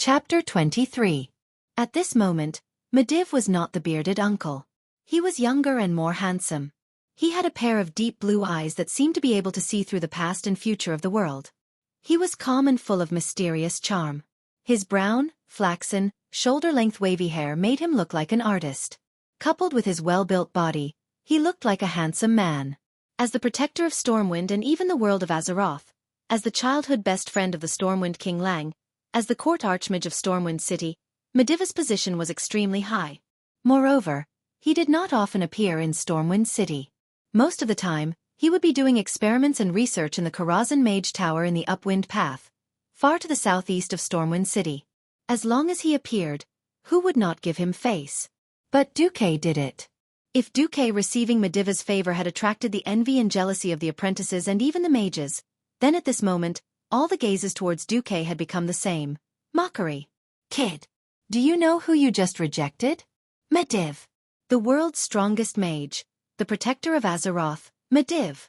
Chapter 23. At this moment, Medivh was not the bearded uncle. He was younger and more handsome. He had a pair of deep blue eyes that seemed to be able to see through the past and future of the world. He was calm and full of mysterious charm. His brown, flaxen, shoulder-length wavy hair made him look like an artist. Coupled with his well-built body, he looked like a handsome man. As the protector of Stormwind and even the world of Azeroth, as the childhood best friend of the Stormwind King Lang, as the court archmage of Stormwind City, Medivh's position was extremely high. Moreover, he did not often appear in Stormwind City. Most of the time, he would be doing experiments and research in the Karazhan Mage Tower in the Upwind Path, far to the southeast of Stormwind City. As long as he appeared, who would not give him face? But Xueqi did it. If Xueqi receiving Medivh's favor had attracted the envy and jealousy of the apprentices and even the mages, then at this moment, all the gazes towards Xueqi had become the same. Mockery. Kid. Do you know who you just rejected? Medivh. The world's strongest mage. The protector of Azeroth, Medivh.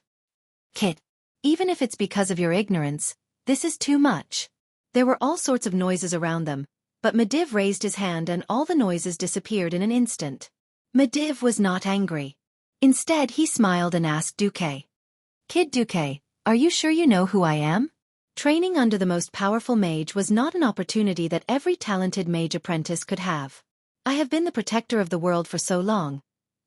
Kid. Even if it's because of your ignorance, this is too much. There were all sorts of noises around them, but Medivh raised his hand and all the noises disappeared in an instant. Medivh was not angry. Instead he smiled and asked Xueqi. Kid Xueqi, are you sure you know who I am? Training under the most powerful mage was not an opportunity that every talented mage apprentice could have. I have been the protector of the world for so long,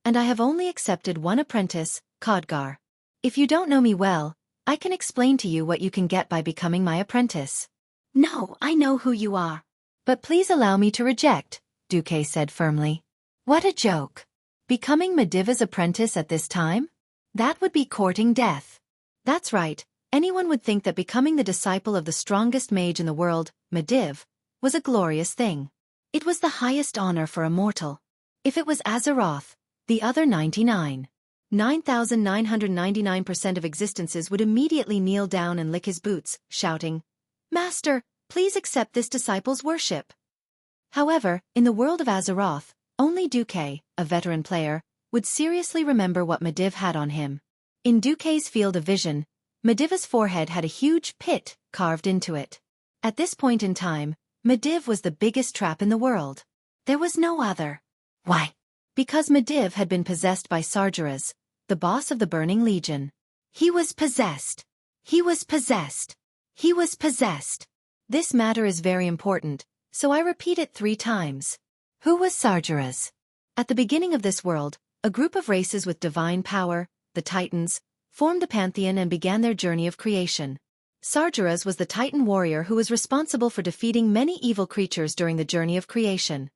and I have only accepted one apprentice, Khadgar. If you don't know me well, I can explain to you what you can get by becoming my apprentice. No, I know who you are. But please allow me to reject, Xueqi said firmly. What a joke. Becoming Medivh's apprentice at this time? That would be courting death. That's right. Anyone would think that becoming the disciple of the strongest mage in the world, Medivh, was a glorious thing. It was the highest honor for a mortal. If it was Azeroth, the other 9,999% of existences would immediately kneel down and lick his boots, shouting, Master, please accept this disciple's worship. However, in the world of Azeroth, only Xueqi, a veteran player, would seriously remember what Medivh had on him. In Xueqi's field of vision, Medivh's forehead had a huge pit carved into it. At this point in time, Medivh was the biggest trap in the world. There was no other. Why? Because Medivh had been possessed by Sargeras, the boss of the Burning Legion. He was possessed. He was possessed. He was possessed. This matter is very important, so I repeat it 3 times. Who was Sargeras? At the beginning of this world, a group of races with divine power, the Titans, formed the Pantheon and began their journey of creation. Sargeras was the Titan warrior who was responsible for defeating many evil creatures during the journey of creation.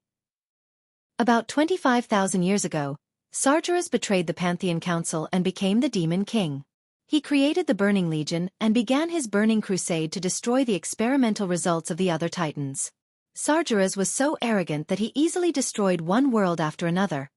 About 25,000 years ago, Sargeras betrayed the Pantheon Council and became the Demon King. He created the Burning Legion and began his burning crusade to destroy the experimental results of the other Titans. Sargeras was so arrogant that he easily destroyed one world after another,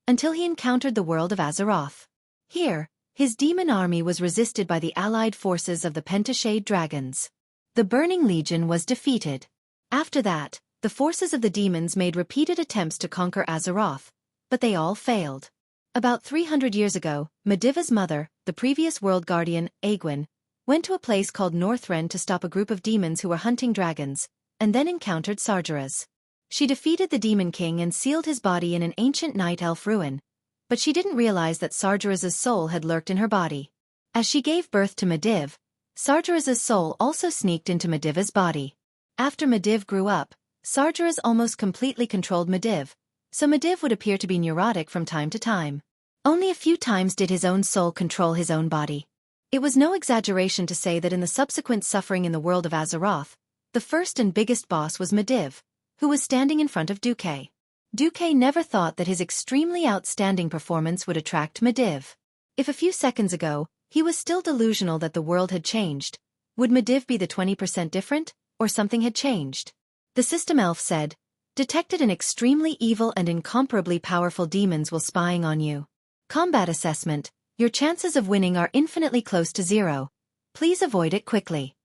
until he encountered the world of Azeroth. Here, his demon army was resisted by the allied forces of the Pentashade dragons. The Burning Legion was defeated. After that, the forces of the demons made repeated attempts to conquer Azeroth, but they all failed. About 300 years ago, Medivh's mother, the previous world guardian, Aegwynn, went to a place called Northrend to stop a group of demons who were hunting dragons, and then encountered Sargeras. She defeated the Demon King and sealed his body in an ancient night elf ruin, but she didn't realize that Sargeras's soul had lurked in her body. As she gave birth to Medivh, Sargeras's soul also sneaked into Medivh's body. After Medivh grew up, Sargeras almost completely controlled Medivh, so Medivh would appear to be neurotic from time to time. Only a few times did his own soul control his own body. It was no exaggeration to say that in the subsequent suffering in the world of Azeroth, the first and biggest boss was Medivh, who was standing in front of Xueqi. Xueqi never thought that his extremely outstanding performance would attract Medivh. If a few seconds ago, he was still delusional that the world had changed, would Medivh be the 20% different, or something had changed? The system elf said, detected an extremely evil and incomparably powerful demons while spying on you. Combat assessment, your chances of winning are infinitely close to 0. Please avoid it quickly.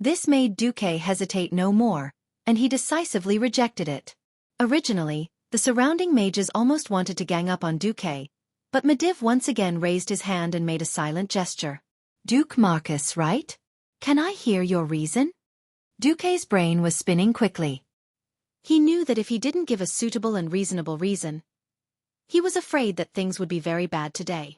This made Xueqi hesitate no more, and he decisively rejected it. Originally, the surrounding mages almost wanted to gang up on Xueqi, but Medivh once again raised his hand and made a silent gesture. Duke Marcus, right? Can I hear your reason? Xueqi's brain was spinning quickly. He knew that if he didn't give a suitable and reasonable reason, he was afraid that things would be very bad today.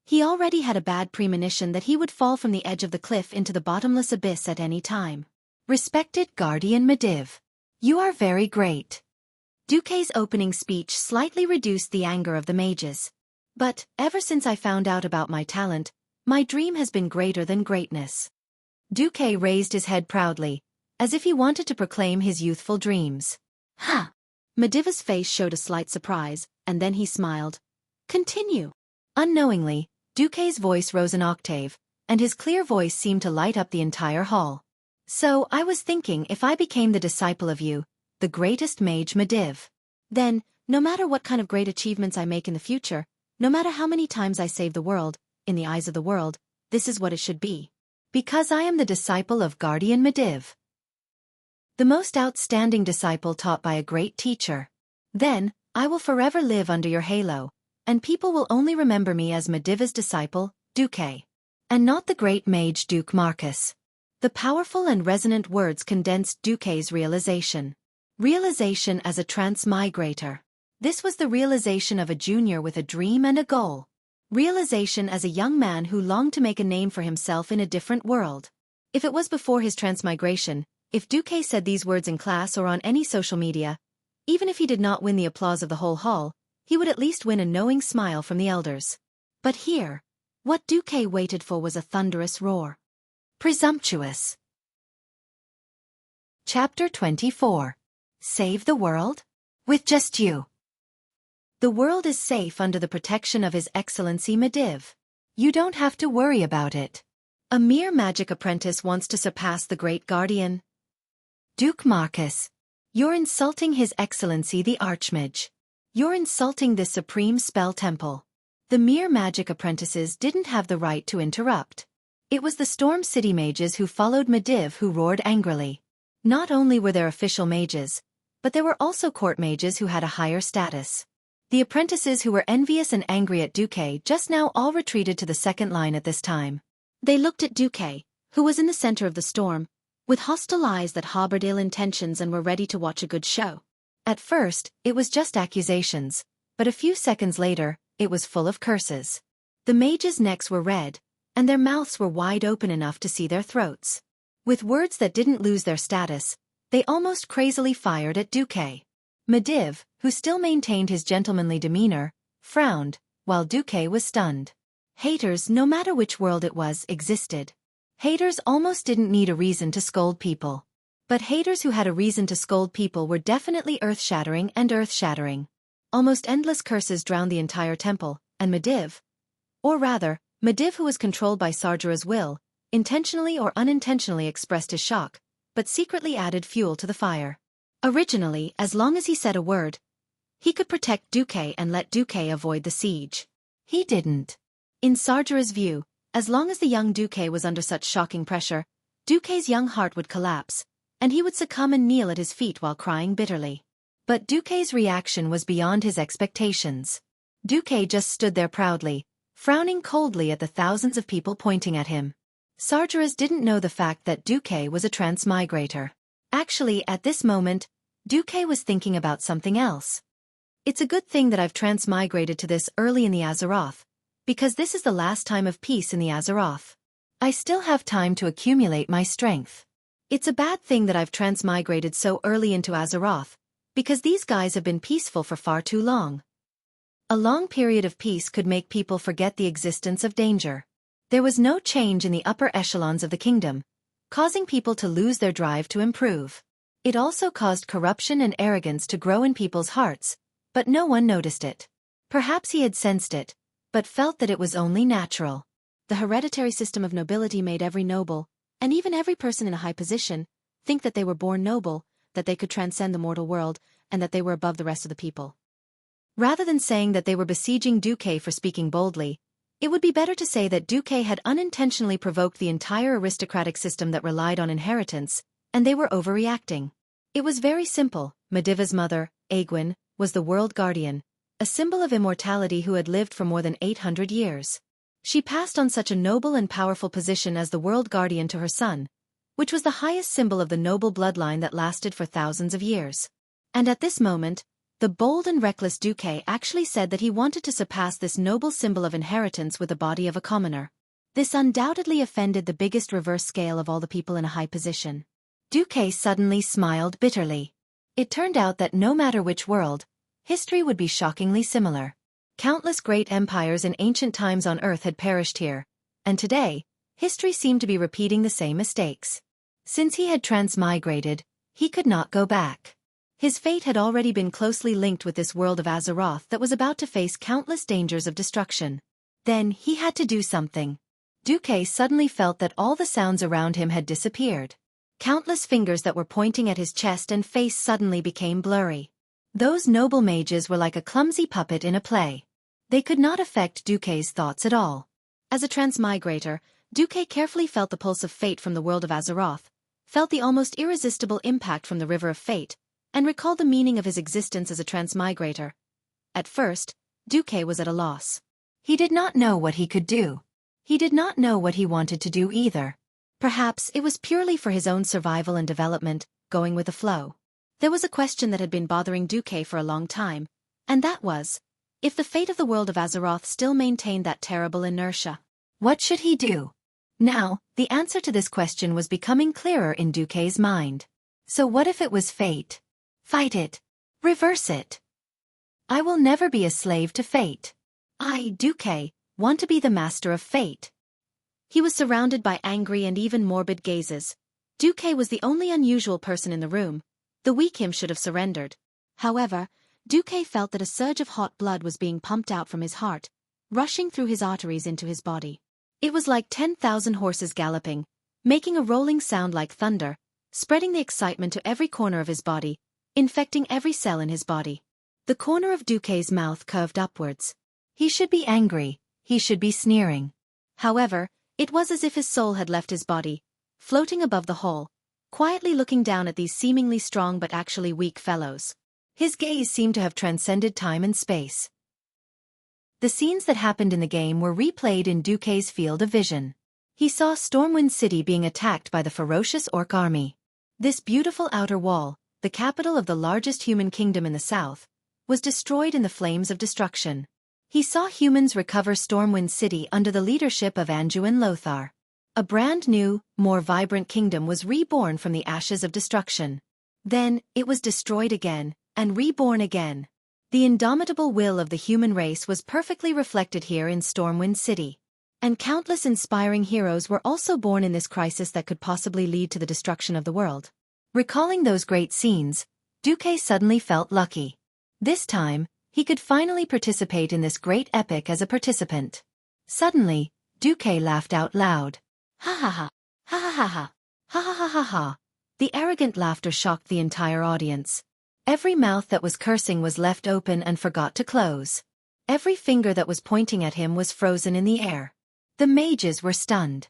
He already had a bad premonition that he would fall from the edge of the cliff into the bottomless abyss at any time. Respected Guardian Medivh, you are very great. Xueqi's opening speech slightly reduced the anger of the mages. But, ever since I found out about my talent, my dream has been greater than greatness. Xueqi raised his head proudly, as if he wanted to proclaim his youthful dreams. Ha! Medivh's face showed a slight surprise, and then he smiled. Continue. Unknowingly, Xueqi's voice rose an octave, and his clear voice seemed to light up the entire hall. So, I was thinking if I became the disciple of you, the greatest mage Medivh, then, no matter what kind of great achievements I make in the future, no matter how many times I save the world, in the eyes of the world, this is what it should be. Because I am the disciple of Guardian Medivh, the most outstanding disciple taught by a great teacher. Then, I will forever live under your halo, and people will only remember me as Medivh's disciple, Xueqi, and not the great mage Duke Marcus. The powerful and resonant words condensed Xueqi's realization. Realization as a transmigrator. This was the realization of a junior with a dream and a goal. Realization as a young man who longed to make a name for himself in a different world. If it was before his transmigration, if Xueqi said these words in class or on any social media, even if he did not win the applause of the whole hall, he would at least win a knowing smile from the elders. But here, what Xueqi waited for was a thunderous roar. Presumptuous. Chapter 24. Save the world? With just you. The world is safe under the protection of His Excellency Medivh. You don't have to worry about it. A mere magic apprentice wants to surpass the great guardian. Duke Marcus, you're insulting His Excellency the Archmage. You're insulting this supreme spell temple. The mere magic apprentices didn't have the right to interrupt. It was the Storm City mages who followed Medivh who roared angrily. Not only were there official mages, but there were also court mages who had a higher status. The apprentices who were envious and angry at Xueqi just now all retreated to the second line at this time. They looked at Xueqi, who was in the center of the storm, with hostile eyes that harbored ill intentions and were ready to watch a good show. At first, it was just accusations, but a few seconds later, it was full of curses. The mages' necks were red, and their mouths were wide open enough to see their throats. With words that didn't lose their status, they almost crazily fired at Xueqi. Medivh, who still maintained his gentlemanly demeanor, frowned, while Xueqi was stunned. Haters, no matter which world it was, existed. Haters almost didn't need a reason to scold people. But haters who had a reason to scold people were definitely earth-shattering and earth-shattering. Almost endless curses drowned the entire temple, and Medivh, or rather, Medivh, who was controlled by Sargera's will, intentionally or unintentionally expressed his shock, but secretly added fuel to the fire. Originally, as long as he said a word, he could protect Xueqi and let Xueqi avoid the siege. He didn't. In Sargera's view, as long as the young Xueqi was under such shocking pressure, Xueqi's young heart would collapse, and he would succumb and kneel at his feet while crying bitterly. But Xueqi's reaction was beyond his expectations. Xueqi just stood there proudly, frowning coldly at the thousands of people pointing at him. Sargeras didn't know the fact that Xueqi was a transmigrator. Actually, at this moment, Xueqi was thinking about something else. It's a good thing that I've transmigrated to this early in the Azeroth, because this is the last time of peace in the Azeroth. I still have time to accumulate my strength. It's a bad thing that I've transmigrated so early into Azeroth, because these guys have been peaceful for far too long. A long period of peace could make people forget the existence of danger. There was no change in the upper echelons of the kingdom, causing people to lose their drive to improve. It also caused corruption and arrogance to grow in people's hearts, but no one noticed it. Perhaps he had sensed it, but felt that it was only natural. The hereditary system of nobility made every noble, and even every person in a high position, think that they were born noble, that they could transcend the mortal world, and that they were above the rest of the people. Rather than saying that they were besieging Xueqi for speaking boldly, it would be better to say that Xueqi had unintentionally provoked the entire aristocratic system that relied on inheritance, and they were overreacting. It was very simple. Medivh's mother, Aegwynn, was the world guardian, a symbol of immortality who had lived for more than 800 years. She passed on such a noble and powerful position as the world guardian to her son, which was the highest symbol of the noble bloodline that lasted for thousands of years. And at this moment, the bold and reckless Xueqi actually said that he wanted to surpass this noble symbol of inheritance with the body of a commoner. This undoubtedly offended the biggest reverse scale of all the people in a high position. Xueqi suddenly smiled bitterly. It turned out that no matter which world, history would be shockingly similar. Countless great empires in ancient times on Earth had perished here, and today, history seemed to be repeating the same mistakes. Since he had transmigrated, he could not go back. His fate had already been closely linked with this world of Azeroth that was about to face countless dangers of destruction. Then he had to do something. Xueqi suddenly felt that all the sounds around him had disappeared. Countless fingers that were pointing at his chest and face suddenly became blurry. Those noble mages were like a clumsy puppet in a play. They could not affect Xueqi's thoughts at all. As a transmigrator, Xueqi carefully felt the pulse of fate from the world of Azeroth, felt the almost irresistible impact from the river of fate, and recalled the meaning of his existence as a transmigrator. At first, Xueqi was at a loss. He did not know what he could do. He did not know what he wanted to do either. Perhaps it was purely for his own survival and development, going with the flow. There was a question that had been bothering Xueqi for a long time, and that was, if the fate of the world of Azeroth still maintained that terrible inertia, what should he do? Now, the answer to this question was becoming clearer in Xueqi's mind. So what if it was fate? Fight it. Reverse it. I will never be a slave to fate. I, Xueqi, want to be the master of fate. He was surrounded by angry and even morbid gazes. Xueqi was the only unusual person in the room. The weak him should have surrendered. However, Xueqi felt that a surge of hot blood was being pumped out from his heart, rushing through his arteries into his body. It was like 10,000 horses galloping, making a rolling sound like thunder, spreading the excitement to every corner of his body, infecting every cell in his body. The corner of Xueqi's mouth curved upwards. He should be angry, he should be sneering. However, it was as if his soul had left his body, floating above the hole, quietly looking down at these seemingly strong but actually weak fellows. His gaze seemed to have transcended time and space. The scenes that happened in the game were replayed in Xueqi's field of vision. He saw Stormwind City being attacked by the ferocious orc army. This beautiful outer wall, the capital of the largest human kingdom in the south, was destroyed in the flames of destruction. He saw humans recover Stormwind City under the leadership of Anduin Lothar. A brand new, more vibrant kingdom was reborn from the ashes of destruction. Then, it was destroyed again, and reborn again. The indomitable will of the human race was perfectly reflected here in Stormwind City. And countless inspiring heroes were also born in this crisis that could possibly lead to the destruction of the world. Recalling those great scenes, Xueqi suddenly felt lucky. This time, he could finally participate in this great epic as a participant. Suddenly, Xueqi laughed out loud. Ha ha ha, ha ha ha ha, ha ha ha ha ha. The arrogant laughter shocked the entire audience. Every mouth that was cursing was left open and forgot to close. Every finger that was pointing at him was frozen in the air. The mages were stunned.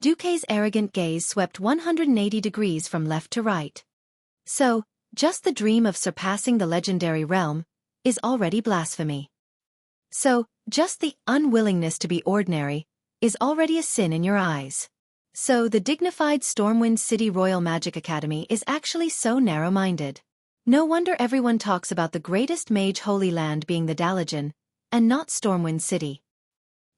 Xueqi's arrogant gaze swept 180 degrees from left to right. So, just the dream of surpassing the legendary realm is already blasphemy. So, just the unwillingness to be ordinary is already a sin in your eyes. So the dignified Stormwind City Royal Magic Academy is actually so narrow-minded. No wonder everyone talks about the greatest mage holy land being the Dalajan, and not Stormwind City.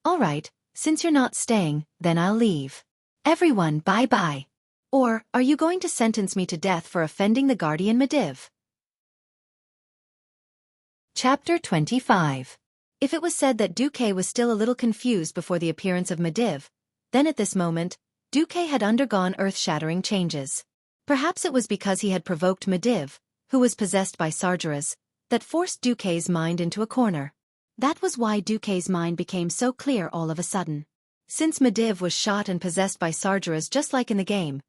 Alright, since you're not staying, then I'll leave. Everyone, bye-bye. Or, are you going to sentence me to death for offending the Guardian Medivh? Chapter 25. If it was said that Xueqi was still a little confused before the appearance of Medivh, then at this moment, Xueqi had undergone earth-shattering changes. Perhaps it was because he had provoked Medivh, who was possessed by Sargeras, that forced Xueqi's mind into a corner. That was why Xueqi's mind became so clear all of a sudden. Since Medivh was shot and possessed by Sargeras just like in the game,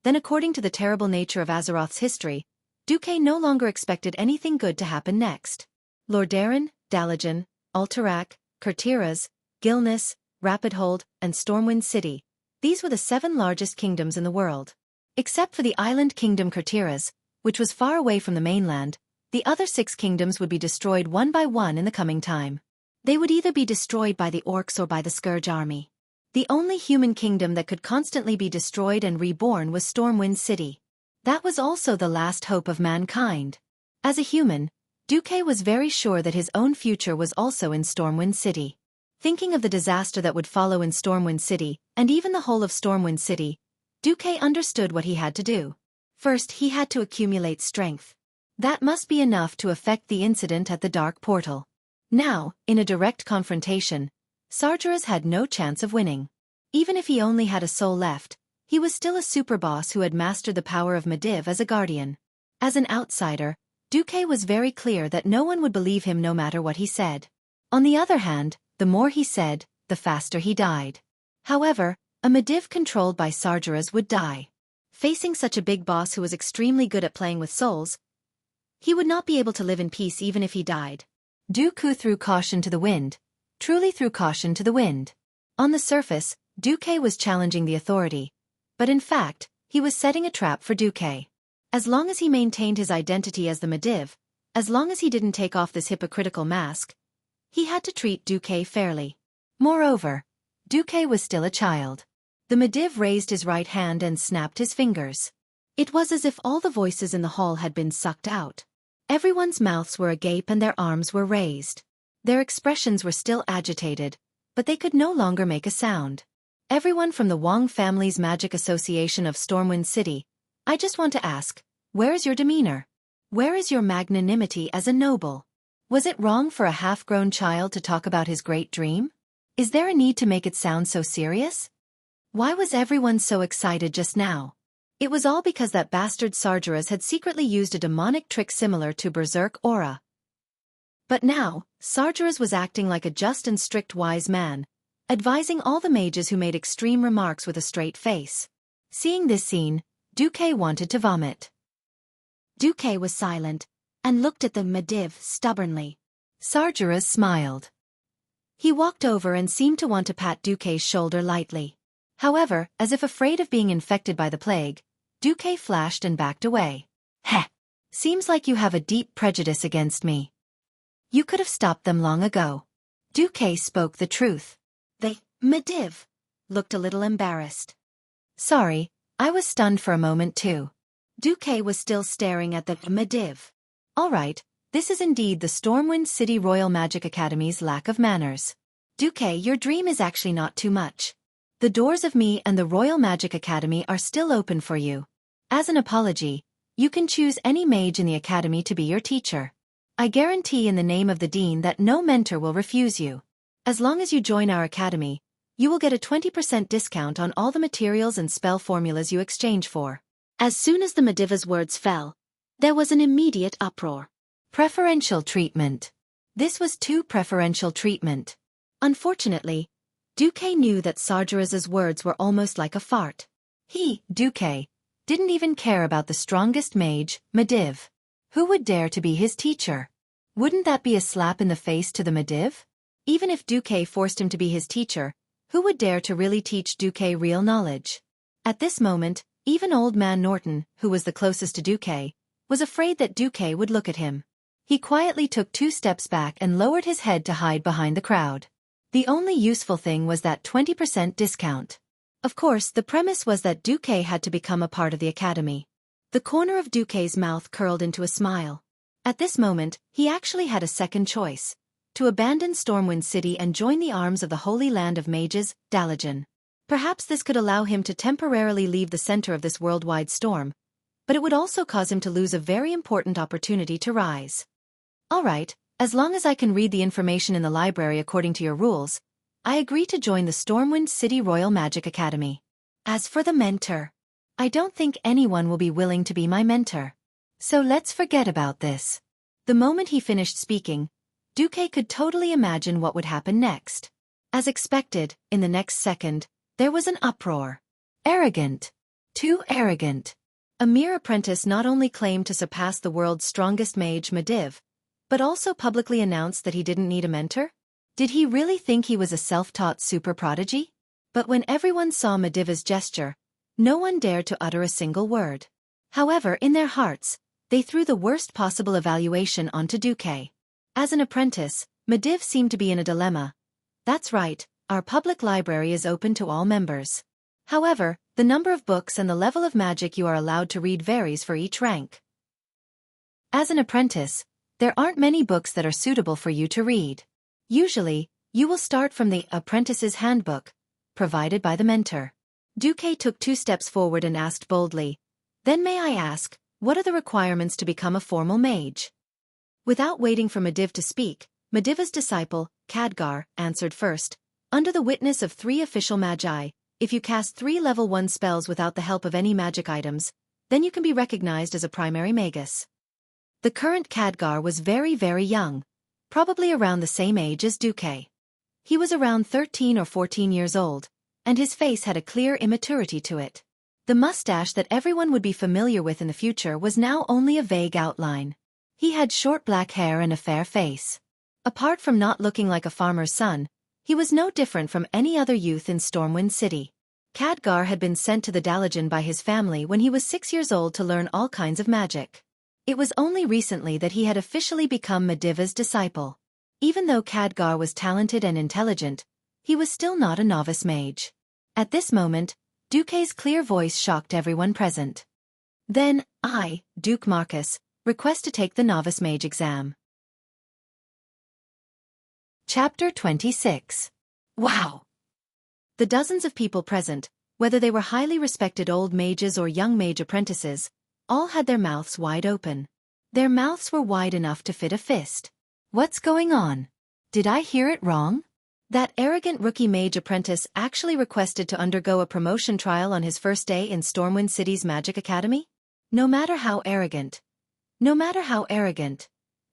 then according to the terrible nature of Azeroth's history, Xueqi no longer expected anything good to happen next. Lordaeron, Dalajan, Alterac, Kurtiras, Gilnis, Rapidhold, and Stormwind City. These were the 7 largest kingdoms in the world. Except for the island kingdom Kurtiras, which was far away from the mainland, the other 6 kingdoms would be destroyed one by one in the coming time. They would either be destroyed by the orcs or by the Scourge army. The only human kingdom that could constantly be destroyed and reborn was Stormwind City. That was also the last hope of mankind. As a human, Xueqi was very sure that his own future was also in Stormwind City. Thinking of the disaster that would follow in Stormwind City, and even the whole of Stormwind City, Xueqi understood what he had to do. First, he had to accumulate strength. That must be enough to affect the incident at the Dark Portal. Now, in a direct confrontation, Sargeras had no chance of winning. Even if he only had a soul left, he was still a super boss who had mastered the power of Medivh as a guardian. As an outsider, Xueqi was very clear that no one would believe him no matter what he said. On the other hand, the more he said, the faster he died. However, a Medivh controlled by Sargeras would die. Facing such a big boss who was extremely good at playing with souls, he would not be able to live in peace even if he died. Xueqi threw caution to the wind. Truly threw caution to the wind. On the surface, Xueqi was challenging the authority, but in fact, he was setting a trap for Xueqi. As long as he maintained his identity as the Medivh, as long as he didn't take off this hypocritical mask, he had to treat Xueqi fairly. Moreover, Xueqi was still a child. The Medivh raised his right hand and snapped his fingers. It was as if all the voices in the hall had been sucked out. Everyone's mouths were agape and their arms were raised. Their expressions were still agitated, but they could no longer make a sound. Everyone from the Wang family's Magic Association of Stormwind City, I just want to ask, where is your demeanor? Where is your magnanimity as a noble? Was it wrong for a half-grown child to talk about his great dream? Is there a need to make it sound so serious? Why was everyone so excited just now? It was all because that bastard Sargeras had secretly used a demonic trick similar to Berserk Aura. But now, Sargeras was acting like a just and strict wise man, advising all the mages who made extreme remarks with a straight face. Seeing this scene, Xueqi wanted to vomit. Xueqi was silent, and looked at the Medivh stubbornly. Sargeras smiled. He walked over and seemed to want to pat Xueqi's shoulder lightly. However, as if afraid of being infected by the plague, Xueqi flashed and backed away. Heh! Seems like you have a deep prejudice against me. You could have stopped them long ago. Xueqi spoke the truth. The Medivh looked a little embarrassed. Sorry, I was stunned for a moment too. Xueqi was still staring at the Medivh. Alright, this is indeed the Stormwind City Royal Magic Academy's lack of manners. Xueqi, your dream is actually not too much. The doors of me and the Royal Magic Academy are still open for you. As an apology, you can choose any mage in the academy to be your teacher. I guarantee in the name of the Dean that no mentor will refuse you. As long as you join our academy, you will get a 20% discount on all the materials and spell formulas you exchange for. As soon as the Medivh's words fell, there was an immediate uproar. Preferential treatment. This was too preferential treatment. Unfortunately, Xueqi knew that Sargeras's words were almost like a fart. He, Xueqi, didn't even care about the strongest mage, Medivh. Who would dare to be his teacher? Wouldn't that be a slap in the face to the Medivh? Even if Xueqi forced him to be his teacher, who would dare to really teach Xueqi real knowledge? At this moment, even Old Man Norton, who was the closest to Xueqi, was afraid that Xueqi would look at him. He quietly took 2 steps back and lowered his head to hide behind the crowd. The only useful thing was that 20% discount. Of course, the premise was that Xueqi had to become a part of the academy. The corner of Xueqi's mouth curled into a smile. At this moment, he actually had a second choice: to abandon Stormwind City and join the arms of the Holy Land of Mages, Dalajan. Perhaps this could allow him to temporarily leave the center of this worldwide storm, but it would also cause him to lose a very important opportunity to rise. Alright, as long as I can read the information in the library according to your rules, I agree to join the Stormwind City Royal Magic Academy. As for the mentor, I don't think anyone will be willing to be my mentor. So let's forget about this. The moment he finished speaking, Xueqi could totally imagine what would happen next. As expected, in the next second, there was an uproar. Arrogant. Too arrogant. A mere apprentice not only claimed to surpass the world's strongest mage Medivh, but also publicly announced that he didn't need a mentor? Did he really think he was a self-taught super prodigy? But when everyone saw Medivh's gesture, no one dared to utter a single word. However, in their hearts, they threw the worst possible evaluation onto Xueqi. As an apprentice, Medivh seemed to be in a dilemma. That's right, our public library is open to all members. However, the number of books and the level of magic you are allowed to read varies for each rank. As an apprentice, there aren't many books that are suitable for you to read. Usually, you will start from the Apprentice's Handbook, provided by the mentor. Xueqi took 2 steps forward and asked boldly, "Then may I ask, what are the requirements to become a formal mage?" Without waiting for Medivh to speak, Medivh's disciple, Khadgar, answered first. Under the witness of 3 official magi, if you cast 3 level 1 spells without the help of any magic items, then you can be recognized as a primary magus. The current Khadgar was very, very young, probably around the same age as Xueqi. He was around 13 or 14 years old, and his face had a clear immaturity to it. The mustache that everyone would be familiar with in the future was now only a vague outline. He had short black hair and a fair face. Apart from not looking like a farmer's son, he was no different from any other youth in Stormwind City. Khadgar had been sent to the Dalajan by his family when he was 6 years old to learn all kinds of magic. It was only recently that he had officially become Medivh's disciple. Even though Khadgar was talented and intelligent, he was still not a novice mage. At this moment, Xueqi's clear voice shocked everyone present. "Then, I, Duke Marcus, request to take the novice mage exam." Chapter 26. Wow! The dozens of people present, whether they were highly respected old mages or young mage apprentices, all had their mouths wide open. Their mouths were wide enough to fit a fist. What's going on? Did I hear it wrong? That arrogant rookie mage apprentice actually requested to undergo a promotion trial on his first day in Stormwind City's Magic Academy? No matter how arrogant,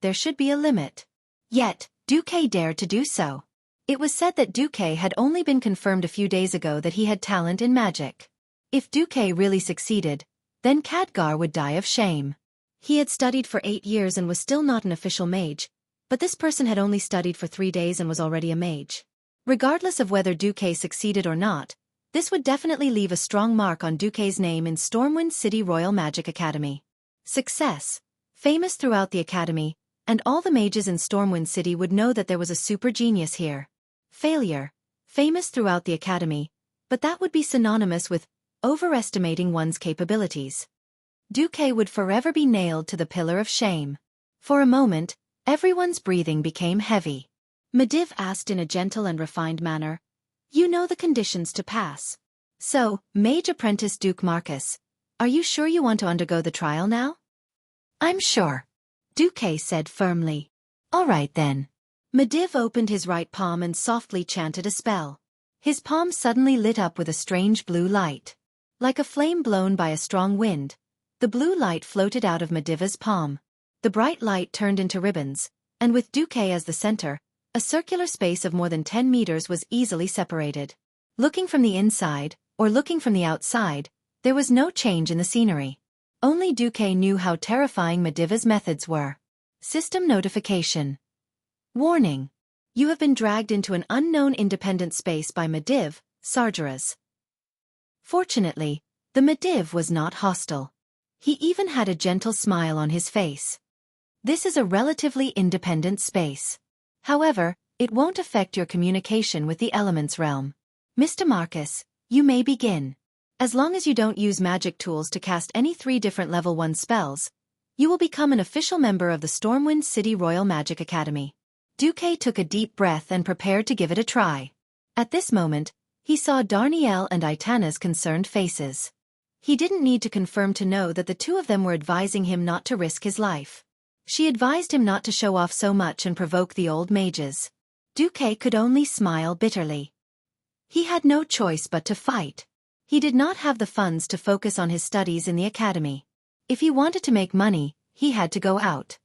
there should be a limit. Yet, Xueqi dared to do so. It was said that Xueqi had only been confirmed a few days ago that he had talent in magic. If Xueqi really succeeded, then Khadgar would die of shame. He had studied for 8 years and was still not an official mage, but this person had only studied for 3 days and was already a mage. Regardless of whether Xueqi succeeded or not, this would definitely leave a strong mark on Xueqi's name in Stormwind City Royal Magic Academy. Success, famous throughout the academy, and all the mages in Stormwind City would know that there was a super genius here. Failure, famous throughout the academy, but that would be synonymous with overestimating one's capabilities. Xueqi would forever be nailed to the pillar of shame. For a moment, everyone's breathing became heavy. Medivh asked in a gentle and refined manner, "You know the conditions to pass. So, Mage Apprentice Duke Marcus, are you sure you want to undergo the trial now?" "I'm sure," Xueqi said firmly. "All right then." Medivh opened his right palm and softly chanted a spell. His palm suddenly lit up with a strange blue light. Like a flame blown by a strong wind, the blue light floated out of Medivh's palm. The bright light turned into ribbons, and with Xueqi as the center, a circular space of more than 10 meters was easily separated. Looking from the inside, or looking from the outside, there was no change in the scenery. Only Xueqi knew how terrifying Medivh's methods were. System notification. Warning. You have been dragged into an unknown independent space by Medivh, Sargeras. Fortunately, the Medivh was not hostile. He even had a gentle smile on his face. This is a relatively independent space. However, it won't affect your communication with the elements realm. Mr. Marcus, you may begin. As long as you don't use magic tools to cast any 3 different level 1 spells, you will become an official member of the Stormwind City Royal Magic Academy. Xueqi took a deep breath and prepared to give it a try. At this moment, he saw Darnielle and Itana's concerned faces. He didn't need to confirm to know that the 2 of them were advising him not to risk his life. She advised him not to show off so much and provoke the old mages. Xueqi could only smile bitterly. He had no choice but to fight. He did not have the funds to focus on his studies in the academy. If he wanted to make money, he had to go out.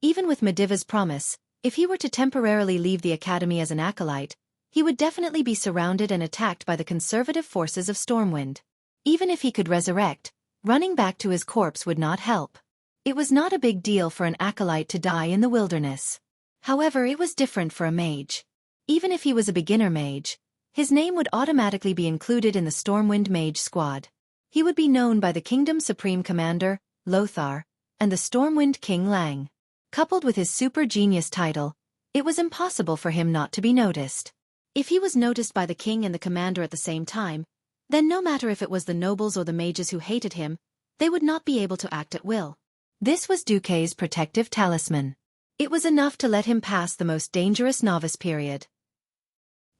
Even with Medivh's promise, if he were to temporarily leave the academy as an acolyte, he would definitely be surrounded and attacked by the conservative forces of Stormwind. Even if he could resurrect, running back to his corpse would not help. It was not a big deal for an acolyte to die in the wilderness. However, it was different for a mage. Even if he was a beginner mage, his name would automatically be included in the Stormwind Mage Squad. He would be known by the Kingdom's Supreme Commander, Lothar, and the Stormwind King Lang. Coupled with his super genius title, it was impossible for him not to be noticed. If he was noticed by the king and the commander at the same time, then no matter if it was the nobles or the mages who hated him, they would not be able to act at will. This was Xueqi's protective talisman. It was enough to let him pass the most dangerous novice period.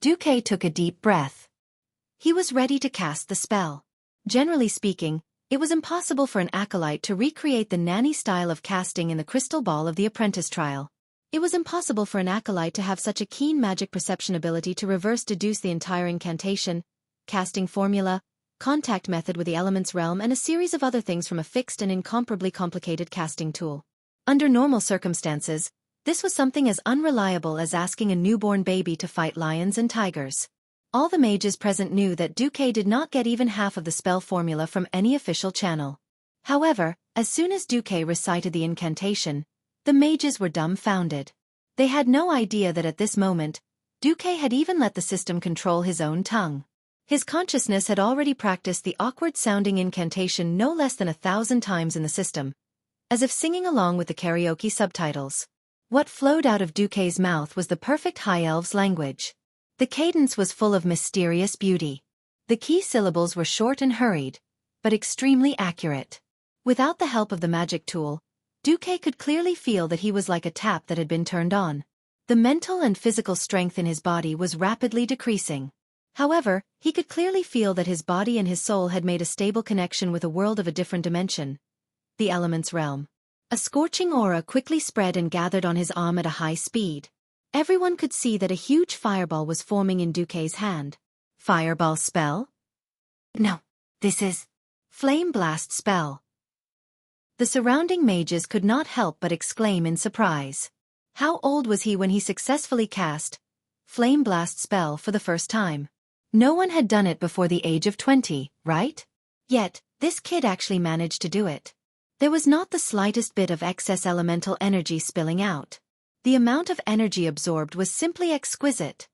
Xueqi took a deep breath. He was ready to cast the spell. Generally speaking, it was impossible for an acolyte to recreate the nanny style of casting in the crystal ball of the apprentice trial. It was impossible for an acolyte to have such a keen magic perception ability to reverse-deduce the entire incantation, casting formula, contact method with the elements realm, and a series of other things from a fixed and incomparably complicated casting tool. Under normal circumstances, this was something as unreliable as asking a newborn baby to fight lions and tigers. All the mages present knew that Xueqi did not get even half of the spell formula from any official channel. However, as soon as Xueqi recited the incantation, the mages were dumbfounded. They had no idea that at this moment, Xueqi had even let the system control his own tongue. His consciousness had already practiced the awkward-sounding incantation no less than 1,000 times in the system, as if singing along with the karaoke subtitles. What flowed out of Xueqi's mouth was the perfect High Elves language. The cadence was full of mysterious beauty. The key syllables were short and hurried, but extremely accurate. Without the help of the magic tool, Xueqi could clearly feel that he was like a tap that had been turned on. The mental and physical strength in his body was rapidly decreasing. However, he could clearly feel that his body and his soul had made a stable connection with a world of a different dimension, the elements realm. A scorching aura quickly spread and gathered on his arm at a high speed. Everyone could see that a huge fireball was forming in Xueqi's hand. Fireball spell? No, this is Flame Blast spell. The surrounding mages could not help but exclaim in surprise. How old was he when he successfully cast Flame Blast spell for the first time? No one had done it before the age of 20, right? Yet, this kid actually managed to do it. There was not the slightest bit of excess elemental energy spilling out. The amount of energy absorbed was simply exquisite.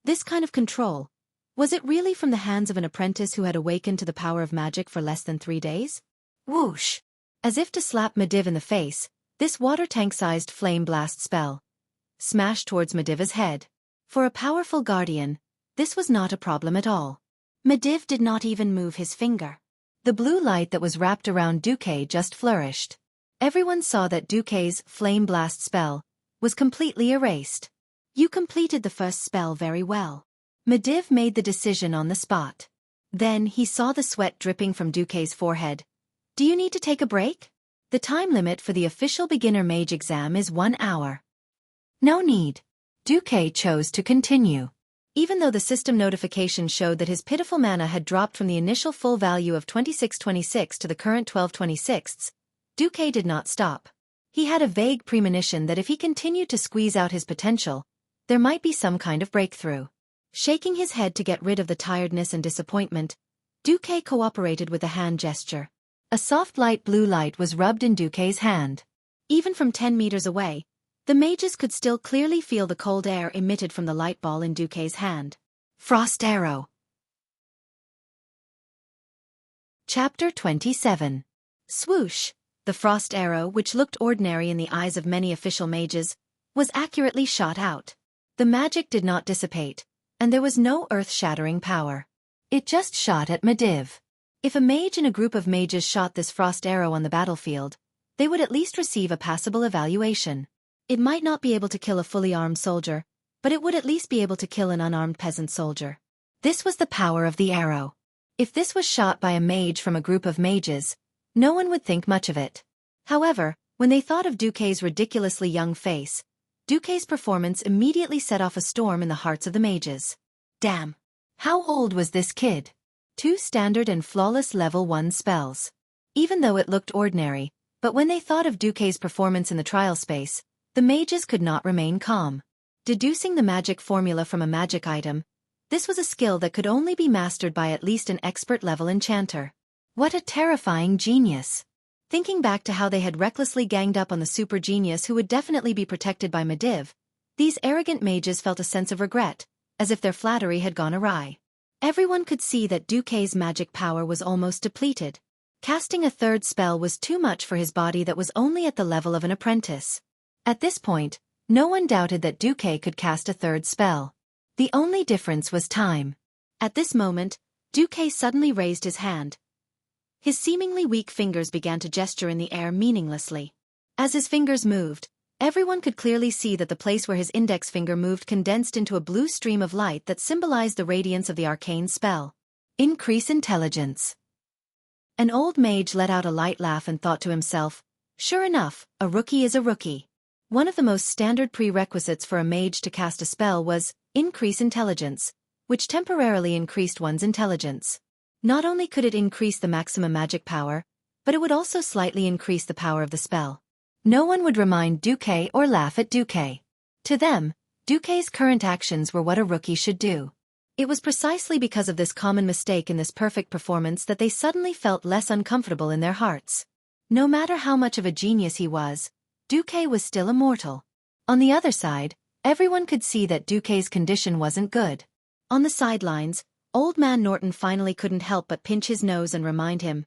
This kind of control, was it really from the hands of an apprentice who had awakened to the power of magic for less than 3 days? Whoosh! As if to slap Medivh in the face, this water tank-sized flame blast spell smashed towards Medivh's head. For a powerful guardian, this was not a problem at all. Medivh did not even move his finger. The blue light that was wrapped around Xueqi just flourished. Everyone saw that Xueqi's flame blast spell was completely erased. You completed the first spell very well. Medivh made the decision on the spot. Then he saw the sweat dripping from Xueqi's forehead. Do you need to take a break? The time limit for the official beginner mage exam is 1 hour. No need. Xueqi chose to continue. Even though the system notification showed that his pitiful mana had dropped from the initial full value of 2626 to the current 1226, Xueqi did not stop. He had a vague premonition that if he continued to squeeze out his potential, there might be some kind of breakthrough. Shaking his head to get rid of the tiredness and disappointment, Xueqi cooperated with a hand gesture. A soft light blue light was rubbed in Xueqi's hand. Even from 10 meters away, the mages could still clearly feel the cold air emitted from the light ball in Xueqi's hand. Frost Arrow. Chapter 27. Swoosh! The frost arrow, which looked ordinary in the eyes of many official mages, was accurately shot out. The magic did not dissipate, and there was no earth-shattering power. It just shot at Medivh. If a mage and a group of mages shot this frost arrow on the battlefield, they would at least receive a passable evaluation. It might not be able to kill a fully armed soldier, but it would at least be able to kill an unarmed peasant soldier. This was the power of the arrow. If this was shot by a mage from a group of mages, no one would think much of it. However, when they thought of Xueqi's ridiculously young face, Xueqi's performance immediately set off a storm in the hearts of the mages. Damn! How old was this kid? 2 standard and flawless level 1 spells. Even though it looked ordinary, but when they thought of Xueqi's performance in the trial space, the mages could not remain calm. Deducing the magic formula from a magic item, this was a skill that could only be mastered by at least an expert-level enchanter. What a terrifying genius! Thinking back to how they had recklessly ganged up on the super genius who would definitely be protected by Medivh, these arrogant mages felt a sense of regret, as if their flattery had gone awry. Everyone could see that Xueqi's magic power was almost depleted. Casting a third spell was too much for his body that was only at the level of an apprentice. At this point, no one doubted that Xueqi could cast a third spell. The only difference was time. At this moment, Xueqi suddenly raised his hand. His seemingly weak fingers began to gesture in the air meaninglessly. As his fingers moved, everyone could clearly see that the place where his index finger moved condensed into a blue stream of light that symbolized the radiance of the arcane spell. Increase intelligence. An old mage let out a light laugh and thought to himself, sure enough, a rookie is a rookie. One of the most standard prerequisites for a mage to cast a spell was increase intelligence, which temporarily increased one's intelligence. Not only could it increase the maximum magic power, but it would also slightly increase the power of the spell. No one would remind Xueqi or laugh at Xueqi. To them, Xueqi's current actions were what a rookie should do. It was precisely because of this common mistake in this perfect performance that they suddenly felt less uncomfortable in their hearts. No matter how much of a genius he was, Xueqi was still a mortal. On the other side, everyone could see that Xueqi's condition wasn't good. On the sidelines, Old Man Norton finally couldn't help but pinch his nose and remind him,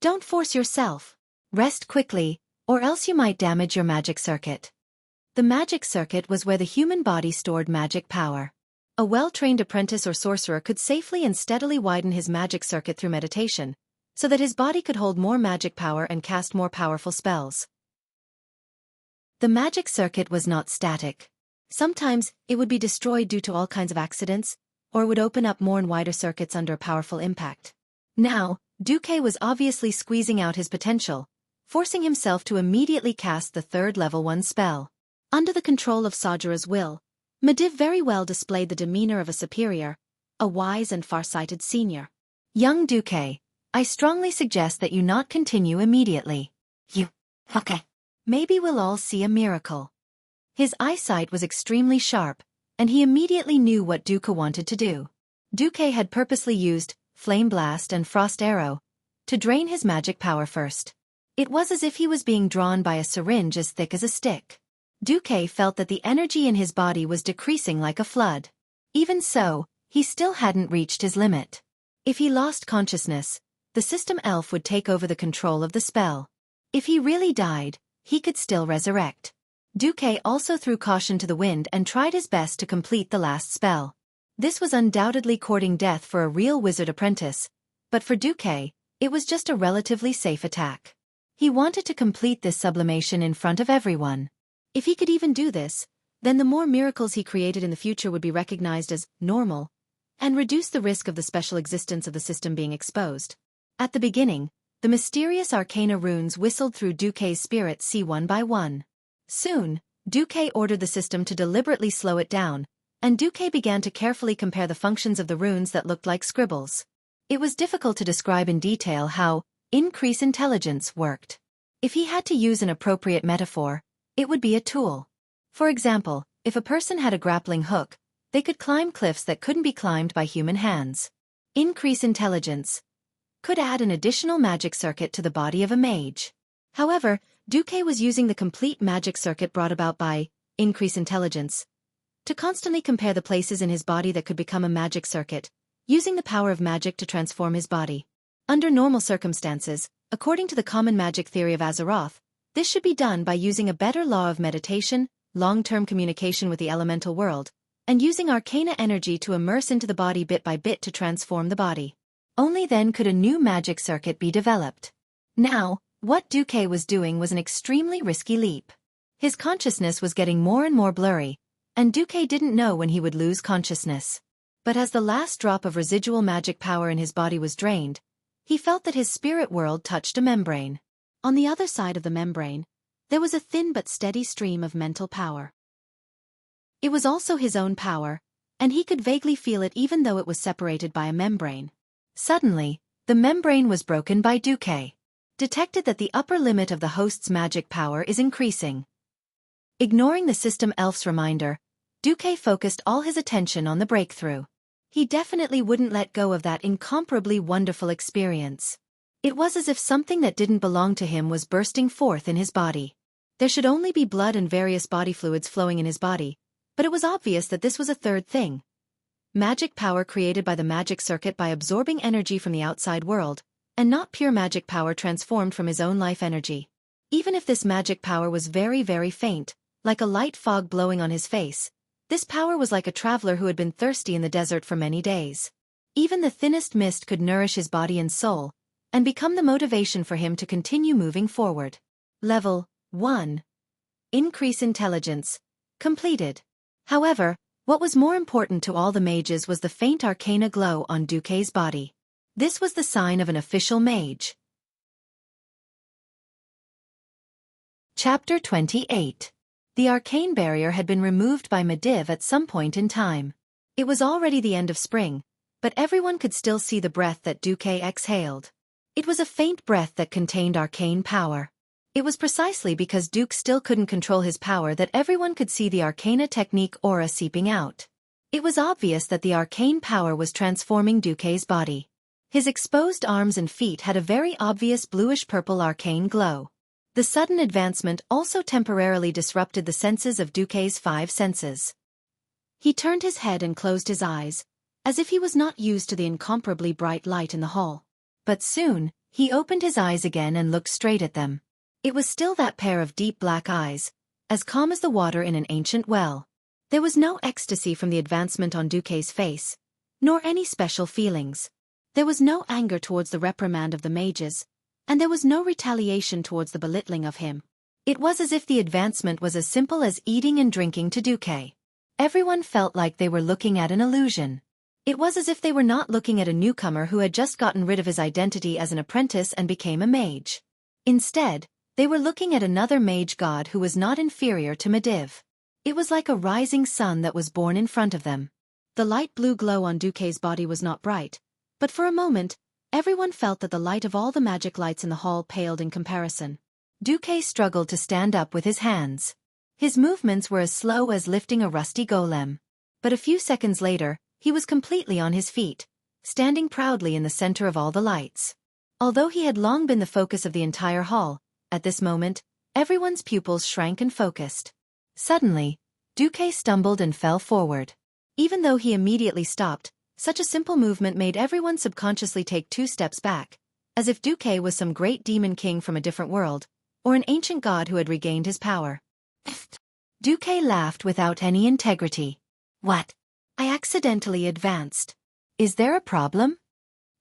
don't force yourself. Rest quickly, or else you might damage your magic circuit. The magic circuit was where the human body stored magic power. A well-trained apprentice or sorcerer could safely and steadily widen his magic circuit through meditation, so that his body could hold more magic power and cast more powerful spells. The magic circuit was not static. Sometimes, it would be destroyed due to all kinds of accidents, or would open up more and wider circuits under a powerful impact. Now, Xueqi was obviously squeezing out his potential, forcing himself to immediately cast the third level 1 spell. Under the control of Sajura's will, Medivh very well displayed the demeanor of a superior, a wise and far-sighted senior. Young Xueqi, I strongly suggest that you not continue immediately. Okay. Maybe we'll all see a miracle. His eyesight was extremely sharp, and he immediately knew what Xueqi wanted to do. Xueqi had purposely used Flame Blast and Frost Arrow to drain his magic power first. It was as if he was being drawn by a syringe as thick as a stick. Xueqi felt that the energy in his body was decreasing like a flood. Even so, he still hadn't reached his limit. If he lost consciousness, the system elf would take over the control of the spell. If he really died, he could still resurrect. Xueqi also threw caution to the wind and tried his best to complete the last spell. This was undoubtedly courting death for a real wizard apprentice, but for Xueqi, it was just a relatively safe attack. He wanted to complete this sublimation in front of everyone. If he could even do this, then the more miracles he created in the future would be recognized as normal, and reduce the risk of the special existence of the system being exposed. At the beginning, the mysterious arcana runes whistled through Xueqi's spirit one by one. Soon, Xueqi ordered the system to deliberately slow it down, and Xueqi began to carefully compare the functions of the runes that looked like scribbles. It was difficult to describe in detail how increase intelligence worked. If he had to use an appropriate metaphor, it would be a tool. For example, if a person had a grappling hook, they could climb cliffs that couldn't be climbed by human hands. Increase intelligence could add an additional magic circuit to the body of a mage. However, Xueqi was using the complete magic circuit brought about by increase intelligence to constantly compare the places in his body that could become a magic circuit, using the power of magic to transform his body. Under normal circumstances, according to the common magic theory of Azeroth, this should be done by using a better law of meditation, long-term communication with the elemental world, and using arcana energy to immerse into the body bit by bit to transform the body. Only then could a new magic circuit be developed. Now, what Xueqi was doing was an extremely risky leap. His consciousness was getting more and more blurry, and Xueqi didn't know when he would lose consciousness. But as the last drop of residual magic power in his body was drained, he felt that his spirit world touched a membrane. On the other side of the membrane, there was a thin but steady stream of mental power. It was also his own power, and he could vaguely feel it even though it was separated by a membrane. Suddenly, the membrane was broken by Xueqi. Detected that the upper limit of the host's magic power is increasing. Ignoring the system elf's reminder, Xueqi focused all his attention on the breakthrough. He definitely wouldn't let go of that incomparably wonderful experience. It was as if something that didn't belong to him was bursting forth in his body. There should only be blood and various body fluids flowing in his body, but it was obvious that this was a third thing. Magic power created by the magic circuit by absorbing energy from the outside world, and not pure magic power transformed from his own life energy. Even if this magic power was very, very faint, like a light fog blowing on his face, this power was like a traveler who had been thirsty in the desert for many days. Even the thinnest mist could nourish his body and soul, and become the motivation for him to continue moving forward. Level 1. Increase intelligence. Completed. However, what was more important to all the mages was the faint arcana glow on Xueqi's body. This was the sign of an official mage. Chapter 28. The arcane barrier had been removed by Medivh at some point in time. It was already the end of spring, but everyone could still see the breath that Xueqi exhaled. It was a faint breath that contained arcane power. It was precisely because Xueqi still couldn't control his power that everyone could see the arcana technique aura seeping out. It was obvious that the arcane power was transforming Xueqi's body. His exposed arms and feet had a very obvious bluish-purple arcane glow. The sudden advancement also temporarily disrupted the senses of Xueqi's 5 senses. He turned his head and closed his eyes, as if he was not used to the incomparably bright light in the hall. But soon, he opened his eyes again and looked straight at them. It was still that pair of deep black eyes, as calm as the water in an ancient well. There was no ecstasy from the advancement on Xueqi's face, nor any special feelings. There was no anger towards the reprimand of the mages, and there was no retaliation towards the belittling of him. It was as if the advancement was as simple as eating and drinking to Xueqi. Everyone felt like they were looking at an illusion. It was as if they were not looking at a newcomer who had just gotten rid of his identity as an apprentice and became a mage. Instead, they were looking at another mage god who was not inferior to Medivh. It was like a rising sun that was born in front of them. The light blue glow on Xueqi's body was not bright, but for a moment, everyone felt that the light of all the magic lights in the hall paled in comparison. Xueqi struggled to stand up with his hands. His movements were as slow as lifting a rusty golem. But a few seconds later, he was completely on his feet, standing proudly in the center of all the lights. Although he had long been the focus of the entire hall, at this moment, everyone's pupils shrank and focused. Suddenly, Xueqi stumbled and fell forward. Even though he immediately stopped, such a simple movement made everyone subconsciously take 2 steps back, as if Xueqi was some great demon king from a different world, or an ancient god who had regained his power. Xueqi laughed without any integrity. What? I accidentally advanced. Is there a problem?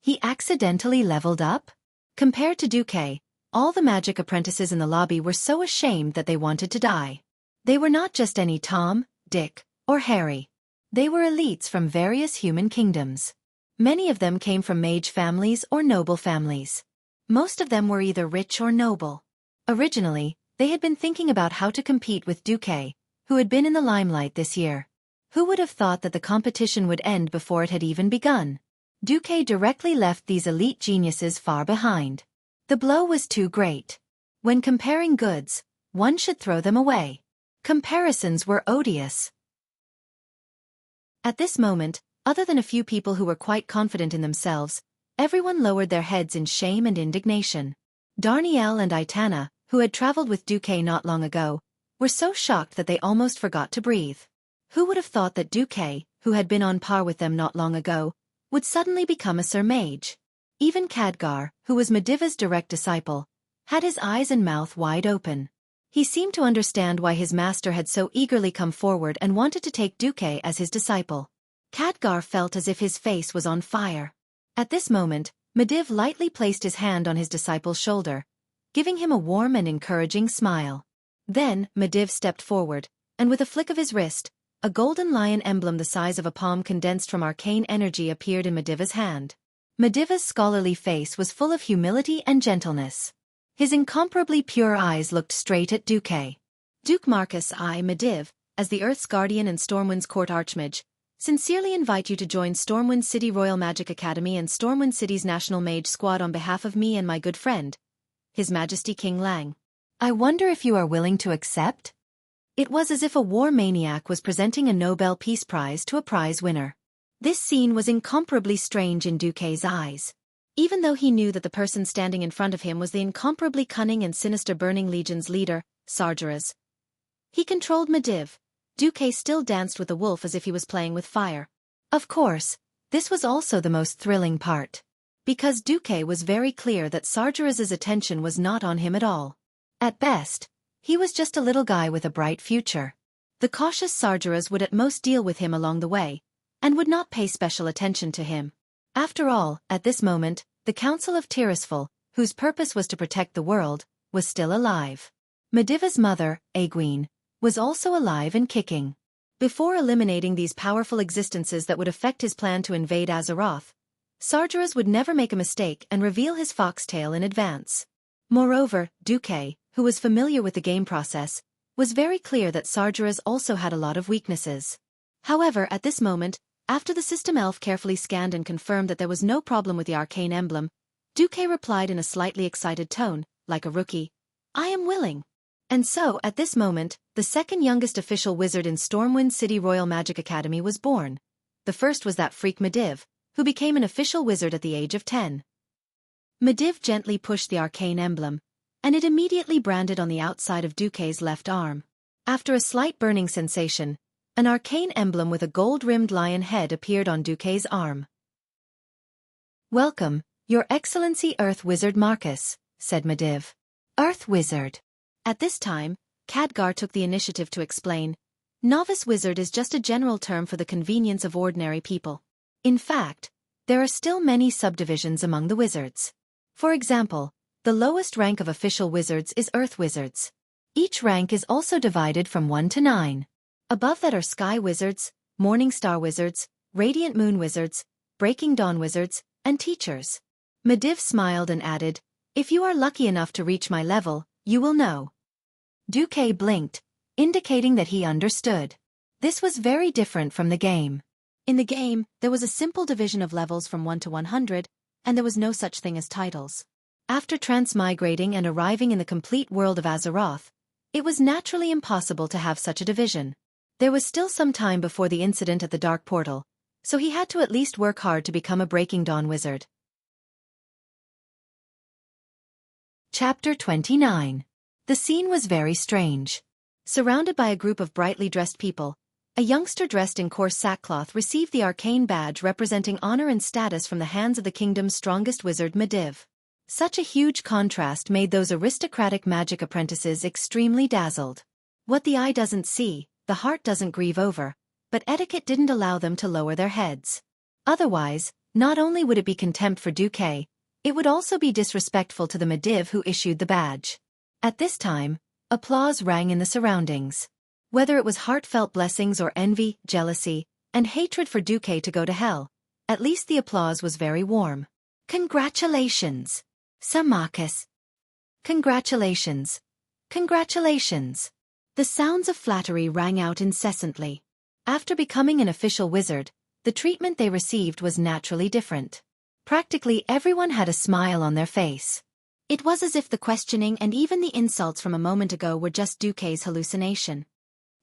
He accidentally leveled up? Compared to Xueqi, all the magic apprentices in the lobby were so ashamed that they wanted to die. They were not just any Tom, Dick, or Harry. They were elites from various human kingdoms. Many of them came from mage families or noble families. Most of them were either rich or noble. Originally, they had been thinking about how to compete with Xueqi, who had been in the limelight this year. Who would have thought that the competition would end before it had even begun? Xueqi directly left these elite geniuses far behind. The blow was too great. When comparing goods, one should throw them away. Comparisons were odious. At this moment, other than a few people who were quite confident in themselves, everyone lowered their heads in shame and indignation. Darnielle and Aitana, who had traveled with Xueqi not long ago, were so shocked that they almost forgot to breathe. Who would have thought that Xueqi, who had been on par with them not long ago, would suddenly become a Sir Mage? Even Khadgar, who was Medivh's direct disciple, had his eyes and mouth wide open. He seemed to understand why his master had so eagerly come forward and wanted to take Xueqi as his disciple. Khadgar felt as if his face was on fire. At this moment, Medivh lightly placed his hand on his disciple's shoulder, giving him a warm and encouraging smile. Then, Medivh stepped forward, and with a flick of his wrist, a golden lion emblem the size of a palm condensed from arcane energy appeared in Medivh's hand. Medivh's scholarly face was full of humility and gentleness. His incomparably pure eyes looked straight at Xueqi. Duke Marcus, I, Medivh, as the Earth's guardian and Stormwind's court archmage, sincerely invite you to join Stormwind City Royal Magic Academy and Stormwind City's National Mage Squad on behalf of me and my good friend, His Majesty King Lang. I wonder if you are willing to accept? It was as if a war maniac was presenting a Nobel Peace Prize to a prize winner. This scene was incomparably strange in Xueqi's eyes. Even though he knew that the person standing in front of him was the incomparably cunning and sinister Burning Legion's leader, Sargeras. He controlled Medivh. Xueqi still danced with the wolf as if he was playing with fire. Of course, this was also the most thrilling part. Because Xueqi was very clear that Sargeras's attention was not on him at all. At best, he was just a little guy with a bright future. The cautious Sargeras would at most deal with him along the way, and would not pay special attention to him. After all, at this moment, The Council of Tirisfal, whose purpose was to protect the world, was still alive. Mediva's mother, Egwene, was also alive and kicking. Before eliminating these powerful existences that would affect his plan to invade Azeroth, Sargeras would never make a mistake and reveal his foxtail in advance. Moreover, Xueqi, who was familiar with the game process, was very clear that Sargeras also had a lot of weaknesses. However, at this moment, after the system elf carefully scanned and confirmed that there was no problem with the arcane emblem, Xueqi replied in a slightly excited tone, like a rookie, "I am willing." And so, at this moment, the second youngest official wizard in Stormwind City Royal Magic Academy was born. The first was that freak Mediv, who became an official wizard at the age of 10. Mediv gently pushed the arcane emblem, and it immediately branded on the outside of Xueqi's left arm. After a slight burning sensation, an arcane emblem with a gold-rimmed lion head appeared on Xueqi's arm. "Welcome, Your Excellency Earth Wizard Marcus," said Mediv. "Earth Wizard." At this time, Khadgar took the initiative to explain, "Novice Wizard is just a general term for the convenience of ordinary people. In fact, there are still many subdivisions among the wizards. For example, the lowest rank of official wizards is Earth Wizards. Each rank is also divided from 1 to 9. Above that are Sky Wizards, Morning Star Wizards, Radiant Moon Wizards, Breaking Dawn Wizards, and Teachers." Mediv smiled and added, "If you are lucky enough to reach my level, you will know." Xueqi blinked, indicating that he understood. This was very different from the game. In the game, there was a simple division of levels from 1 to 100, and there was no such thing as titles. After transmigrating and arriving in the complete world of Azeroth, it was naturally impossible to have such a division. There was still some time before the incident at the Dark Portal, so he had to at least work hard to become a Breaking Dawn wizard. Chapter 29. The scene was very strange. Surrounded by a group of brightly dressed people, a youngster dressed in coarse sackcloth received the arcane badge representing honor and status from the hands of the kingdom's strongest wizard Mediv. Such a huge contrast made those aristocratic magic apprentices extremely dazzled. What the eye doesn't see, the heart doesn't grieve over, but etiquette didn't allow them to lower their heads. Otherwise, not only would it be contempt for Xueqi, it would also be disrespectful to the Mediv who issued the badge. At this time, applause rang in the surroundings. Whether it was heartfelt blessings or envy, jealousy, and hatred for Xueqi to go to hell, at least the applause was very warm. "Congratulations, Sir Marcus. Congratulations. Congratulations." The sounds of flattery rang out incessantly. After becoming an official wizard, the treatment they received was naturally different. Practically everyone had a smile on their face. It was as if the questioning and even the insults from a moment ago were just Xueqi's hallucination.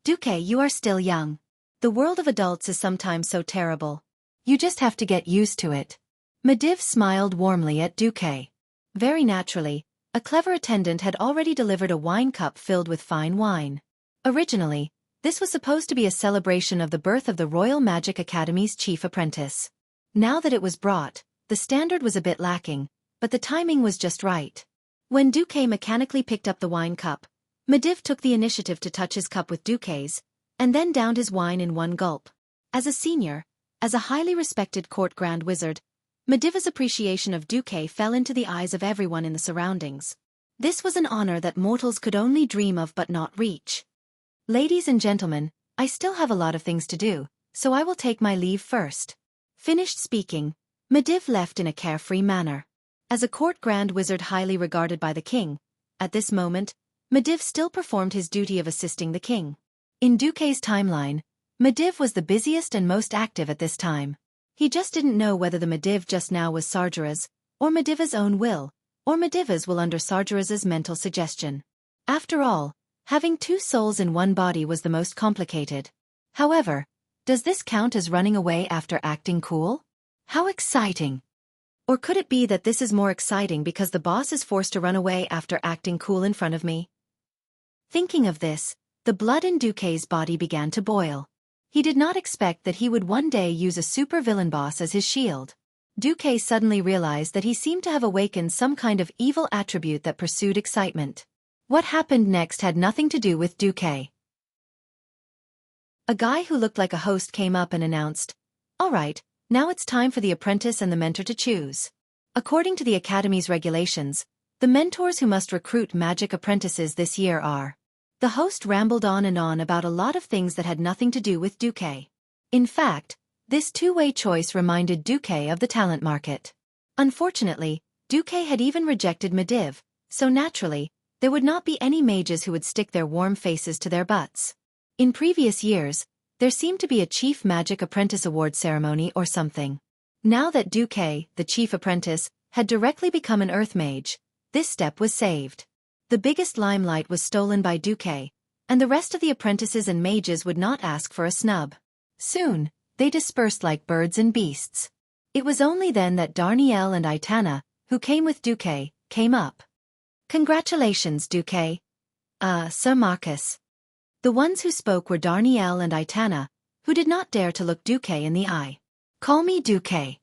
"Xueqi, you are still young. The world of adults is sometimes so terrible. You just have to get used to it." Mediv smiled warmly at Xueqi. Very naturally, a clever attendant had already delivered a wine cup filled with fine wine. Originally, this was supposed to be a celebration of the birth of the Royal Magic Academy's chief apprentice. Now that it was brought, the standard was a bit lacking, but the timing was just right. When Xueqi mechanically picked up the wine cup, Mediv took the initiative to touch his cup with Xueqi's, and then downed his wine in one gulp. As a senior, as a highly respected court grand wizard, Mediv's appreciation of Xueqi fell into the eyes of everyone in the surroundings. This was an honor that mortals could only dream of but not reach. "Ladies and gentlemen, I still have a lot of things to do, so I will take my leave first." Finished speaking, Mediv left in a carefree manner. As a court grand wizard highly regarded by the king, at this moment, Mediv still performed his duty of assisting the king. In Xueqi's timeline, Mediv was the busiest and most active at this time. He just didn't know whether the Mediv just now was Sargeras, or Mediv's own will, or Mediv's will under Sargeras's mental suggestion. After all, having two souls in one body was the most complicated. However, does this count as running away after acting cool? How exciting! Or could it be that this is more exciting because the boss is forced to run away after acting cool in front of me? Thinking of this, the blood in Xueqi's body began to boil. He did not expect that he would one day use a super-villain boss as his shield. Xueqi suddenly realized that he seemed to have awakened some kind of evil attribute that pursued excitement. What happened next had nothing to do with Xueqi. A guy who looked like a host came up and announced, "All right, now it's time for the apprentice and the mentor to choose." According to the Academy's regulations, the mentors who must recruit magic apprentices this year are. The host rambled on and on about a lot of things that had nothing to do with Xueqi. In fact, this two-way choice reminded Xueqi of the talent market. Unfortunately, Xueqi had even rejected Mediv, so naturally, there would not be any mages who would stick their warm faces to their butts. In previous years, there seemed to be a Chief Magic Apprentice Award ceremony or something. Now that Xueqi, the Chief Apprentice, had directly become an Earth Mage, this step was saved. The biggest limelight was stolen by Xueqi, and the rest of the apprentices and mages would not ask for a snub. Soon, they dispersed like birds and beasts. It was only then that Darnielle and Aitana, who came with Xueqi, came up. Congratulations, Xueqi. Sir Marcus. The ones who spoke were Darnielle and Aitana, who did not dare to look Xueqi in the eye. Call me Xueqi.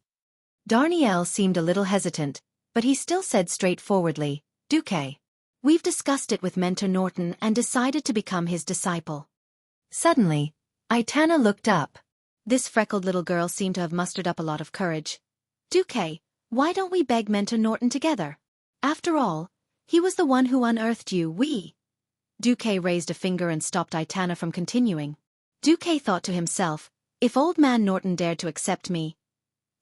Darnielle seemed a little hesitant, but he still said straightforwardly, Xueqi. We've discussed it with Mentor Norton and decided to become his disciple. Suddenly, Aitana looked up. This freckled little girl seemed to have mustered up a lot of courage. Xueqi, why don't we beg Mentor Norton together? After all, he was the one who unearthed you. Xueqi raised a finger and stopped Aitana from continuing. Xueqi thought to himself, if old man Norton dared to accept me,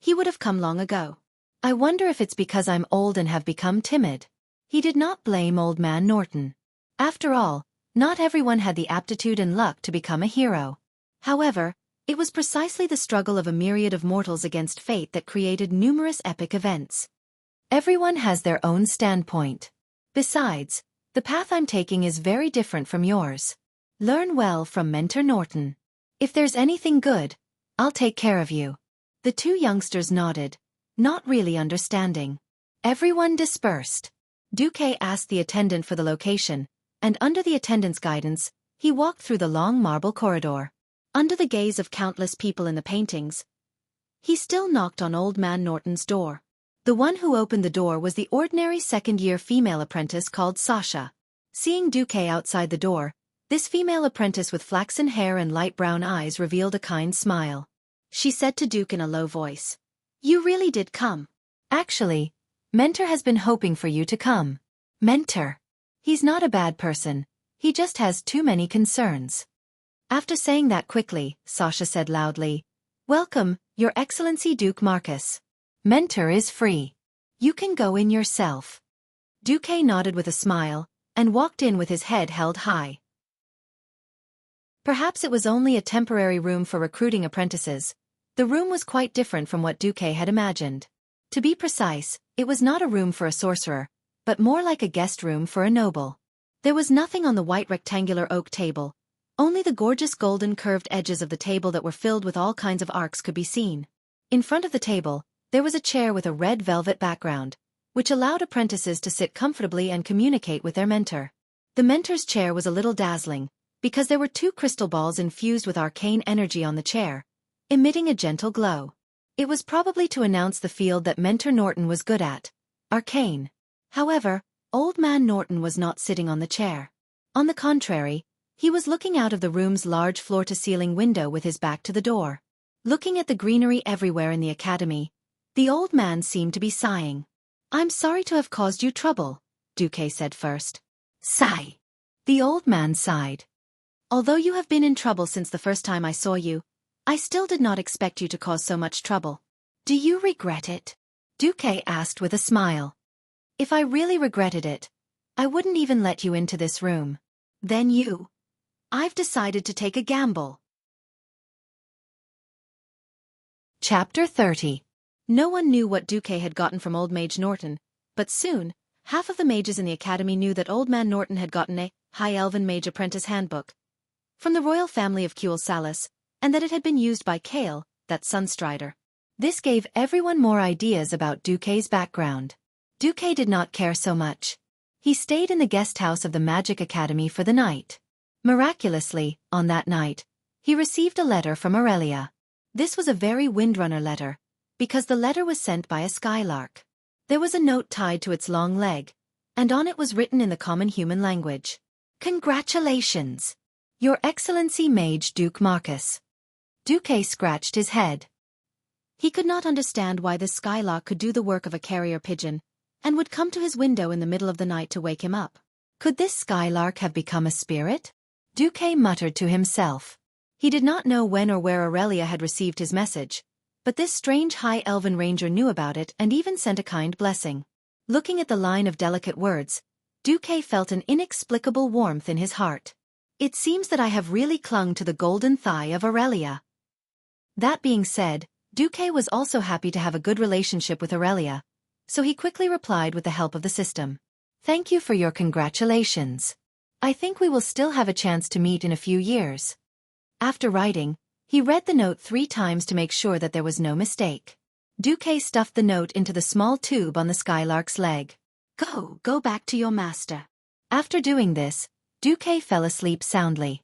he would have come long ago. I wonder if it's because I'm old and have become timid. He did not blame old man Norton. After all, not everyone had the aptitude and luck to become a hero. However, it was precisely the struggle of a myriad of mortals against fate that created numerous epic events. Everyone has their own standpoint. Besides, the path I'm taking is very different from yours. Learn well from Mentor Norton. If there's anything good, I'll take care of you. The two youngsters nodded, not really understanding. Everyone dispersed. Xueqi asked the attendant for the location, and under the attendant's guidance, he walked through the long marble corridor. Under the gaze of countless people in the paintings, he still knocked on old man Norton's door. The one who opened the door was the ordinary second-year female apprentice called Sasha. Seeing Xueqi outside the door, this female apprentice with flaxen hair and light brown eyes revealed a kind smile. She said to Duke in a low voice, "You really did come. Actually, Mentor has been hoping for you to come." Mentor. He's not a bad person, he just has too many concerns. After saying that quickly, Sasha said loudly, "Welcome, Your Excellency Duke Marcus. Mentor is free. You can go in yourself." Xueqi nodded with a smile, and walked in with his head held high. Perhaps it was only a temporary room for recruiting apprentices. The room was quite different from what Xueqi had imagined. To be precise, it was not a room for a sorcerer, but more like a guest room for a noble. There was nothing on the white rectangular oak table. Only the gorgeous golden curved edges of the table that were filled with all kinds of arcs could be seen. In front of the table, there was a chair with a red velvet background, which allowed apprentices to sit comfortably and communicate with their mentor. The mentor's chair was a little dazzling, because there were two crystal balls infused with arcane energy on the chair, emitting a gentle glow. It was probably to announce the field that Mentor Norton was good at, arcane. However, old man Norton was not sitting on the chair. On the contrary, he was looking out of the room's large floor-to-ceiling window with his back to the door. Looking at the greenery everywhere in the academy, the old man seemed to be sighing. "I'm sorry to have caused you trouble," Xueqi said first. "Sigh." The old man sighed. "Although you have been in trouble since the first time I saw you, I still did not expect you to cause so much trouble. Do you regret it?" Xueqi asked with a smile. "If I really regretted it, I wouldn't even let you into this room." "Then I've decided to take a gamble." Chapter 30. No one knew what Xueqi had gotten from Old Mage Norton, but soon, half of the mages in the academy knew that Old Man Norton had gotten a High Elven Mage Apprentice Handbook from the royal family of Kuel Salas, and that it had been used by Kale, that Sunstrider. This gave everyone more ideas about Xueqi's background. Xueqi did not care so much. He stayed in the guest house of the Magic Academy for the night. Miraculously, on that night, he received a letter from Aurelia. This was a very Windrunner letter, because the letter was sent by a skylark. There was a note tied to its long leg, and on it was written in the common human language. "Congratulations! Your Excellency Mage Duke Marcus." Xueqi scratched his head. He could not understand why this skylark could do the work of a carrier pigeon, and would come to his window in the middle of the night to wake him up. Could this skylark have become a spirit? Xueqi muttered to himself. He did not know when or where Aurelia had received his message, but this strange high elven ranger knew about it and even sent a kind blessing. Looking at the line of delicate words, Xueqi felt an inexplicable warmth in his heart. It seems that I have really clung to the golden thigh of Aurelia. That being said, Xueqi was also happy to have a good relationship with Aurelia, so he quickly replied with the help of the system. Thank you for your congratulations. I think we will still have a chance to meet in a few years. After writing, he read the note 3 times to make sure that there was no mistake. Xueqi stuffed the note into the small tube on the skylark's leg. Go back to your master. After doing this, Xueqi fell asleep soundly.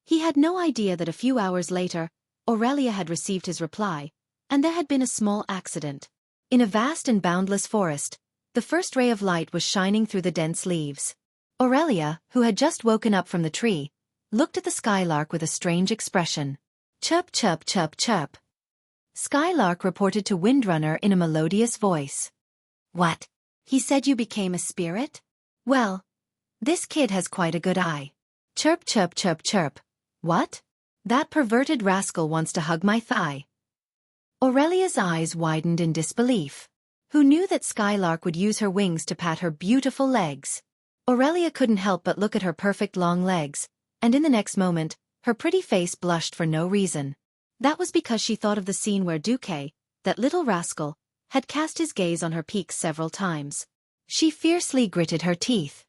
He had no idea that a few hours later, Aurelia had received his reply, and there had been a small accident. In a vast and boundless forest, the first ray of light was shining through the dense leaves. Aurelia, who had just woken up from the tree, looked at the skylark with a strange expression. Chirp, chirp, chirp, chirp. Skylark reported to Windrunner in a melodious voice. What? He said you became a spirit? Well, this kid has quite a good eye. Chirp, chirp, chirp, chirp. What? That perverted rascal wants to hug my thigh. Aurelia's eyes widened in disbelief. Who knew that Skylark would use her wings to pat her beautiful legs? Aurelia couldn't help but look at her perfect long legs, and in the next moment, her pretty face blushed for no reason. That was because she thought of the scene where Xueqi, that little rascal, had cast his gaze on her peaks several times. She fiercely gritted her teeth.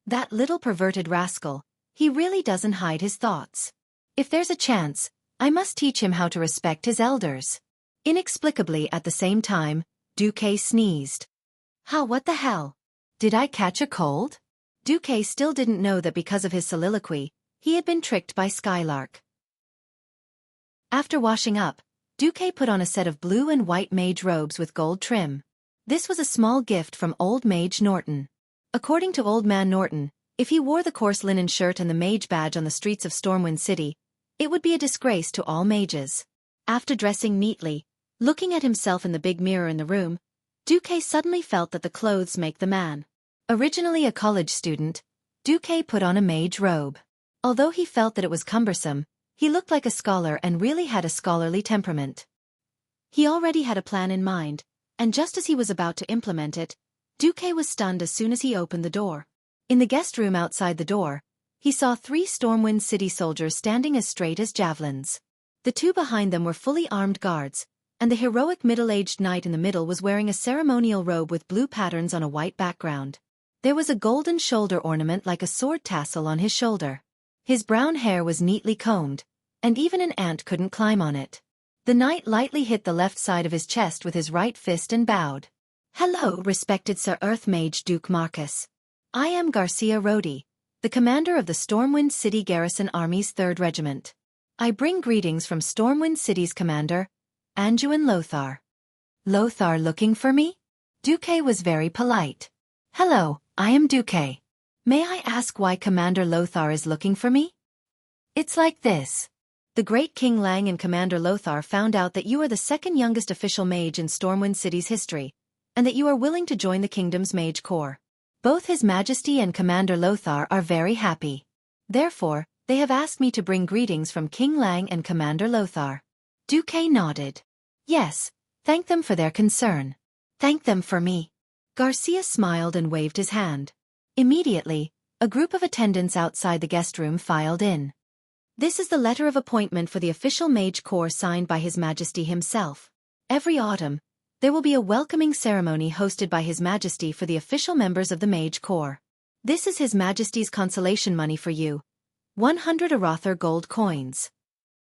That little perverted rascal, he really doesn't hide his thoughts. If there's a chance, I must teach him how to respect his elders. Inexplicably at the same time, Xueqi sneezed. What the hell? Did I catch a cold? Xueqi still didn't know that because of his soliloquy, he had been tricked by Skylark. After washing up, Xueqi put on a set of blue and white mage robes with gold trim. This was a small gift from Old Mage Norton. According to Old Man Norton, if he wore the coarse linen shirt and the mage badge on the streets of Stormwind City, it would be a disgrace to all mages. After dressing neatly, looking at himself in the big mirror in the room, Xueqi suddenly felt that the clothes make the man. Originally a college student, Xueqi put on a mage robe. Although he felt that it was cumbersome, he looked like a scholar and really had a scholarly temperament. He already had a plan in mind, and just as he was about to implement it, Xueqi was stunned as soon as he opened the door. In the guest room outside the door, he saw 3 Stormwind City soldiers standing as straight as javelins. The 2 behind them were fully armed guards, and the heroic middle-aged knight in the middle was wearing a ceremonial robe with blue patterns on a white background. There was a golden shoulder ornament like a sword tassel on his shoulder. His brown hair was neatly combed, and even an ant couldn't climb on it. The knight lightly hit the left side of his chest with his right fist and bowed. Hello, respected Sir Earthmage Duke Marcus. I am Garcia Rodi, the commander of the Stormwind City Garrison Army's 3rd Regiment. I bring greetings from Stormwind City's commander, Anduin Lothar. Lothar looking for me? Xueqi was very polite. Hello, I am Xueqi. May I ask why Commander Lothar is looking for me? It's like this. The great King Lang and Commander Lothar found out that you are the 2nd youngest official mage in Stormwind City's history, and that you are willing to join the kingdom's mage corps. Both His Majesty and Commander Lothar are very happy. Therefore, they have asked me to bring greetings from King Lang and Commander Lothar. Xueqi nodded. Yes, thank them for their concern. Thank them for me. Garcia smiled and waved his hand. Immediately, a group of attendants outside the guest room filed in. This is the letter of appointment for the official mage corps signed by His Majesty himself. Every autumn, there will be a welcoming ceremony hosted by His Majesty for the official members of the mage corps. This is His Majesty's consolation money for you. 100 Arather gold coins.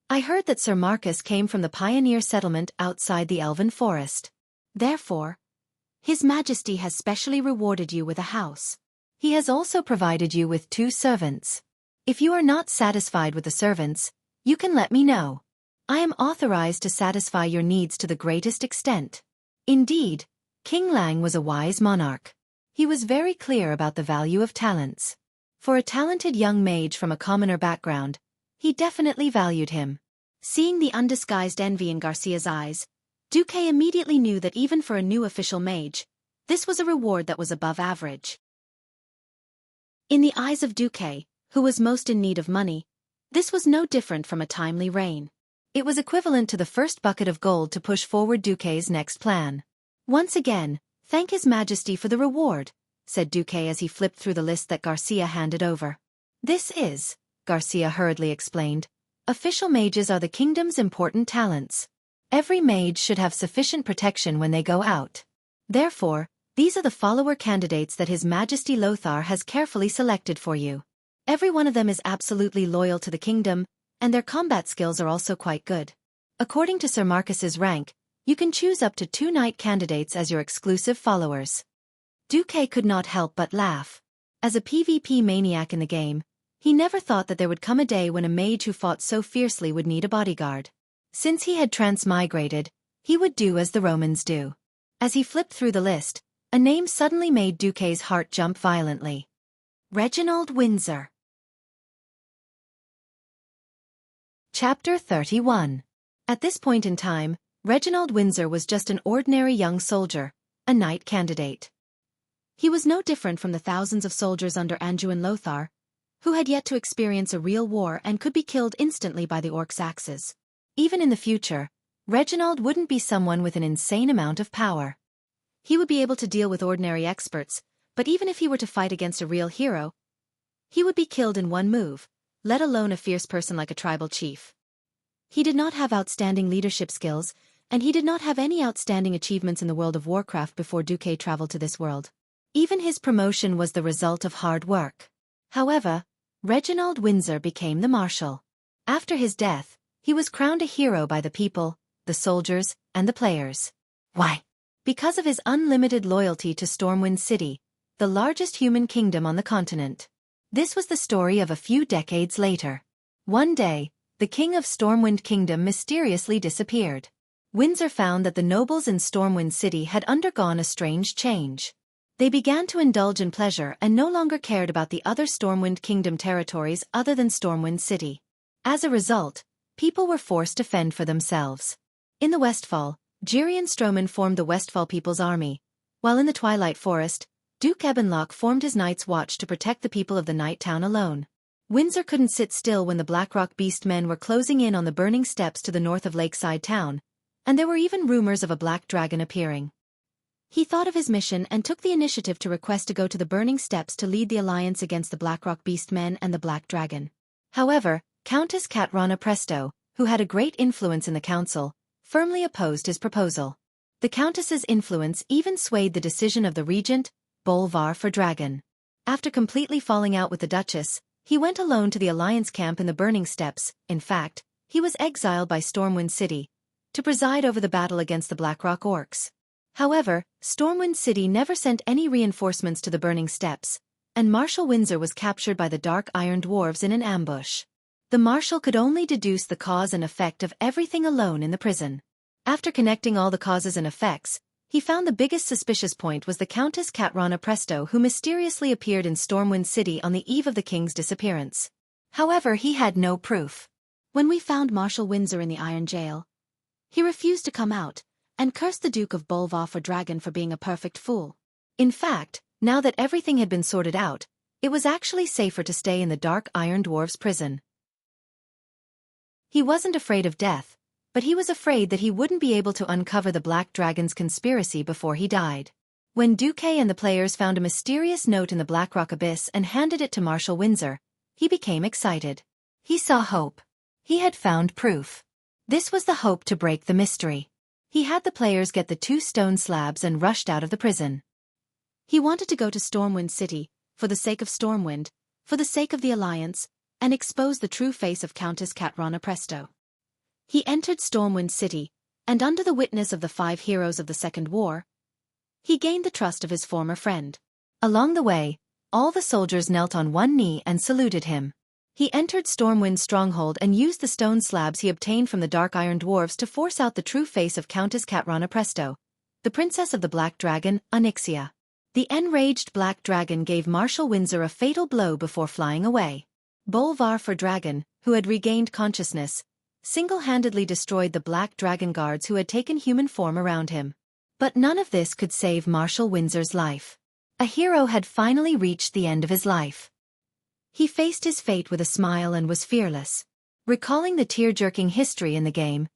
I heard that Sir Marcus came from the pioneer settlement outside the Elven Forest. Therefore, His Majesty has specially rewarded you with a house. He has also provided you with 2 servants. If you are not satisfied with the servants, you can let me know. I am authorized to satisfy your needs to the greatest extent. Indeed, King Lang was a wise monarch. He was very clear about the value of talents. For a talented young mage from a commoner background, he definitely valued him. Seeing the undisguised envy in Garcia's eyes, Duque immediately knew that even for a new official mage, this was a reward that was above average. In the eyes of Duque, who was most in need of money, this was no different from a timely rain. It was equivalent to the first bucket of gold to push forward Duque's next plan. Once again, thank His Majesty for the reward, said Duque as he flipped through the list that Garcia handed over. This is, Garcia hurriedly explained, official mages are the kingdom's important talents. Every mage should have sufficient protection when they go out. Therefore, these are the follower candidates that His Majesty Lothar has carefully selected for you. Every one of them is absolutely loyal to the kingdom, and their combat skills are also quite good. According to Sir Marcus's rank, you can choose up to 2 knight candidates as your exclusive followers. Duque could not help but laugh. As a PvP maniac in the game, he never thought that there would come a day when a mage who fought so fiercely would need a bodyguard. Since he had transmigrated, he would do as the Romans do. As he flipped through the list, a name suddenly made Duque's heart jump violently. Reginald Windsor. Chapter 31. At this point in time, Reginald Windsor was just an ordinary young soldier, a knight candidate. He was no different from the thousands of soldiers under Anduin Lothar, who had yet to experience a real war and could be killed instantly by the orcs' axes. Even in the future, Reginald wouldn't be someone with an insane amount of power. He would be able to deal with ordinary experts, but even if he were to fight against a real hero, he would be killed in one move, let alone a fierce person like a tribal chief. He did not have outstanding leadership skills, and he did not have any outstanding achievements in the world of Warcraft before Duque traveled to this world. Even his promotion was the result of hard work. However, Reginald Windsor became the Marshal. After his death, he was crowned a hero by the people, the soldiers, and the players. Why? Because of his unlimited loyalty to Stormwind City, the largest human kingdom on the continent. This was the story of a few decades later. One day, the king of Stormwind Kingdom mysteriously disappeared. Windsor found that the nobles in Stormwind City had undergone a strange change. They began to indulge in pleasure and no longer cared about the other Stormwind Kingdom territories other than Stormwind City. As a result, people were forced to fend for themselves. In the Westfall, Jirian Stroman formed the Westfall People's Army, while in the Twilight Forest, Duke Ebenlock formed his Night's Watch to protect the people of the Night Town alone. Windsor couldn't sit still when the Blackrock Beast men were closing in on the burning steps to the north of Lakeside Town, and there were even rumors of a black dragon appearing. He thought of his mission and took the initiative to request to go to the burning steps to lead the alliance against the Blackrock Beast men and the Black Dragon. However, Countess Katrana Presto, who had a great influence in the council, firmly opposed his proposal. The Countess's influence even swayed the decision of the regent, Bolvar for Dragon. After completely falling out with the Duchess, he went alone to the Alliance camp in the Burning Steppes. In fact, he was exiled by Stormwind City to preside over the battle against the Blackrock Orcs. However, Stormwind City never sent any reinforcements to the Burning Steppes, and Marshal Windsor was captured by the Dark Iron Dwarves in an ambush. The Marshal could only deduce the cause and effect of everything alone in the prison. After connecting all the causes and effects, he found the biggest suspicious point was the Countess Katrana Presto, who mysteriously appeared in Stormwind City on the eve of the king's disappearance. However, he had no proof. When we found Marshal Windsor in the Iron Jail, he refused to come out, and cursed the Duke of Bolvar for Dragon for being a perfect fool. In fact, now that everything had been sorted out, it was actually safer to stay in the Dark Iron Dwarves prison. He wasn't afraid of death, but he was afraid that he wouldn't be able to uncover the Black Dragon's conspiracy before he died. When Duque and the players found a mysterious note in the Blackrock Abyss and handed it to Marshal Windsor, he became excited. He saw hope. He had found proof. This was the hope to break the mystery. He had the players get the 2 stone slabs and rushed out of the prison. He wanted to go to Stormwind City, for the sake of Stormwind, for the sake of the Alliance, and expose the true face of Countess Katrana Presto. He entered Stormwind City, and under the witness of the 5 heroes of the Second War, he gained the trust of his former friend. Along the way, all the soldiers knelt on one knee and saluted him. He entered Stormwind's stronghold and used the stone slabs he obtained from the Dark Iron Dwarves to force out the true face of Countess Katrana Presto, the princess of the Black Dragon, Onyxia. The enraged Black Dragon gave Marshal Windsor a fatal blow before flying away. Bolvar for Dragon, who had regained consciousness, single-handedly destroyed the black dragon guards who had taken human form around him. But none of this could save Marshal Windsor's life. A hero had finally reached the end of his life. He faced his fate with a smile and was fearless. Recalling the tear-jerking history in the game,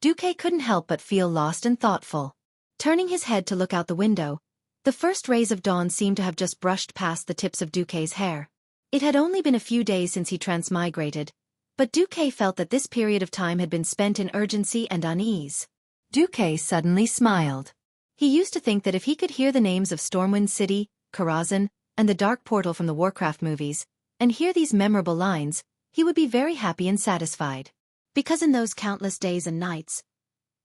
Xueqi couldn't help but feel lost and thoughtful. Turning his head to look out the window, the first rays of dawn seemed to have just brushed past the tips of Xueqi's hair. It had only been a few days since he transmigrated, but Xueqi felt that this period of time had been spent in urgency and unease. Xueqi suddenly smiled. He used to think that if he could hear the names of Stormwind City, Karazhan, and the Dark Portal from the Warcraft movies, and hear these memorable lines, he would be very happy and satisfied. Because in those countless days and nights,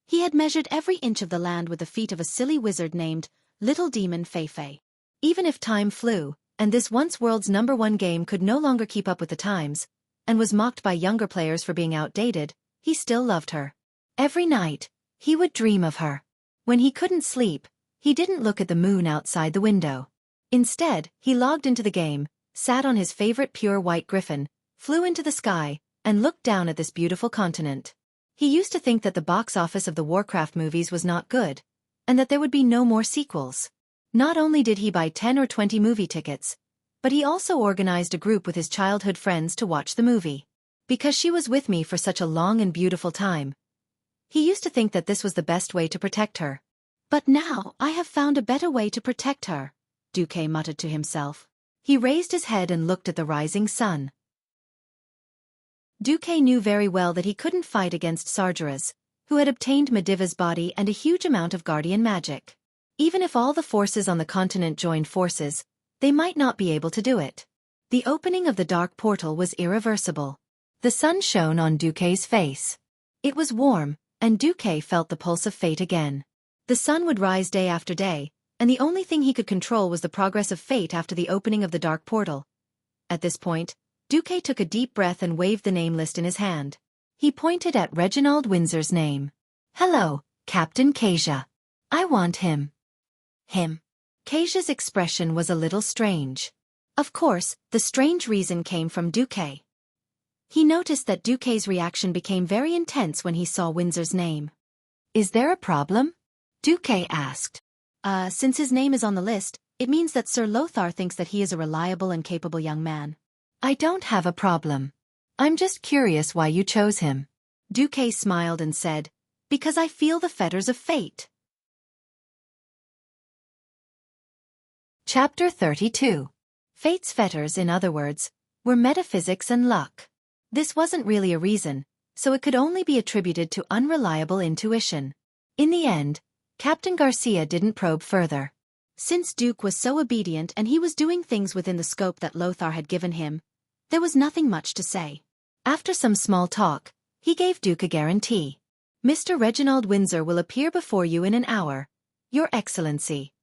he had measured every inch of the land with the feet of a silly wizard named Little Demon Feifei. Even if time flew, and this once world's #1 game could no longer keep up with the times, and was mocked by younger players for being outdated, he still loved her. Every night, he would dream of her. When he couldn't sleep, he didn't look at the moon outside the window. Instead, he logged into the game, sat on his favorite pure white griffin, flew into the sky, and looked down at this beautiful continent. He used to think that the box office of the Warcraft movies was not good, and that there would be no more sequels. Not only did he buy 10 or 20 movie tickets, but he also organized a group with his childhood friends to watch the movie. Because she was with me for such a long and beautiful time, he used to think that this was the best way to protect her. But now I have found a better way to protect her, Xueqi muttered to himself. He raised his head and looked at the rising sun. Xueqi knew very well that he couldn't fight against Sargeras, who had obtained Mediva's body and a huge amount of guardian magic. Even if all the forces on the continent joined forces, they might not be able to do it. The opening of the dark portal was irreversible. The sun shone on Xueqi's face. It was warm, and Xueqi felt the pulse of fate again. The sun would rise day after day, and the only thing he could control was the progress of fate after the opening of the dark portal. At this point, Xueqi took a deep breath and waved the name list in his hand. He pointed at Reginald Windsor's name. "Hello, Captain Kasia. I want him." Him. Kasia's expression was a little strange. Of course, the strange reason came from Xueqi. He noticed that Xueqi's reaction became very intense when he saw Windsor's name. "Is there a problem?" Xueqi asked. Since his name is on the list, it means that Sir Lothar thinks that he is a reliable and capable young man." "I don't have a problem. I'm just curious why you chose him." Xueqi smiled and said, "Because I feel the fetters of fate." Chapter 32. Fate's fetters, in other words, were metaphysics and luck. This wasn't really a reason, so it could only be attributed to unreliable intuition. In the end, Captain Garcia didn't probe further. Since Duke was so obedient and he was doing things within the scope that Lothar had given him, there was nothing much to say. After some small talk, he gave Duke a guarantee. "Mr. Reginald Windsor will appear before you in an hour, Your Excellency."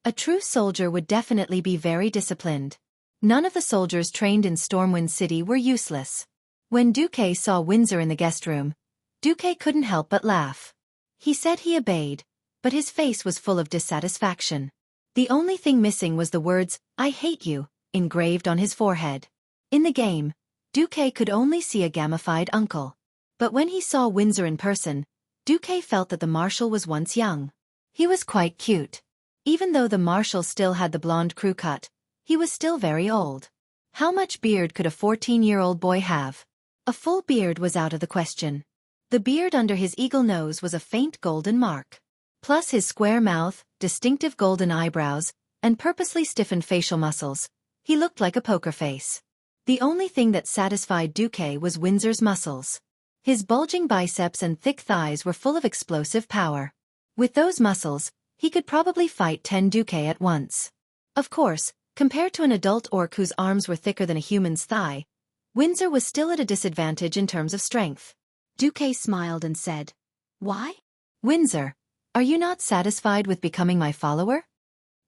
A true soldier would definitely be very disciplined. None of the soldiers trained in Stormwind City were useless. When Xueqi saw Windsor in the guest room, Xueqi couldn't help but laugh. He said he obeyed, but his face was full of dissatisfaction. The only thing missing was the words, "I hate you," engraved on his forehead. In the game, Xueqi could only see a gamified uncle. But when he saw Windsor in person, Xueqi felt that the marshal was once young. He was quite cute. Even though the marshal still had the blonde crew cut, he was still very old. How much beard could a 14-year-old boy have? A full beard was out of the question. The beard under his eagle nose was a faint golden mark. Plus his square mouth, distinctive golden eyebrows, and purposely stiffened facial muscles, he looked like a poker face. The only thing that satisfied Xueqi was Windsor's muscles. His bulging biceps and thick thighs were full of explosive power. With those muscles, he could probably fight 10 Xueqi at once. Of course, compared to an adult orc whose arms were thicker than a human's thigh, Windsor was still at a disadvantage in terms of strength. Xueqi smiled and said, "Why? Windsor, are you not satisfied with becoming my follower?"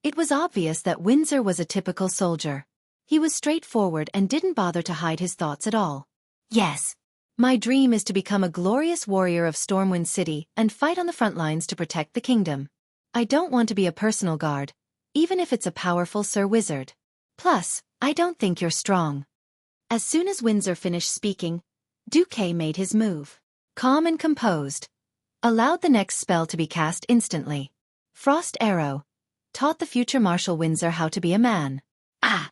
It was obvious that Windsor was a typical soldier. He was straightforward and didn't bother to hide his thoughts at all. "Yes. My dream is to become a glorious warrior of Stormwind City and fight on the front lines to protect the kingdom. I don't want to be a personal guard, even if it's a powerful Sir Wizard. Plus, I don't think you're strong." As soon as Windsor finished speaking, Xueqi made his move. calm and composed, allowed the next spell to be cast instantly. Frost Arrow taught the future Marshal Windsor how to be a man. Ah!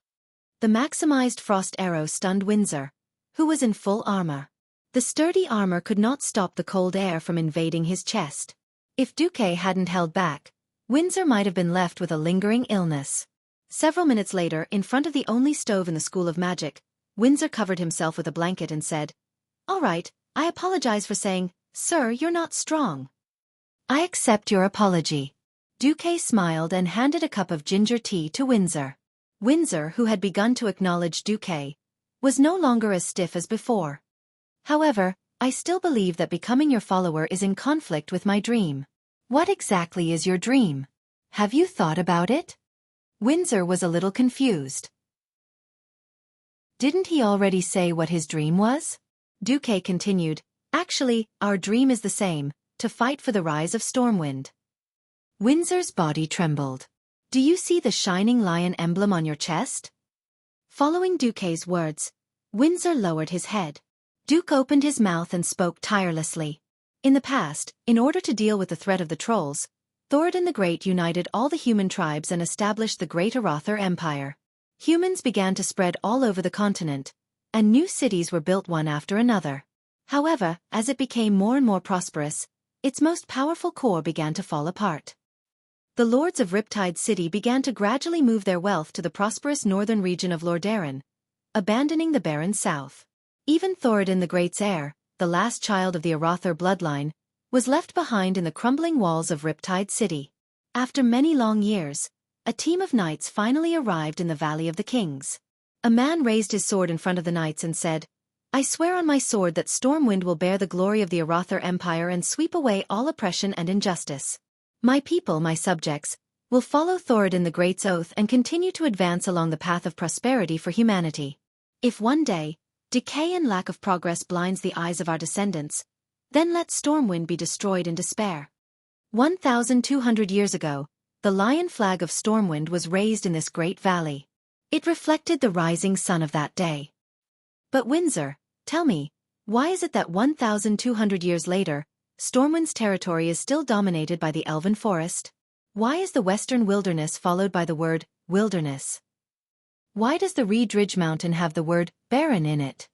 The maximized Frost Arrow stunned Windsor, who was in full armor. The sturdy armor could not stop the cold air from invading his chest. If Xueqi hadn't held back, Windsor might have been left with a lingering illness. Several minutes later, in front of the only stove in the School of Magic, Windsor covered himself with a blanket and said, "All right, I apologize for saying, sir, you're not strong." "I accept your apology." Xueqi smiled and handed a cup of ginger tea to Windsor. Windsor, who had begun to acknowledge Xueqi, was no longer as stiff as before. "However, I still believe that becoming your follower is in conflict with my dream." "What exactly is your dream? Have you thought about it?" Windsor was a little confused. Didn't he already say what his dream was? Xueqi continued, "Actually, our dream is the same, to fight for the rise of Stormwind." Windsor's body trembled. "Do you see the shining lion emblem on your chest?" Following Xueqi's words, Windsor lowered his head. Xueqi opened his mouth and spoke tirelessly. In the past, in order to deal with the threat of the trolls, Thoradin the Great united all the human tribes and established the Great Arothar Empire. Humans began to spread all over the continent, and new cities were built one after another. However, as it became more and more prosperous, its most powerful core began to fall apart. The lords of Riptide City began to gradually move their wealth to the prosperous northern region of Lordaeron, abandoning the barren south. Even Thoradin the Great's heir, the last child of the Arothar bloodline, was left behind in the crumbling walls of Riptide City. After many long years, a team of knights finally arrived in the Valley of the Kings. A man raised his sword in front of the knights and said, "I swear on my sword that Stormwind will bear the glory of the Arothar Empire and sweep away all oppression and injustice. My people, my subjects, will follow Thoradin the Great's oath and continue to advance along the path of prosperity for humanity. If one day, decay and lack of progress blinds the eyes of our descendants, then let Stormwind be destroyed in despair." 1,200 years ago, the lion flag of Stormwind was raised in this great valley. It reflected the rising sun of that day. But Windsor, tell me, why is it that 1,200 years later, Stormwind's territory is still dominated by the elven forest? Why is the western wilderness followed by the word wilderness? Why does the Reed Ridge Mountain have the word barren in it?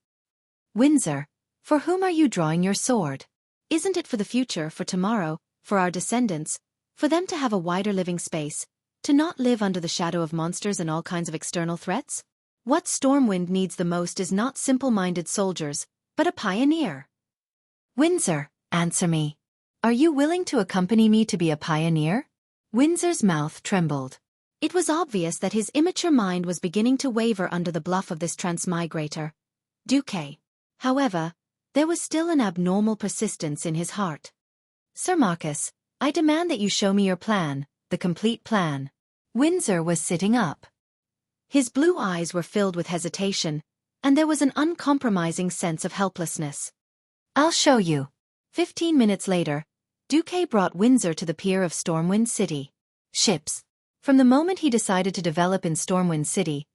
Windsor, for whom are you drawing your sword? Isn't it for the future, for tomorrow, for our descendants, for them to have a wider living space, to not live under the shadow of monsters and all kinds of external threats? What Stormwind needs the most is not simple-minded soldiers, but a pioneer. Windsor, answer me. Are you willing to accompany me to be a pioneer? Windsor's mouth trembled. It was obvious that his immature mind was beginning to waver under the bluff of this transmigrator, Xueqi. However, there was still an abnormal persistence in his heart. "Sir Marcus, I demand that you show me your plan, the complete plan." Windsor was sitting up. His blue eyes were filled with hesitation, and there was an uncompromising sense of helplessness. "I'll show you." 15 minutes later, Xueqi brought Windsor to the pier of Stormwind City. Ships. From the moment he decided to develop in Stormwind City,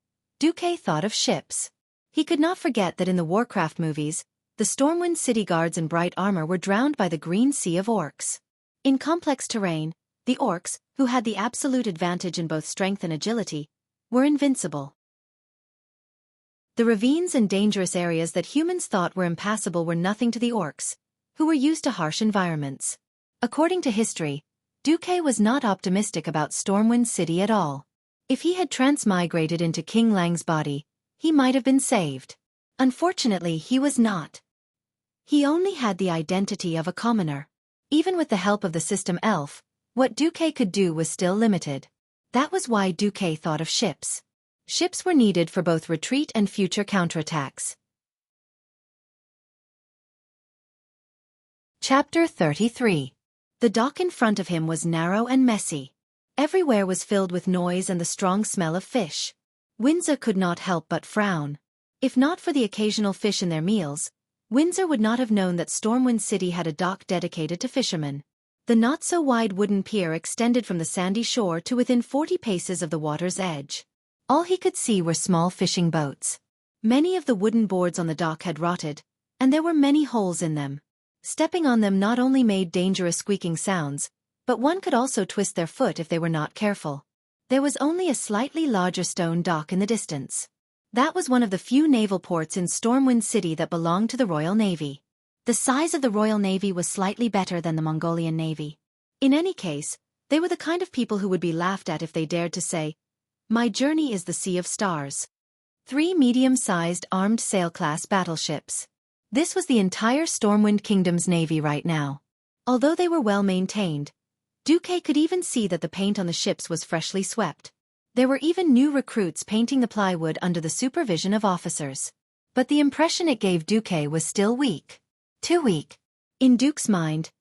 Xueqi thought of ships. He could not forget that in the Warcraft movies, the Stormwind City guards in bright armor were drowned by the green sea of orcs. In complex terrain, the orcs, who had the absolute advantage in both strength and agility, were invincible. The ravines and dangerous areas that humans thought were impassable were nothing to the orcs, who were used to harsh environments. According to history, Xueqi was not optimistic about Stormwind City at all. If he had transmigrated into King Lang's body, he might have been saved. Unfortunately, he was not. He only had the identity of a commoner. Even with the help of the system elf, what Xueqi could do was still limited. That was why Xueqi thought of ships. Ships were needed for both retreat and future counterattacks. Chapter 33. The dock in front of him was narrow and messy. Everywhere was filled with noise and the strong smell of fish. Windsor could not help but frown. If not for the occasional fish in their meals, Windsor would not have known that Stormwind City had a dock dedicated to fishermen. The not-so-wide wooden pier extended from the sandy shore to within 40 paces of the water's edge. All he could see were small fishing boats. Many of the wooden boards on the dock had rotted, and there were many holes in them. Stepping on them not only made dangerous squeaking sounds, but one could also twist their foot if they were not careful. There was only a slightly larger stone dock in the distance. That was one of the few naval ports in Stormwind City that belonged to the Royal Navy. The size of the Royal Navy was slightly better than the Mongolian Navy. In any case, they were the kind of people who would be laughed at if they dared to say, "My journey is the Sea of Stars." 3 medium-sized armed sail-class battleships. This was the entire Stormwind Kingdom's navy right now. Although they were well-maintained, Xueqi could even see that the paint on the ships was freshly swept. There were even new recruits painting the plywood under the supervision of officers. But the impression it gave Xueqi was still weak. Too weak. In Duke's mind,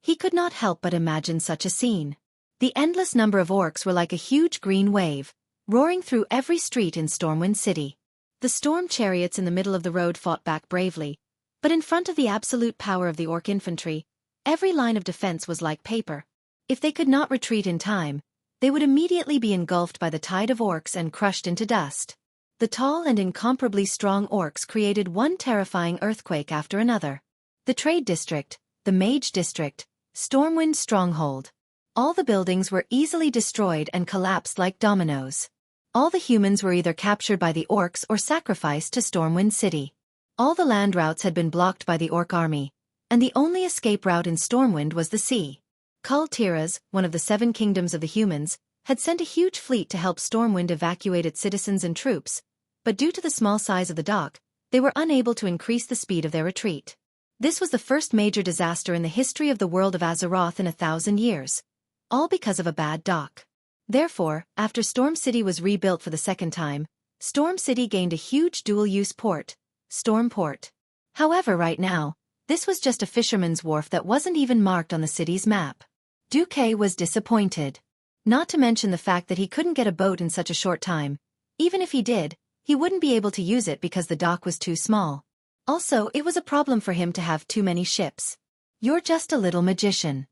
he could not help but imagine such a scene. The endless number of orcs were like a huge green wave, roaring through every street in Stormwind City. The storm chariots in the middle of the road fought back bravely, but in front of the absolute power of the orc infantry, every line of defense was like paper. If they could not retreat in time, they would immediately be engulfed by the tide of orcs and crushed into dust. The tall and incomparably strong orcs created one terrifying earthquake after another. The Trade District, the Mage District, Stormwind Stronghold. All the buildings were easily destroyed and collapsed like dominoes. All the humans were either captured by the orcs or sacrificed to Stormwind City. All the land routes had been blocked by the orc army, and the only escape route in Stormwind was the sea. Kul Tiras, one of the 7 kingdoms of the humans, had sent a huge fleet to help Stormwind evacuate its citizens and troops, but due to the small size of the dock, they were unable to increase the speed of their retreat. This was the first major disaster in the history of the world of Azeroth in 1,000 years. All because of a bad dock. Therefore, after Storm City was rebuilt for the second time, Storm City gained a huge dual-use port, Stormport. However, right now, this was just a fisherman's wharf that wasn't even marked on the city's map. Xueqi was disappointed. Not to mention the fact that he couldn't get a boat in such a short time. Even if he did, he wouldn't be able to use it because the dock was too small. Also, it was a problem for him to have too many ships. You're just a little magician.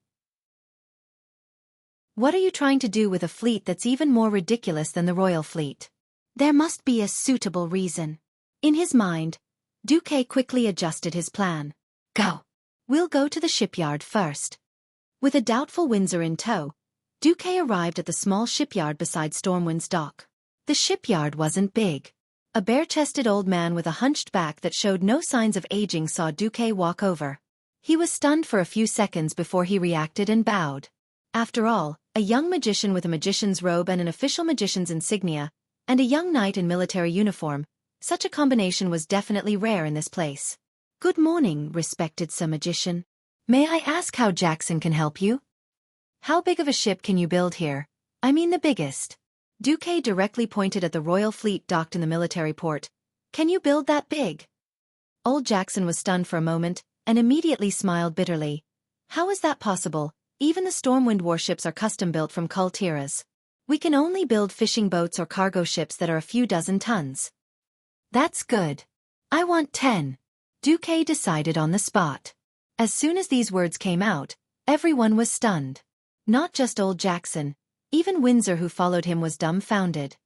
What are you trying to do with a fleet that's even more ridiculous than the royal fleet? There must be a suitable reason. In his mind, Xueqi quickly adjusted his plan. Go. We'll go to the shipyard first. With a doubtful Windsor in tow, Xueqi arrived at the small shipyard beside Stormwind's dock. The shipyard wasn't big. A bare-chested old man with a hunched back that showed no signs of aging saw Xueqi walk over. He was stunned for a few seconds before he reacted and bowed. After all, a young magician with a magician's robe and an official magician's insignia, and a young knight in military uniform, such a combination was definitely rare in this place. Good morning, respected Sir Magician. May I ask how Jackson can help you? How big of a ship can you build here? I mean the biggest. Xueqi directly pointed at the royal fleet docked in the military port. Can you build that big? Old Jackson was stunned for a moment, and immediately smiled bitterly. How is that possible? Even the Stormwind warships are custom-built from Kul Tiras. We can only build fishing boats or cargo ships that are a few dozen tons. That's good. I want 10. Xueqi decided on the spot. As soon as these words came out, everyone was stunned. Not just old Jackson, even Windsor who followed him was dumbfounded.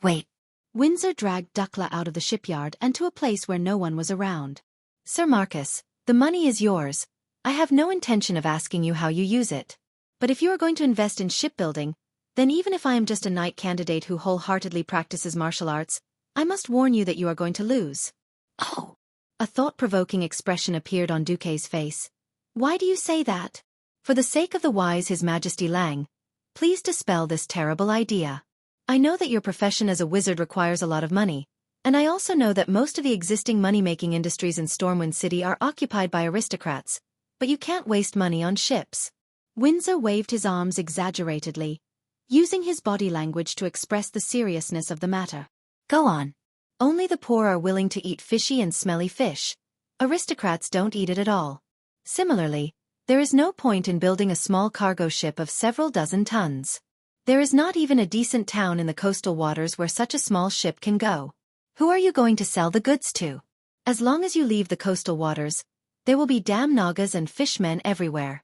Wait. Windsor dragged Duckla out of the shipyard and to a place where no one was around. Sir Marcus, the money is yours. I have no intention of asking you how you use it. But if you are going to invest in shipbuilding, then even if I am just a knight candidate who wholeheartedly practices martial arts, I must warn you that you are going to lose. Oh. A thought-provoking expression appeared on Xueqi's face. Why do you say that? For the sake of the wise His Majesty Lang, please dispel this terrible idea. I know that your profession as a wizard requires a lot of money, and I also know that most of the existing money-making industries in Stormwind City are occupied by aristocrats, but you can't waste money on ships. Windsor waved his arms exaggeratedly, using his body language to express the seriousness of the matter. Go on. Only the poor are willing to eat fishy and smelly fish. Aristocrats don't eat it at all. Similarly, there is no point in building a small cargo ship of several dozen tons. There is not even a decent town in the coastal waters where such a small ship can go. Who are you going to sell the goods to? As long as you leave the coastal waters, there will be damn Nagas and fishmen everywhere.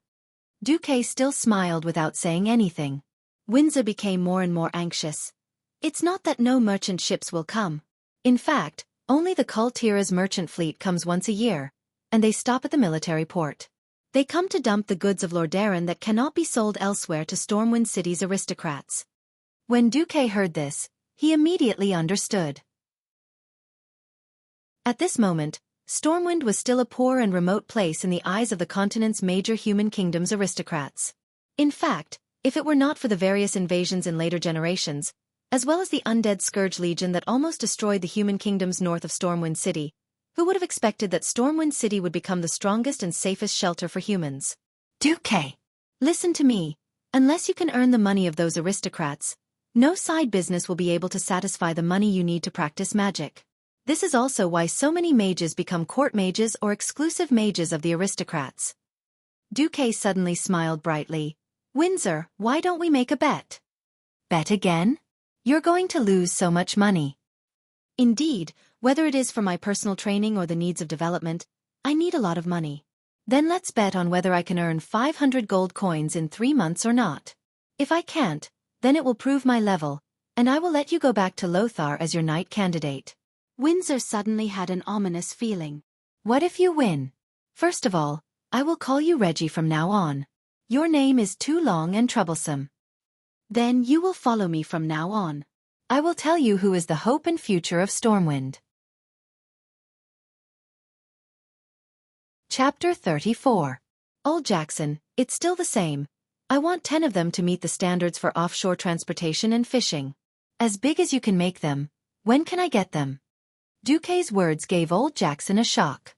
Xueqi still smiled without saying anything. Windsor became more and more anxious. It's not that no merchant ships will come. In fact, only the Kul Tiras merchant fleet comes once a year, and they stop at the military port. They come to dump the goods of Lordaeron that cannot be sold elsewhere to Stormwind City's aristocrats. When Xueqi heard this, he immediately understood. At this moment, Stormwind was still a poor and remote place in the eyes of the continent's major human kingdom's aristocrats. In fact, if it were not for the various invasions in later generations, as well as the undead Scourge Legion that almost destroyed the human kingdoms north of Stormwind City, who would have expected that Stormwind City would become the strongest and safest shelter for humans? Xueqi, listen to me. Unless you can earn the money of those aristocrats, no side business will be able to satisfy the money you need to practice magic. This is also why so many mages become court mages or exclusive mages of the aristocrats. Xueqi suddenly smiled brightly. Windsor, why don't we make a bet? Bet again? You're going to lose so much money. Indeed, whether it is for my personal training or the needs of development, I need a lot of money. Then let's bet on whether I can earn 500 gold coins in 3 months or not. If I can't, then it will prove my level, and I will let you go back to Lothar as your knight candidate. Windsor suddenly had an ominous feeling. What if you win? First of all, I will call you Reggie from now on. Your name is too long and troublesome. Then you will follow me from now on. I will tell you who is the hope and future of Stormwind. Chapter 34. Old Jackson, it's still the same. I want 10 of them to meet the standards for offshore transportation and fishing. As big as you can make them. When can I get them? Xueqi's words gave old Jackson a shock.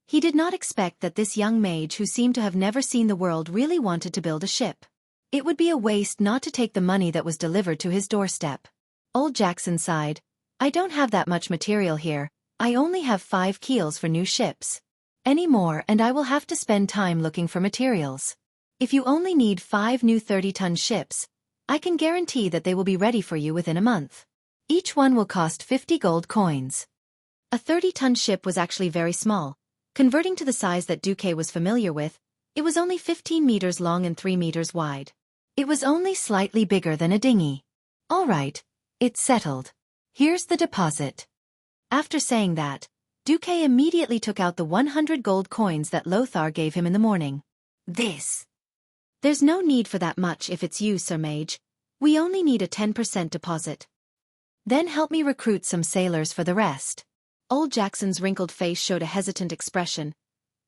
He did not expect that this young mage who seemed to have never seen the world really wanted to build a ship. It would be a waste not to take the money that was delivered to his doorstep. Old Jackson sighed. I don't have that much material here. I only have 5 keels for new ships. Any more and I will have to spend time looking for materials. If you only need 5 new 30-ton ships, I can guarantee that they will be ready for you within a month. Each one will cost 50 gold coins. A 30-ton ship was actually very small. Converting to the size that Xueqi was familiar with, it was only 15 meters long and 3 meters wide. It was only slightly bigger than a dinghy. All right, it's settled. Here's the deposit. After saying that, Xueqi immediately took out the 100 gold coins that Lothar gave him in the morning. There's no need for that much if it's you, Sir Mage. We only need a 10% deposit. Then help me recruit some sailors for the rest. Old Jackson's wrinkled face showed a hesitant expression.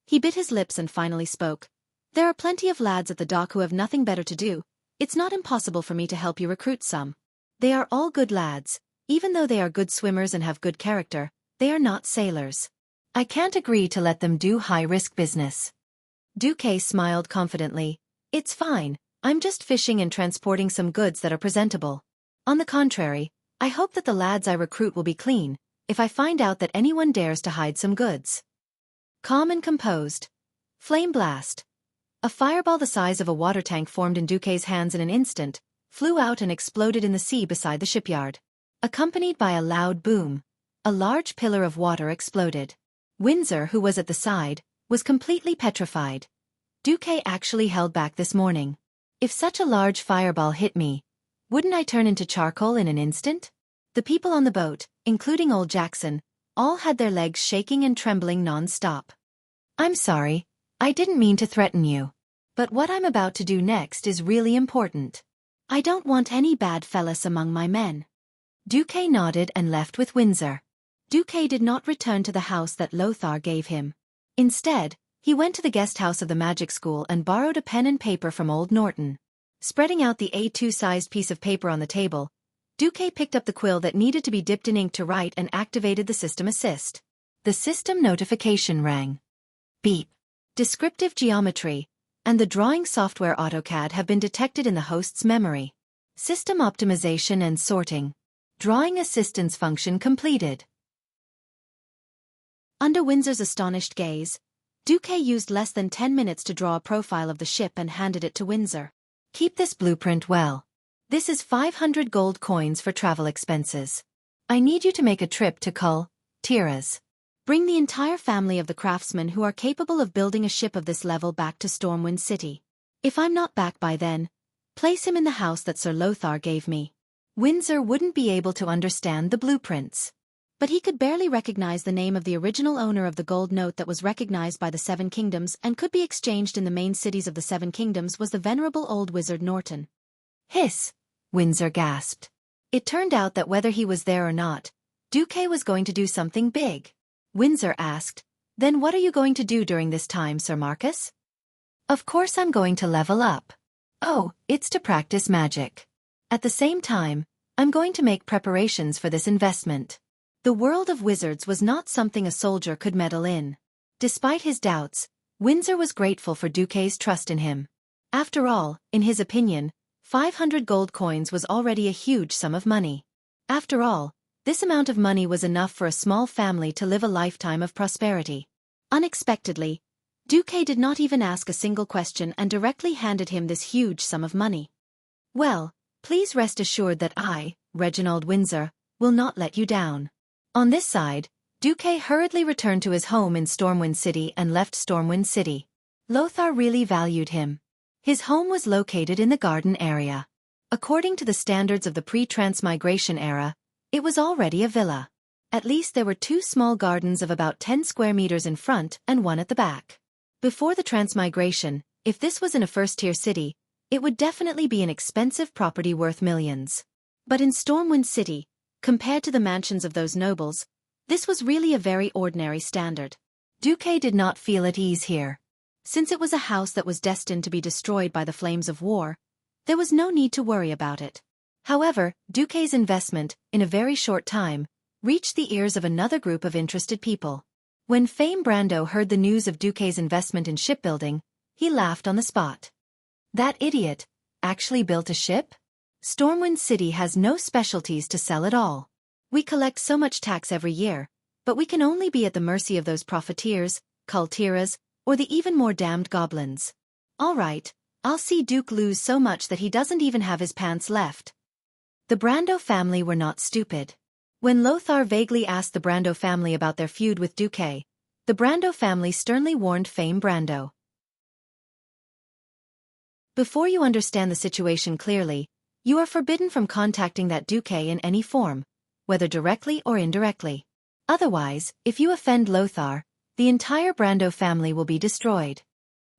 He bit his lips and finally spoke. There are plenty of lads at the dock who have nothing better to do. It's not impossible for me to help you recruit some. They are all good lads. Even though they are good swimmers and have good character, they are not sailors. I can't agree to let them do high-risk business. Xueqi smiled confidently. It's fine. I'm just fishing and transporting some goods that are presentable. On the contrary, I hope that the lads I recruit will be clean, if I find out that anyone dares to hide some goods. Calm and composed. Flame blast. A fireball the size of a water tank formed in Xueqi's hands in an instant, flew out and exploded in the sea beside the shipyard. Accompanied by a loud boom, a large pillar of water exploded. Windsor, who was at the side, was completely petrified. Xueqi actually held back this morning. If such a large fireball hit me, wouldn't I turn into charcoal in an instant? The people on the boat, including old Jackson, all had their legs shaking and trembling non-stop. I'm sorry, I didn't mean to threaten you. But what I'm about to do next is really important. I don't want any bad fellas among my men. Xueqi nodded and left with Windsor. Xueqi did not return to the house that Lothar gave him. Instead, he went to the guest house of the magic school and borrowed a pen and paper from old Norton. Spreading out the A2-sized piece of paper on the table, Xueqi picked up the quill that needed to be dipped in ink to write and activated the system assist. The system notification rang. Beep. Descriptive geometry and the drawing software AutoCAD have been detected in the host's memory. System optimization and sorting. Drawing assistance function completed. Under Windsor's astonished gaze, Xueqi used less than 10 minutes to draw a profile of the ship and handed it to Windsor. Keep this blueprint well. This is 500 gold coins for travel expenses. I need you to make a trip to Kull, Tiras. Bring the entire family of the craftsmen who are capable of building a ship of this level back to Stormwind City. If I'm not back by then, place him in the house that Sir Lothar gave me. Windsor wouldn't be able to understand the blueprints. but he could barely recognize the name of the original owner of the gold note that was recognized by the Seven Kingdoms and could be exchanged in the main cities of the Seven Kingdoms was the venerable old wizard Norton. Hiss! Windsor gasped. It turned out that whether he was there or not, Xueqi was going to do something big. Windsor asked, "Then what are you going to do during this time, Sir Marcus?" "Of course I'm going to level up. Oh, it's to practice magic. At the same time, I'm going to make preparations for this investment." The world of wizards was not something a soldier could meddle in. Despite his doubts, Windsor was grateful for Xueqi's trust in him. After all, in his opinion, 500 gold coins was already a huge sum of money. After all, this amount of money was enough for a small family to live a lifetime of prosperity. Unexpectedly, Xueqi did not even ask a single question and directly handed him this huge sum of money. "Well, please rest assured that I, Reginald Windsor, will not let you down." On this side, Xueqi hurriedly returned to his home in Stormwind City and left Stormwind City. Lothar really valued him. His home was located in the garden area. According to the standards of the pre-transmigration era, it was already a villa. At least there were 2 small gardens of about 10 square meters in front and 1 at the back. Before the transmigration, if this was in a first-tier city, it would definitely be an expensive property worth millions. But in Stormwind City, compared to the mansions of those nobles, this was really a very ordinary standard. Xueqi did not feel at ease here. Since it was a house that was destined to be destroyed by the flames of war, there was no need to worry about it. However, Xueqi's investment, in a very short time, reached the ears of another group of interested people. When Fame Brando heard the news of Xueqi's investment in shipbuilding, he laughed on the spot. "That idiot actually built a ship? Stormwind City has no specialties to sell at all. We collect so much tax every year, but we can only be at the mercy of those profiteers, cultiras, or the even more damned goblins. All right, I'll see Duke lose so much that he doesn't even have his pants left." The Brando family were not stupid. When Lothar vaguely asked the Brando family about their feud with Xueqi, the Brando family sternly warned Fame Brando. "Before you understand the situation clearly, you are forbidden from contacting that Xueqi in any form, whether directly or indirectly. Otherwise, if you offend Lothar, the entire Brando family will be destroyed."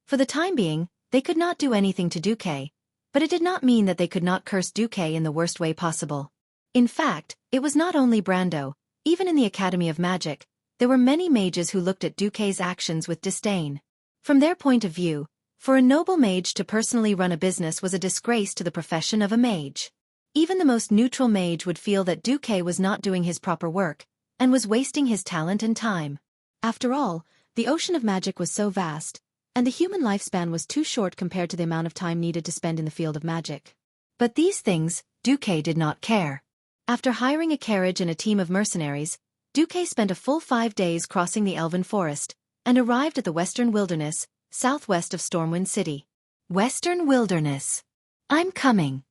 For the time being, they could not do anything to Xueqi, but it did not mean that they could not curse Xueqi in the worst way possible. In fact, it was not only Brando, even in the Academy of Magic, there were many mages who looked at Xueqi's actions with disdain. From their point of view, for a noble mage to personally run a business was a disgrace to the profession of a mage. Even the most neutral mage would feel that Xueqi was not doing his proper work, and was wasting his talent and time. After all, the ocean of magic was so vast, and the human lifespan was too short compared to the amount of time needed to spend in the field of magic. But these things, Xueqi did not care. After hiring a carriage and a team of mercenaries, Xueqi spent a full 5 days crossing the Elven Forest, and arrived at the Western Wilderness, southwest of Stormwind City. Western Wilderness. I'm coming.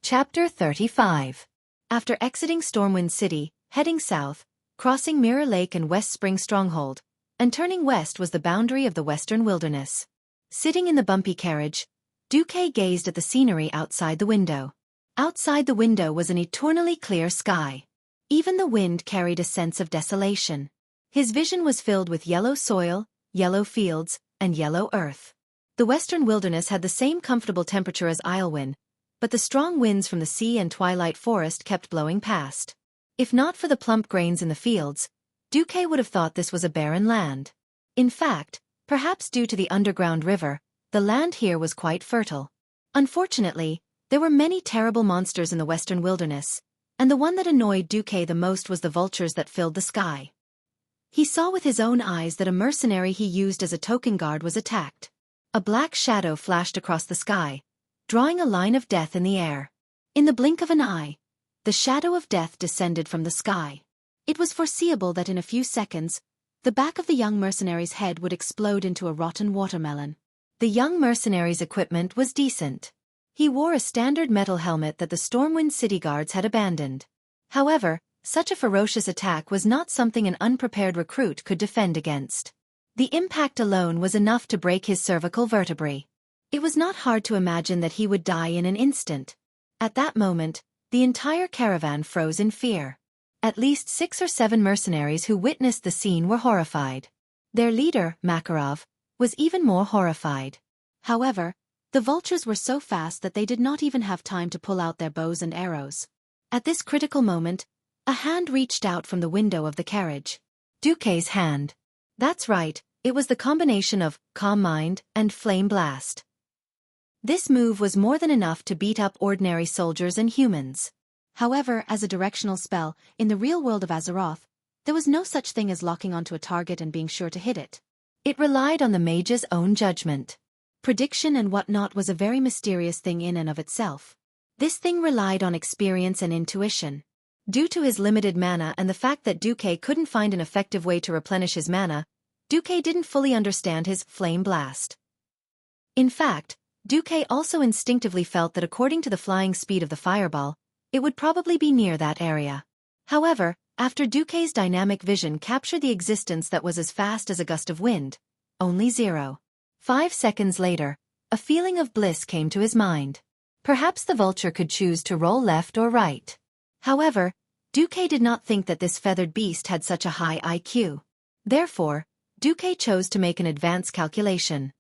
Chapter 35. After exiting Stormwind City, heading south, crossing Mirror Lake and West Spring Stronghold, and turning west was the boundary of the Western Wilderness. Sitting in the bumpy carriage, Xueqi gazed at the scenery outside the window. Outside the window was an eternally clear sky. Even the wind carried a sense of desolation. His vision was filled with yellow soil, yellow fields, and yellow earth. The Western Wilderness had the same comfortable temperature as Islewin, but the strong winds from the sea and twilight forest kept blowing past. If not for the plump grains in the fields, Xueqi would have thought this was a barren land. In fact, perhaps due to the underground river, the land here was quite fertile. Unfortunately, there were many terrible monsters in the Western Wilderness, and the one that annoyed Xueqi the most was the vultures that filled the sky. He saw with his own eyes that a mercenary he used as a token guard was attacked. A black shadow flashed across the sky, drawing a line of death in the air. In the blink of an eye, the shadow of death descended from the sky. It was foreseeable that in a few seconds, the back of the young mercenary's head would explode into a rotten watermelon. The young mercenary's equipment was decent. He wore a standard metal helmet that the Stormwind City guards had abandoned. However, such a ferocious attack was not something an unprepared recruit could defend against. The impact alone was enough to break his cervical vertebrae. It was not hard to imagine that he would die in an instant. At that moment, The entire caravan froze in fear. At least 6 or 7 mercenaries who witnessed the scene were horrified. Their leader, Makarov, was even more horrified. However, the vultures were so fast that they did not even have time to pull out their bows and arrows. At this critical moment, a hand reached out from the window of the carriage. Duque's hand. That's right, it was the combination of Calm Mind and Flame Blast. This move was more than enough to beat up ordinary soldiers and humans. However, as a directional spell, in the real world of Azeroth, there was no such thing as locking onto a target and being sure to hit it. It relied on the mage's own judgment. Prediction and whatnot was a very mysterious thing in and of itself. This thing relied on experience and intuition. Due to his limited mana and the fact that Duque couldn't find an effective way to replenish his mana, Duque didn't fully understand his Flame Blast. In fact, Duque also instinctively felt that according to the flying speed of the fireball, it would probably be near that area. However, after Duque's dynamic vision captured the existence that was as fast as a gust of wind, only 0.5 seconds later, a feeling of bliss came to his mind. Perhaps the vulture could choose to roll left or right. However, Duque did not think that this feathered beast had such a high IQ. Therefore, Duque chose to make an advanced calculation.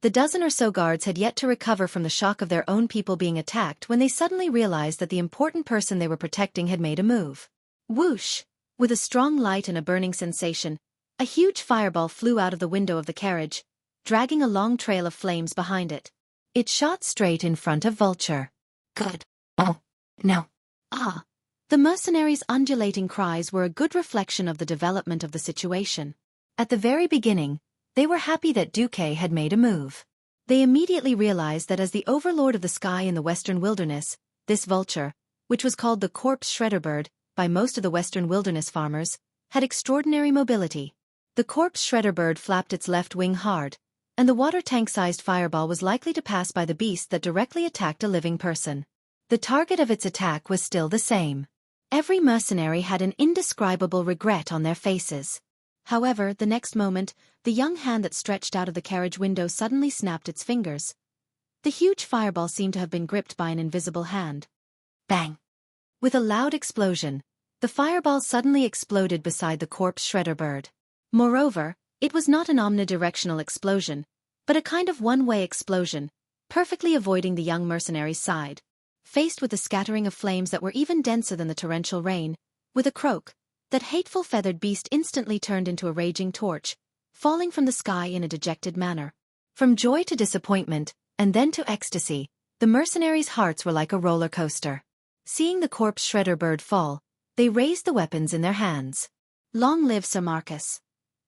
The dozen or so guards had yet to recover from the shock of their own people being attacked when they suddenly realized that the important person they were protecting had made a move. Whoosh! With a strong light and a burning sensation, a huge fireball flew out of the window of the carriage, dragging a long trail of flames behind it. It shot straight in front of Vulture. Good. Oh, no. Ah. The mercenaries' undulating cries were a good reflection of the development of the situation. At the very beginning, they were happy that Duque had made a move. They immediately realized that as the overlord of the sky in the western wilderness, this vulture, which was called the corpse shredder bird by most of the western wilderness farmers, had extraordinary mobility. The corpse shredder bird flapped its left wing hard, and the water tank-sized fireball was likely to pass by the beast that directly attacked a living person. The target of its attack was still the same. Every mercenary had an indescribable regret on their faces. However, the next moment, the young hand that stretched out of the carriage window suddenly snapped its fingers. The huge fireball seemed to have been gripped by an invisible hand. Bang! With a loud explosion, the fireball suddenly exploded beside the corpse shredder bird. Moreover, it was not an omnidirectional explosion, but a kind of one-way explosion, perfectly avoiding the young mercenary's side. Faced with a scattering of flames that were even denser than the torrential rain, with a croak, that hateful feathered beast instantly turned into a raging torch, falling from the sky in a dejected manner. From joy to disappointment, and then to ecstasy, the mercenaries' hearts were like a roller coaster. Seeing the corpse shredder bird fall, they raised the weapons in their hands. Long live Sir Marcus.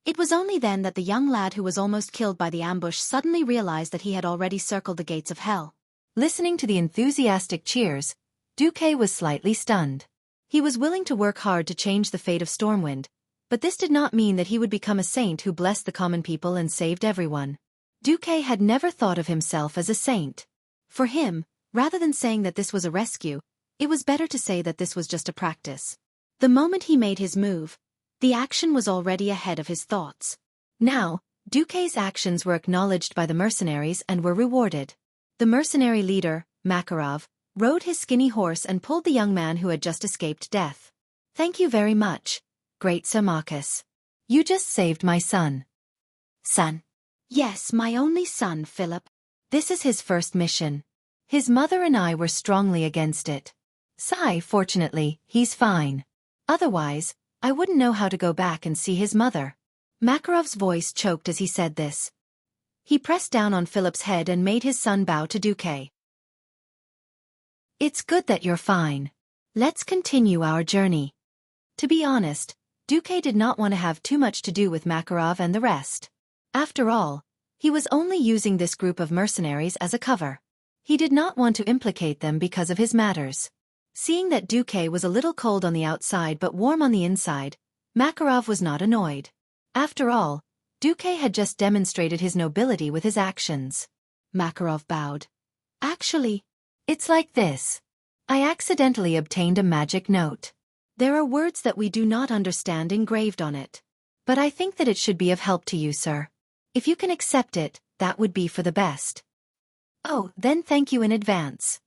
It was only then that the young lad who was almost killed by the ambush suddenly realized that he had already circled the gates of hell. Listening to the enthusiastic cheers, Duque was slightly stunned. He was willing to work hard to change the fate of Stormwind, but this did not mean that he would become a saint who blessed the common people and saved everyone. Duque had never thought of himself as a saint. For him, rather than saying that this was a rescue, it was better to say that this was just a practice. The moment he made his move, the action was already ahead of his thoughts. Now, Duque's actions were acknowledged by the mercenaries and were rewarded. The mercenary leader, Makarov, rode his skinny horse and pulled the young man who had just escaped death. Thank you very much, great Sir Marcus. You just saved my son. Son? Yes, my only son, Philip. This is his first mission. His mother and I were strongly against it. Sigh, fortunately, he's fine. Otherwise, I wouldn't know how to go back and see his mother. Makarov's voice choked as he said this. He pressed down on Philip's head and made his son bow to Duque. It's good that you're fine. Let's continue our journey. To be honest, Duque did not want to have too much to do with Makarov and the rest. After all, he was only using this group of mercenaries as a cover. He did not want to implicate them because of his matters. Seeing that Duque was a little cold on the outside but warm on the inside, Makarov was not annoyed. After all, Duque had just demonstrated his nobility with his actions. Makarov bowed. Actually, it's like this. I accidentally obtained a magic note. There are words that we do not understand engraved on it. But I think that it should be of help to you, sir. If you can accept it, that would be for the best. Oh, then thank you in advance.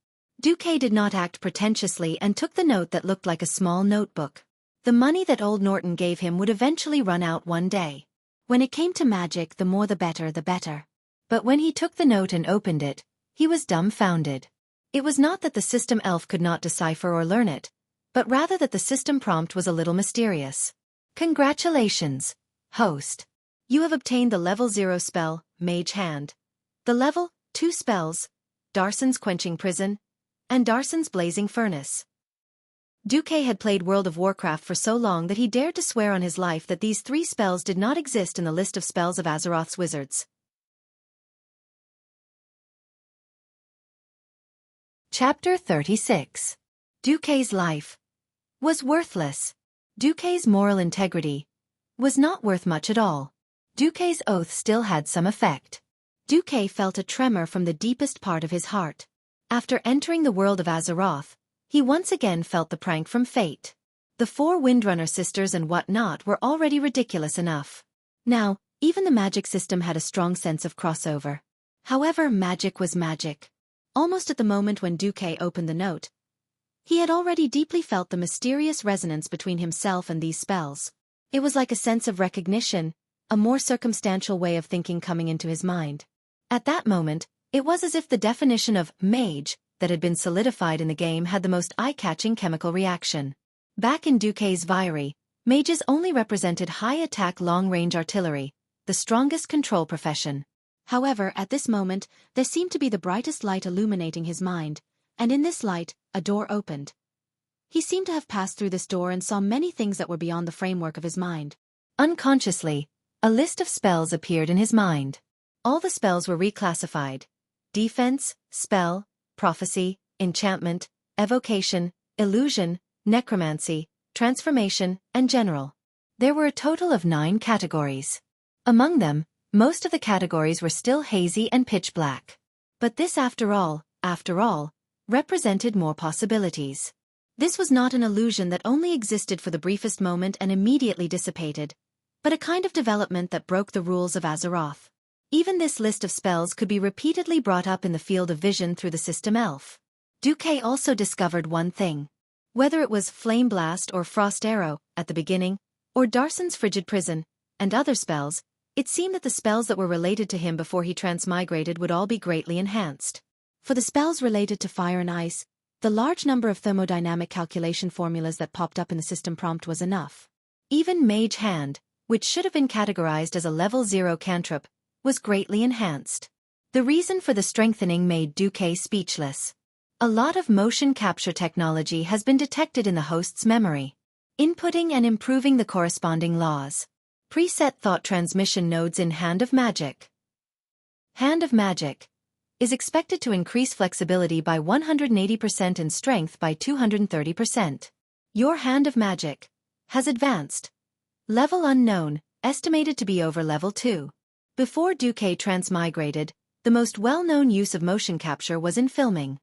Xueqi did not act pretentiously and took the note that looked like a small notebook. The money that old Norton gave him would eventually run out one day. When it came to magic, the more the better the better. But when he took the note and opened it, he was dumbfounded. It was not that the system elf could not decipher or learn it, but rather that the system prompt was a little mysterious. Congratulations, host. You have obtained the level 0 spell, Mage Hand. The level 2 spells, Darson's Quenching Prison, and Darson's Blazing Furnace. Xueqi had played World of Warcraft for so long that he dared to swear on his life that these 3 spells did not exist in the list of spells of Azeroth's wizards. Chapter 36. Xueqi's life was worthless. Xueqi's moral integrity was not worth much at all. Xueqi's oath still had some effect. Xueqi felt a tremor from the deepest part of his heart. After entering the world of Azeroth, he once again felt the prank from fate. The 4 Windrunner sisters and whatnot were already ridiculous enough. Now, even the magic system had a strong sense of crossover. However, magic was magic. Almost at the moment when Xueqi opened the note, he had already deeply felt the mysterious resonance between himself and these spells. It was like a sense of recognition, a more circumstantial way of thinking coming into his mind. At that moment, it was as if the definition of mage that had been solidified in the game had the most eye-catching chemical reaction. Back in Xueqi's Viary, mages only represented high-attack long-range artillery, the strongest control profession. However, at this moment, there seemed to be the brightest light illuminating his mind, and in this light, a door opened. He seemed to have passed through this door and saw many things that were beyond the framework of his mind. Unconsciously, a list of spells appeared in his mind. All the spells were reclassified: defense, spell, prophecy, enchantment, evocation, illusion, necromancy, transformation, and general. There were a total of 9 categories. Among them, most of the categories were still hazy and pitch black. But this, after all, represented more possibilities. This was not an illusion that only existed for the briefest moment and immediately dissipated, but a kind of development that broke the rules of Azeroth. Even this list of spells could be repeatedly brought up in the field of vision through the system elf. Xueqi also discovered one thing. Whether it was Flame Blast or Frost Arrow, at the beginning, or Darson's Frigid Prison, and other spells, it seemed that the spells that were related to him before he transmigrated would all be greatly enhanced. For the spells related to fire and ice, the large number of thermodynamic calculation formulas that popped up in the system prompt was enough. Even Mage Hand, which should have been categorized as a level 0 cantrip, was greatly enhanced. The reason for the strengthening made Xueqi speechless. A lot of motion capture technology has been detected in the host's memory, inputting and improving the corresponding laws. Preset thought transmission nodes in Hand of Magic. Hand of Magic is expected to increase flexibility by 180% and strength by 230%. Your Hand of Magic has advanced. Level unknown, estimated to be over level 2. Before Xueqi transmigrated, the most well-known use of motion capture was in filming.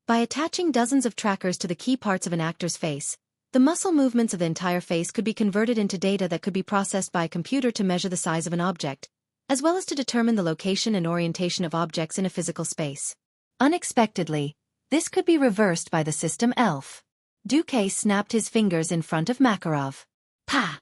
By attaching dozens of trackers to the key parts of an actor's face, the muscle movements of the entire face could be converted into data that could be processed by a computer to measure the size of an object, as well as to determine the location and orientation of objects in a physical space. Unexpectedly, this could be reversed by the system elf. Xueqi snapped his fingers in front of Makarov. Pa!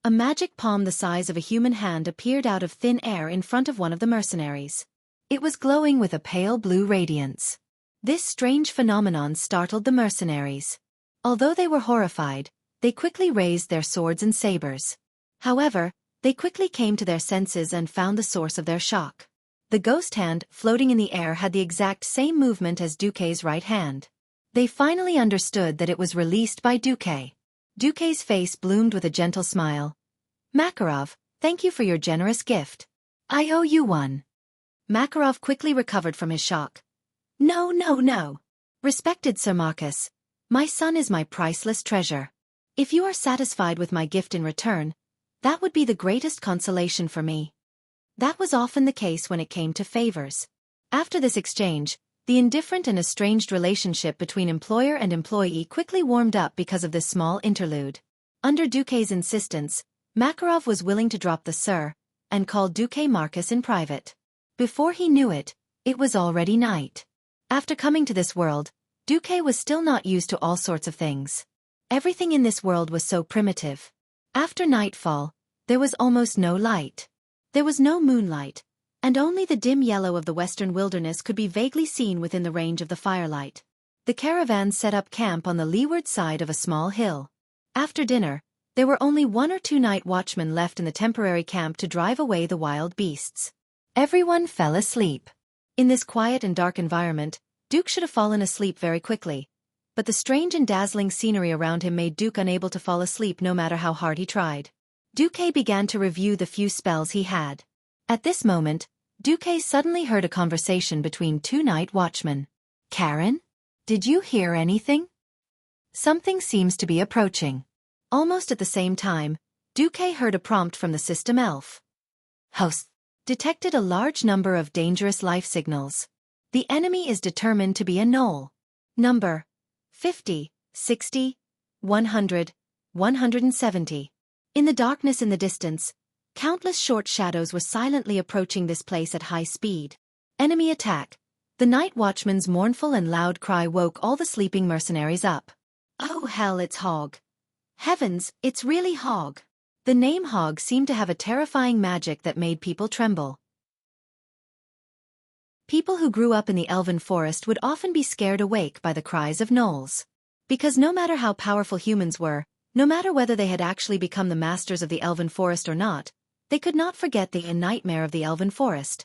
A magic palm the size of a human hand appeared out of thin air in front of one of the mercenaries. It was glowing with a pale blue radiance. This strange phenomenon startled the mercenaries. Although they were horrified, they quickly raised their swords and sabers. However, they quickly came to their senses and found the source of their shock. The ghost hand, floating in the air, had the exact same movement as Xueqi's right hand. They finally understood that it was released by Xueqi. Xueqi's face bloomed with a gentle smile. Makarov, thank you for your generous gift. I owe you one. Makarov quickly recovered from his shock. No. Respected Sir Marcus, my son is my priceless treasure. If you are satisfied with my gift in return, that would be the greatest consolation for me. That was often the case when it came to favors. After this exchange, the indifferent and estranged relationship between employer and employee quickly warmed up because of this small interlude. Under Xueqi's insistence, Makarov was willing to drop the Sir, and called Xueqi Marcus in private. Before he knew it, it was already night. After coming to this world, Xueqi was still not used to all sorts of things. Everything in this world was so primitive. After nightfall, there was almost no light. There was no moonlight, and only the dim yellow of the western wilderness could be vaguely seen within the range of the firelight. The caravans set up camp on the leeward side of a small hill. After dinner, there were only 1 or 2 night watchmen left in the temporary camp to drive away the wild beasts. Everyone fell asleep. In this quiet and dark environment, Duke should have fallen asleep very quickly. But the strange and dazzling scenery around him made Duke unable to fall asleep no matter how hard he tried. Xueqi began to review the few spells he had. At this moment, Xueqi suddenly heard a conversation between 2 night watchmen. "Karen? Did you hear anything? Something seems to be approaching." Almost at the same time, Xueqi heard a prompt from the system elf. "Host. Detected a large number of dangerous life signals. The enemy is determined to be a gnoll. Number 50, 60, 100, 170. In the darkness in the distance, countless short shadows were silently approaching this place at high speed. Enemy attack. The night watchman's mournful and loud cry woke all the sleeping mercenaries up. "Oh hell, it's Hog. Heavens, it's really Hog." The name Hog seemed to have a terrifying magic that made people tremble. People who grew up in the elven forest would often be scared awake by the cries of gnolls. Because no matter how powerful humans were, no matter whether they had actually become the masters of the elven forest or not, they could not forget the nightmare of the elven forest.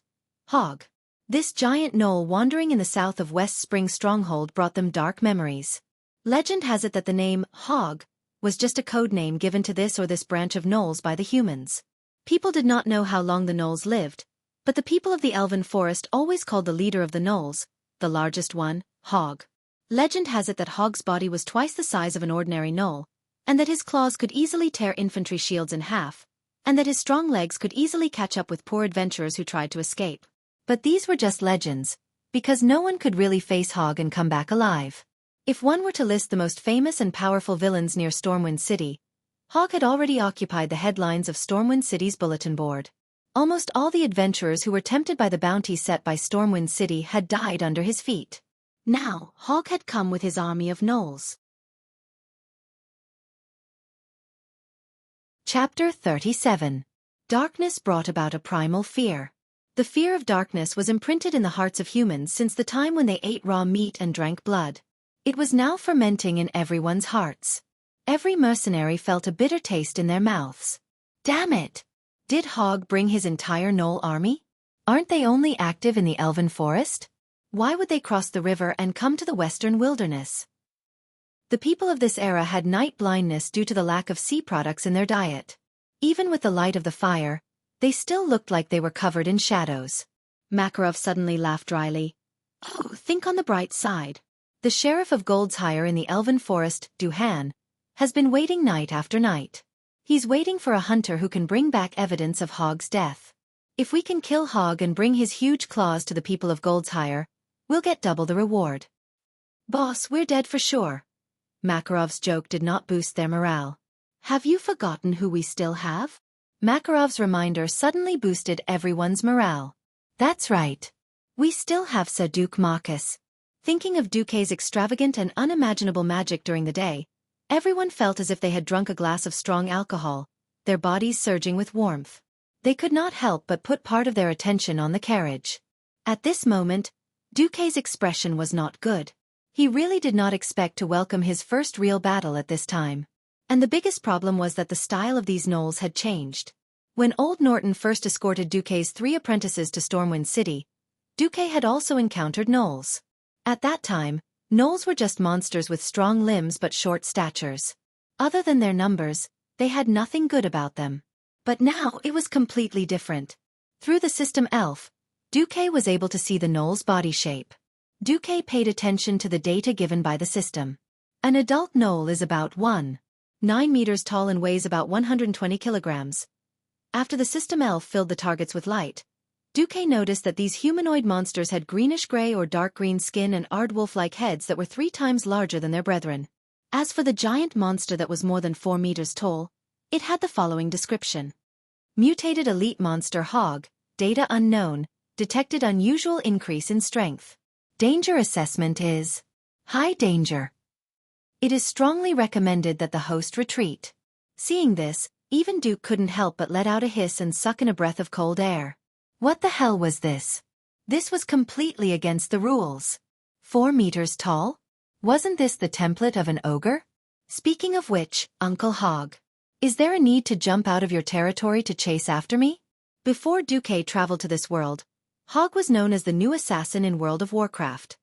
Hog. This giant gnoll wandering in the south of West Spring stronghold brought them dark memories. Legend has it that the name Hog was just a code name given to this or this branch of gnolls by the humans. People did not know how long the gnolls lived, but the people of the elven forest always called the leader of the gnolls, the largest one, Hog. Legend has it that Hog's body was twice the size of an ordinary gnoll, and that his claws could easily tear infantry shields in half, and that his strong legs could easily catch up with poor adventurers who tried to escape. But these were just legends, because no one could really face Hog and come back alive. If one were to list the most famous and powerful villains near Stormwind City, Hog had already occupied the headlines of Stormwind City's bulletin board. Almost all the adventurers who were tempted by the bounty set by Stormwind City had died under his feet. Now, Hog had come with his army of gnolls. Chapter 37. Darkness brought about a primal fear. The fear of darkness was imprinted in the hearts of humans since the time when they ate raw meat and drank blood. It was now fermenting in everyone's hearts. Every mercenary felt a bitter taste in their mouths. Damn it! Did Hog bring his entire gnoll army? Aren't they only active in the elven forest? Why would they cross the river and come to the western wilderness? The people of this era had night blindness due to the lack of sea products in their diet. Even with the light of the fire, they still looked like they were covered in shadows. Makarov suddenly laughed dryly. "Oh, think on the bright side. The sheriff of Goldshire in the elven forest, Duhan, has been waiting night after night. He's waiting for a hunter who can bring back evidence of Hog's death. If we can kill Hog and bring his huge claws to the people of Goldshire, we'll get double the reward." "Boss, we're dead for sure." Makarov's joke did not boost their morale. "Have you forgotten who we still have?" Makarov's reminder suddenly boosted everyone's morale. "That's right. We still have Sir Duke Marcus." Thinking of Xueqi's extravagant and unimaginable magic during the day, everyone felt as if they had drunk a glass of strong alcohol, their bodies surging with warmth. They could not help but put part of their attention on the carriage. At this moment, Xueqi's expression was not good. He really did not expect to welcome his first real battle at this time. And the biggest problem was that the style of these gnolls had changed. When old Norton first escorted Xueqi's 3 apprentices to Stormwind City, Xueqi had also encountered gnolls. At that time, gnolls were just monsters with strong limbs but short statures. Other than their numbers, they had nothing good about them. But now it was completely different. Through the system elf, Xueqi was able to see the gnoll's body shape. Xueqi paid attention to the data given by the system. An adult gnoll is about 1.9 meters tall and weighs about 120 kilograms. After the system elf filled the targets with light, Xueqi noticed that these humanoid monsters had greenish-gray or dark green skin and aardwolf-like heads that were 3 times larger than their brethren. As for the giant monster that was more than 4 meters tall, it had the following description. Mutated elite monster Hog, data unknown, detected unusual increase in strength. Danger assessment is high danger. It is strongly recommended that the host retreat. Seeing this, even Duke couldn't help but let out a hiss and suck in a breath of cold air. What the hell was this? This was completely against the rules. 4 meters tall? Wasn't this the template of an ogre? Speaking of which, Uncle Hog, is there a need to jump out of your territory to chase after me? Before Duque traveled to this world, Hog was known as the new assassin in World of Warcraft.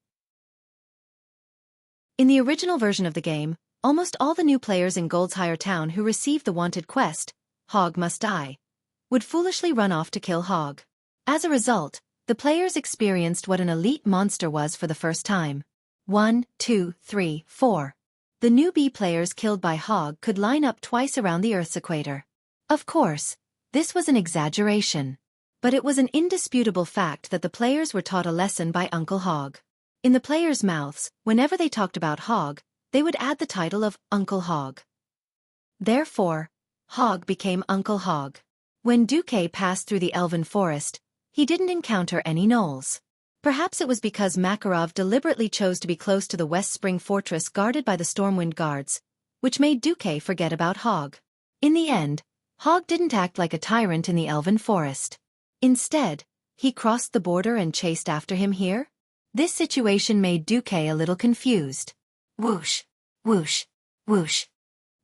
In the original version of the game, almost all the new players in Goldshire Town who received the wanted quest, Hog Must Die, would foolishly run off to kill Hog. As a result, the players experienced what an elite monster was for the first time. 1, 2, 3, 4. The newbie players killed by Hog could line up twice around the Earth's equator. Of course, this was an exaggeration. But it was an indisputable fact that the players were taught a lesson by Uncle Hog. In the players' mouths, whenever they talked about Hog, they would add the title of Uncle Hog. Therefore, Hog became Uncle Hog. When Duque passed through the Elven Forest, he didn't encounter any gnolls. Perhaps it was because Makarov deliberately chose to be close to the West Spring Fortress guarded by the Stormwind guards, which made Duque forget about Hog. In the end, Hog didn't act like a tyrant in the Elven Forest. Instead, he crossed the border and chased after him here? This situation made Duque a little confused. Whoosh, whoosh, whoosh.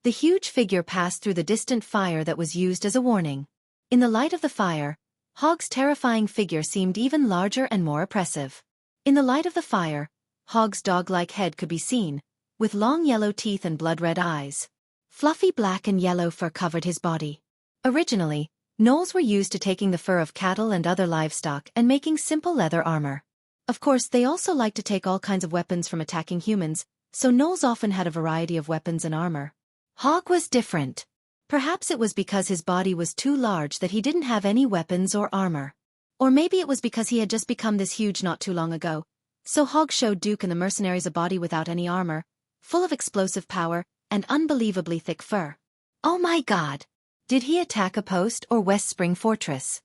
The huge figure passed through the distant fire that was used as a warning. In the light of the fire, Hog's terrifying figure seemed even larger and more oppressive. In the light of the fire, Hog's dog-like head could be seen, with long yellow teeth and blood-red eyes. Fluffy black and yellow fur covered his body. Originally, gnolls were used to taking the fur of cattle and other livestock and making simple leather armor. Of course, they also liked to take all kinds of weapons from attacking humans, so gnolls often had a variety of weapons and armor. Hog was different. Perhaps it was because his body was too large that he didn't have any weapons or armor. Or maybe it was because he had just become this huge not too long ago. So Hog showed Duke and the mercenaries a body without any armor, full of explosive power, and unbelievably thick fur. Oh my god! Did he attack a post or West Spring Fortress?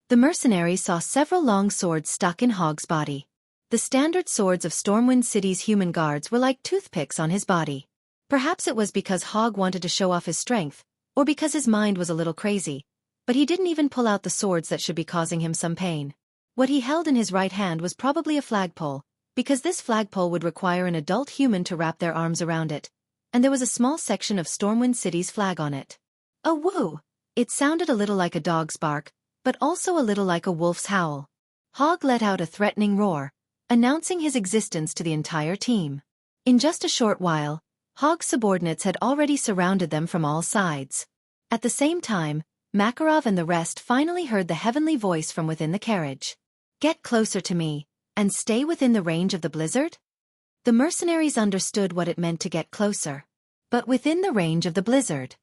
The mercenaries saw several long swords stuck in Hog's body. The standard swords of Stormwind City's human guards were like toothpicks on his body. Perhaps it was because Hog wanted to show off his strength, or because his mind was a little crazy, but he didn't even pull out the swords that should be causing him some pain. What he held in his right hand was probably a flagpole, because this flagpole would require an adult human to wrap their arms around it, and there was a small section of Stormwind City's flag on it. A woo! It sounded a little like a dog's bark, but also a little like a wolf's howl. Hog let out a threatening roar, announcing his existence to the entire team. In just a short while, Hog's subordinates had already surrounded them from all sides. At the same time, Makarov and the rest finally heard the heavenly voice from within the carriage. Get closer to me, and stay within the range of the blizzard? The mercenaries understood what it meant to get closer. But within the range of the blizzard.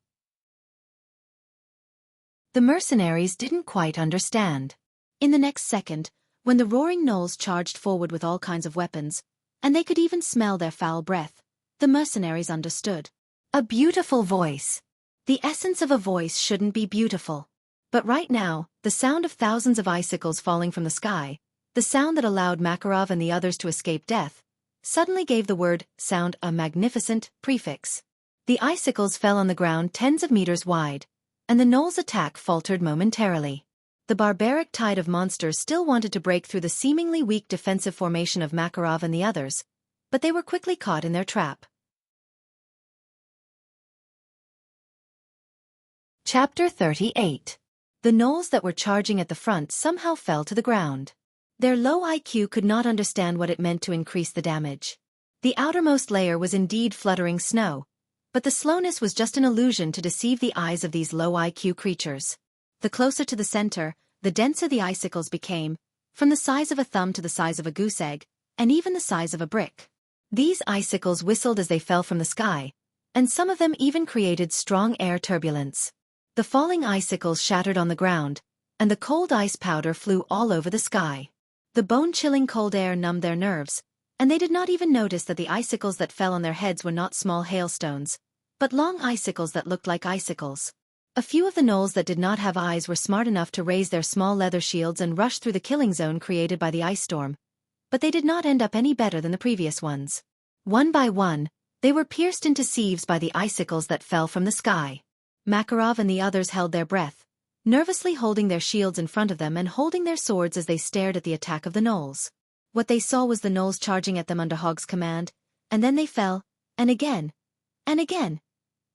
The mercenaries didn't quite understand. In the next second, when the roaring gnolls charged forward with all kinds of weapons, and they could even smell their foul breath, the mercenaries understood. A beautiful voice. The essence of a voice shouldn't be beautiful. But right now, the sound of thousands of icicles falling from the sky, the sound that allowed Makarov and the others to escape death, suddenly gave the word sound a magnificent prefix. The icicles fell on the ground tens of meters wide, and the gnolls' attack faltered momentarily. The barbaric tide of monsters still wanted to break through the seemingly weak defensive formation of Makarov and the others, but they were quickly caught in their trap. Chapter 38. The gnolls that were charging at the front somehow fell to the ground. Their low IQ could not understand what it meant to increase the damage. The outermost layer was indeed fluttering snow, but the slowness was just an illusion to deceive the eyes of these low IQ creatures. The closer to the center, the denser the icicles became, from the size of a thumb to the size of a goose egg, and even the size of a brick. These icicles whistled as they fell from the sky, and some of them even created strong air turbulence. The falling icicles shattered on the ground, and the cold ice powder flew all over the sky. The bone-chilling cold air numbed their nerves, and they did not even notice that the icicles that fell on their heads were not small hailstones, but long icicles that looked like icicles. A few of the gnolls that did not have eyes were smart enough to raise their small leather shields and rush through the killing zone created by the ice storm, but they did not end up any better than the previous ones. One by one, they were pierced into sieves by the icicles that fell from the sky. Makarov and the others held their breath, nervously holding their shields in front of them and holding their swords as they stared at the attack of the gnolls. What they saw was the gnolls charging at them under Hog's command, and then they fell, and again, and again.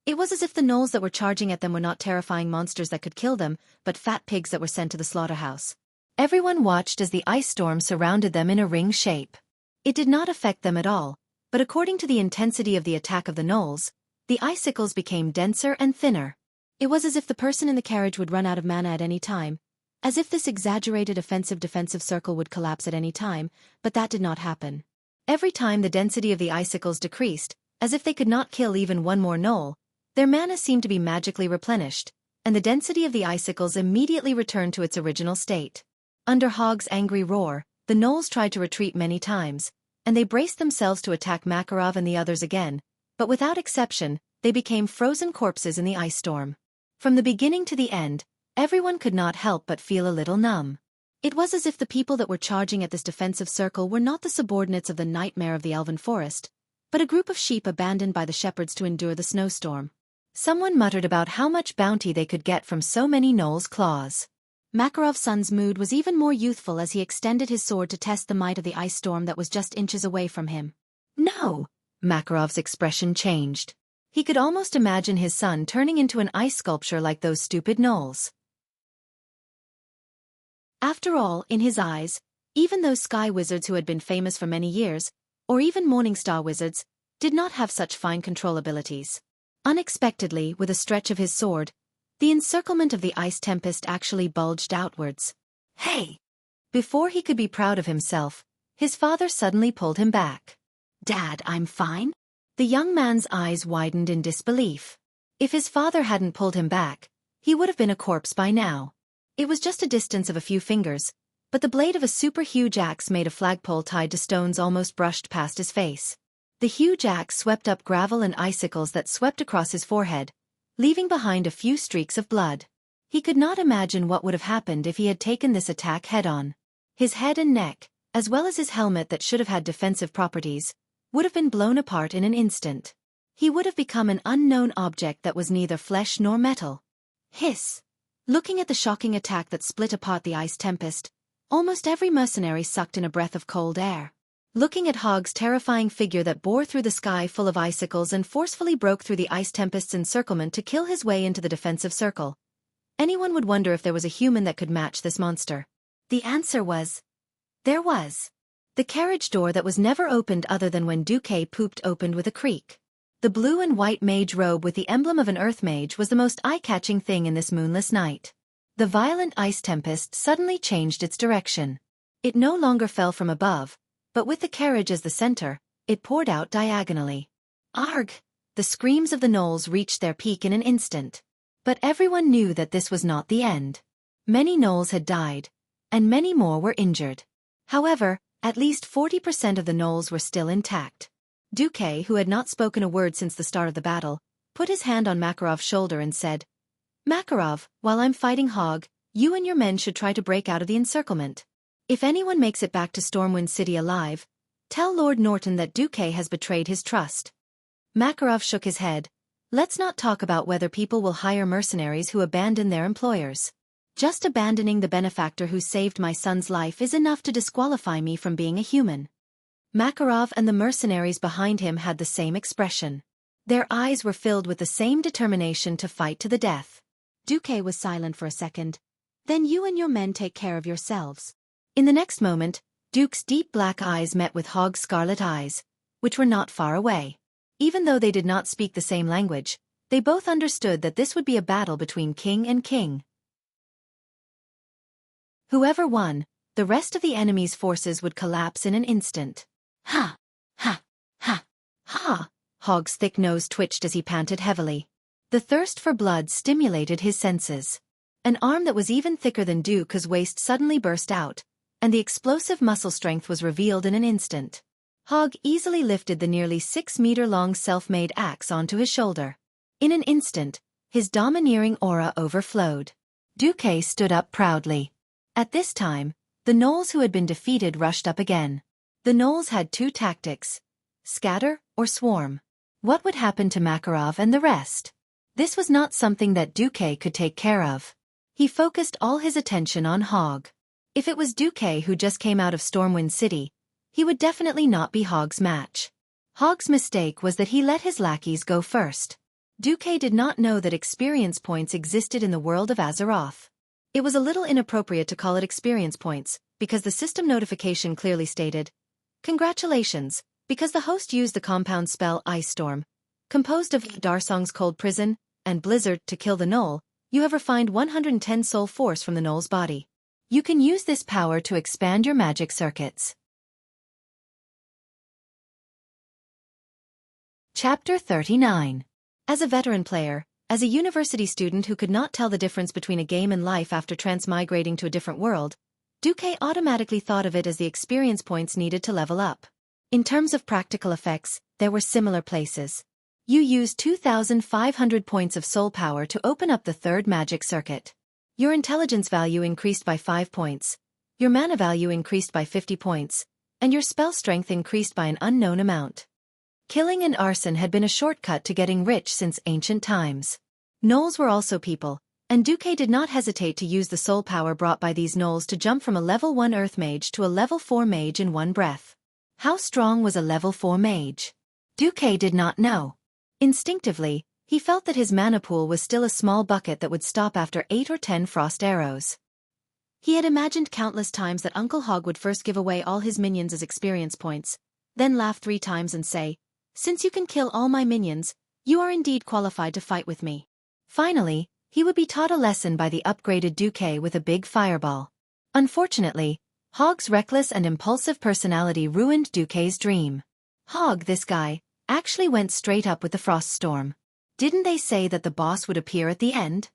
It was as if the gnolls that were charging at them were not terrifying monsters that could kill them, but fat pigs that were sent to the slaughterhouse. Everyone watched as the ice storm surrounded them in a ring shape. It did not affect them at all, but according to the intensity of the attack of the gnolls, the icicles became denser and thinner. It was as if the person in the carriage would run out of mana at any time, as if this exaggerated offensive-defensive circle would collapse at any time, but that did not happen. Every time the density of the icicles decreased, as if they could not kill even one more gnoll, their mana seemed to be magically replenished, and the density of the icicles immediately returned to its original state. Under Hog's angry roar, the gnolls tried to retreat many times, and they braced themselves to attack Makarov and the others again, but without exception, they became frozen corpses in the ice storm. From the beginning to the end, everyone could not help but feel a little numb. It was as if the people that were charging at this defensive circle were not the subordinates of the nightmare of the elven forest, but a group of sheep abandoned by the shepherds to endure the snowstorm. Someone muttered about how much bounty they could get from so many gnolls' claws. Makarov's son's mood was even more youthful as he extended his sword to test the might of the ice storm that was just inches away from him. No! Makarov's expression changed. He could almost imagine his son turning into an ice sculpture like those stupid gnolls. After all, in his eyes, even those sky wizards who had been famous for many years, or even Morningstar wizards, did not have such fine control abilities. Unexpectedly, with a stretch of his sword, the encirclement of the ice tempest actually bulged outwards. Hey! Before he could be proud of himself, his father suddenly pulled him back. Dad, I'm fine? The young man's eyes widened in disbelief. If his father hadn't pulled him back, he would have been a corpse by now. It was just a distance of a few fingers, but the blade of a super-huge axe made of flagpole tied to stones almost brushed past his face. The huge axe swept up gravel and icicles that swept across his forehead, leaving behind a few streaks of blood. He could not imagine what would have happened if he had taken this attack head-on. His head and neck, as well as his helmet that should have had defensive properties, would have been blown apart in an instant. He would have become an unknown object that was neither flesh nor metal. Hiss! Looking at the shocking attack that split apart the ice tempest, almost every mercenary sucked in a breath of cold air. Looking at Hog's terrifying figure that bore through the sky full of icicles and forcefully broke through the ice tempest's encirclement to kill his way into the defensive circle, anyone would wonder if there was a human that could match this monster. The answer was, there was. The carriage door that was never opened other than when Xueqi pooped opened with a creak. The blue and white mage robe with the emblem of an earth mage was the most eye-catching thing in this moonless night. The violent ice tempest suddenly changed its direction. It no longer fell from above, but with the carriage as the center, it poured out diagonally. Arg! The screams of the gnolls reached their peak in an instant. But everyone knew that this was not the end. Many gnolls had died, and many more were injured. However, at least 40% of the gnolls were still intact. Xueqi, who had not spoken a word since the start of the battle, put his hand on Makarov's shoulder and said, Makarov, while I'm fighting Hog, you and your men should try to break out of the encirclement. If anyone makes it back to Stormwind City alive, tell Lord Norton that Xueqi has betrayed his trust. Makarov shook his head. Let's not talk about whether people will hire mercenaries who abandon their employers. Just abandoning the benefactor who saved my son's life is enough to disqualify me from being a human. Makarov and the mercenaries behind him had the same expression. Their eyes were filled with the same determination to fight to the death. Xueqi was silent for a second. Then you and your men take care of yourselves. In the next moment, Duke's deep black eyes met with Hog's scarlet eyes, which were not far away. Even though they did not speak the same language, they both understood that this would be a battle between king and king. Whoever won, the rest of the enemy's forces would collapse in an instant. Ha! Ha! Ha! Ha! Hog's thick nose twitched as he panted heavily. The thirst for blood stimulated his senses. An arm that was even thicker than Duke's waist suddenly burst out, and the explosive muscle strength was revealed in an instant. Hog easily lifted the nearly 6-meter-long self-made axe onto his shoulder. In an instant, his domineering aura overflowed. Xueqi stood up proudly. At this time, the gnolls who had been defeated rushed up again. The gnolls had two tactics: scatter or swarm. What would happen to Makarov and the rest? This was not something that Xueqi could take care of. He focused all his attention on Hog. If it was Xueqi who just came out of Stormwind City, he would definitely not be Hog's match. Hog's mistake was that he let his lackeys go first. Xueqi did not know that experience points existed in the world of Azeroth. It was a little inappropriate to call it experience points, because the system notification clearly stated, "Congratulations, because the host used the compound spell Ice Storm, composed of Darsong's Cold Prison and Blizzard to kill the gnoll, you have refined 110 soul force from the gnoll's body. You can use this power to expand your magic circuits." Chapter 39. As a veteran player, as a university student who could not tell the difference between a game and life after transmigrating to a different world, Xueqi automatically thought of it as the experience points needed to level up. In terms of practical effects, there were similar places. You used 2,500 points of soul power to open up the third magic circuit. Your intelligence value increased by 5 points, your mana value increased by 50 points, and your spell strength increased by an unknown amount. Killing and arson had been a shortcut to getting rich since ancient times. Gnolls were also people, and Xueqi did not hesitate to use the soul power brought by these gnolls to jump from a level 1 earth mage to a level 4 mage in one breath. How strong was a level 4 mage? Xueqi did not know. Instinctively, he felt that his mana pool was still a small bucket that would stop after 8 or 10 frost arrows. He had imagined countless times that Uncle Hog would first give away all his minions as experience points, then laugh 3 times and say, "Since you can kill all my minions, you are indeed qualified to fight with me." Finally, he would be taught a lesson by the upgraded Xueqi with a big fireball. Unfortunately, Hog's reckless and impulsive personality ruined Xueqi's dream. Hog, this guy, actually went straight up with the frost storm. Didn't they say that the boss would appear at the end?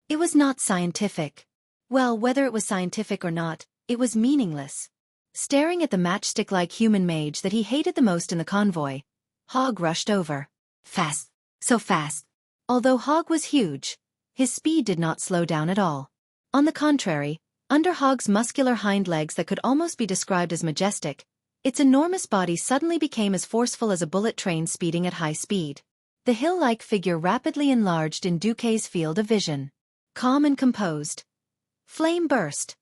It was not scientific. Well, whether it was scientific or not, it was meaningless. Staring at the matchstick-like human mage that he hated the most in the convoy, Hog rushed over. Fast. So fast. Although Hog was huge, his speed did not slow down at all. On the contrary, under Hog's muscular hind legs that could almost be described as majestic, its enormous body suddenly became as forceful as a bullet train speeding at high speed. The hill-like figure rapidly enlarged in Xueqi's field of vision. Calm and composed. Flame burst.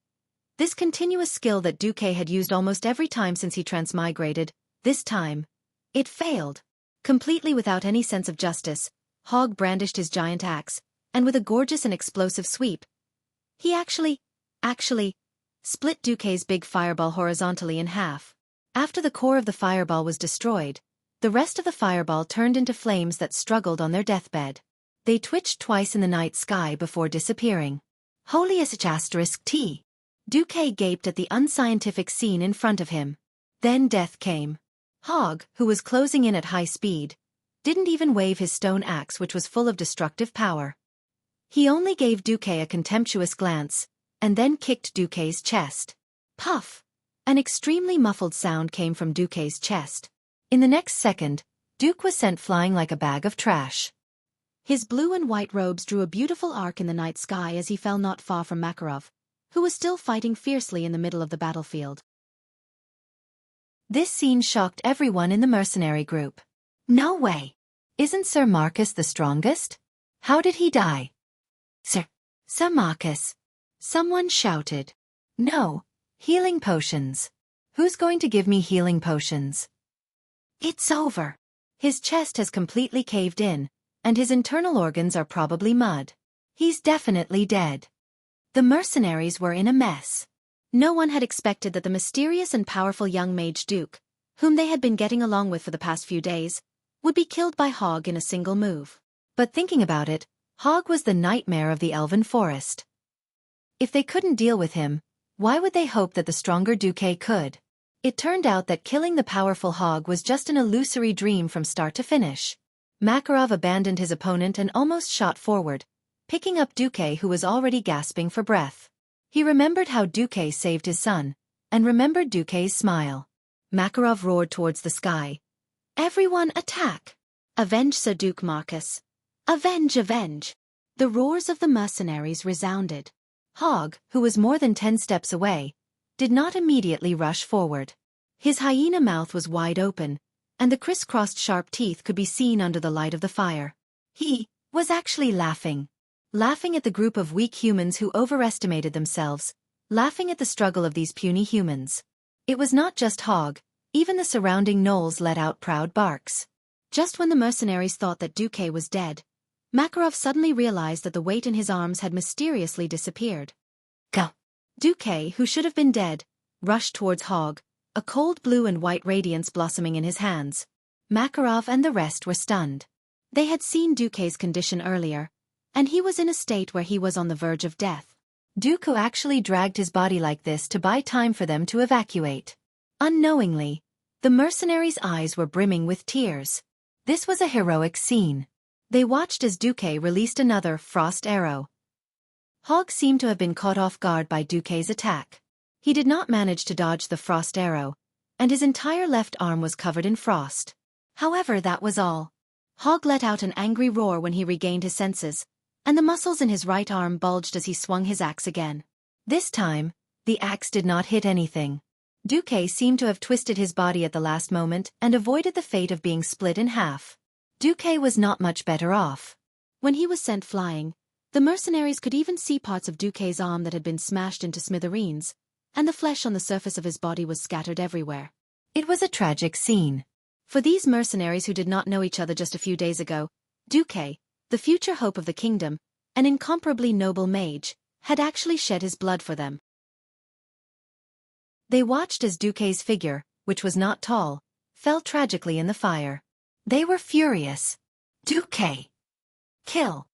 This continuous skill that Xueqi had used almost every time since he transmigrated, this time, it failed. Completely without any sense of justice, Hog brandished his giant axe, and with a gorgeous and explosive sweep, he actually, split Xueqi's big fireball horizontally in half. After the core of the fireball was destroyed, the rest of the fireball turned into flames that struggled on their deathbed. They twitched twice in the night sky before disappearing. Holy *T. Xueqi gaped at the unscientific scene in front of him. Then death came. Hog, who was closing in at high speed, didn't even wave his stone axe, which was full of destructive power. He only gave Xueqi a contemptuous glance, and then kicked Xueqi's chest. Puff! An extremely muffled sound came from Xueqi's chest. In the next second, Xueqi was sent flying like a bag of trash. His blue and white robes drew a beautiful arc in the night sky as he fell not far from Makarov, who was still fighting fiercely in the middle of the battlefield. This scene shocked everyone in the mercenary group. No way! Isn't Sir Marcus the strongest? How did he die? Sir Marcus! Someone shouted. No, healing potions. Who's going to give me healing potions? It's over. His chest has completely caved in, and his internal organs are probably mud. He's definitely dead. The mercenaries were in a mess. No one had expected that the mysterious and powerful young mage Duke, whom they had been getting along with for the past few days, would be killed by Hog in a single move. But thinking about it, Hog was the nightmare of the elven forest. If they couldn't deal with him, why would they hope that the stronger Xueqi could? It turned out that killing the powerful Hog was just an illusory dream from start to finish. Makarov abandoned his opponent and almost shot forward, picking up Xueqi, who was already gasping for breath. He remembered how Xueqi saved his son, and remembered Xueqi's smile. Makarov roared towards the sky. Everyone attack! Avenge Sir Duke Marcus! Avenge, avenge! The roars of the mercenaries resounded. Hog, who was more than 10 steps away, did not immediately rush forward. His hyena mouth was wide open, and the crisscrossed sharp teeth could be seen under the light of the fire. He was actually laughing. Laughing at the group of weak humans who overestimated themselves, laughing at the struggle of these puny humans. It was not just Hog, even the surrounding gnolls let out proud barks. Just when the mercenaries thought that Xueqi was dead, Makarov suddenly realized that the weight in his arms had mysteriously disappeared. Go! Xueqi, who should have been dead, rushed towards Hog, a cold blue and white radiance blossoming in his hands. Makarov and the rest were stunned. They had seen Xueqi's condition earlier, and he was in a state where he was on the verge of death. Xueqi actually dragged his body like this to buy time for them to evacuate. Unknowingly, the mercenaries' eyes were brimming with tears. This was a heroic scene. They watched as Xueqi released another frost arrow. Hog seemed to have been caught off guard by Xueqi's attack. He did not manage to dodge the frost arrow, and his entire left arm was covered in frost. However, that was all. Hog let out an angry roar when he regained his senses, and the muscles in his right arm bulged as he swung his axe again. This time, the axe did not hit anything. Xueqi seemed to have twisted his body at the last moment and avoided the fate of being split in half. Xueqi was not much better off. When he was sent flying, the mercenaries could even see parts of Xueqi's arm that had been smashed into smithereens, and the flesh on the surface of his body was scattered everywhere. It was a tragic scene. For these mercenaries who did not know each other just a few days ago, Xueqi, the future hope of the kingdom, an incomparably noble mage, had actually shed his blood for them. They watched as Xueqi's figure, which was not tall, fell tragically in the fire. They were furious. Xueqi! Kill!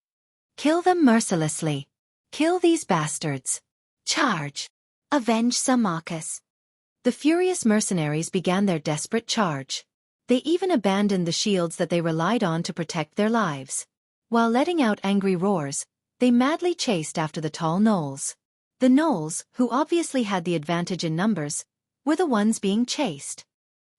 Kill them mercilessly! Kill these bastards! Charge! Avenge Samacus! The furious mercenaries began their desperate charge. They even abandoned the shields that they relied on to protect their lives. While letting out angry roars, they madly chased after the tall gnolls. The gnolls, who obviously had the advantage in numbers, were the ones being chased.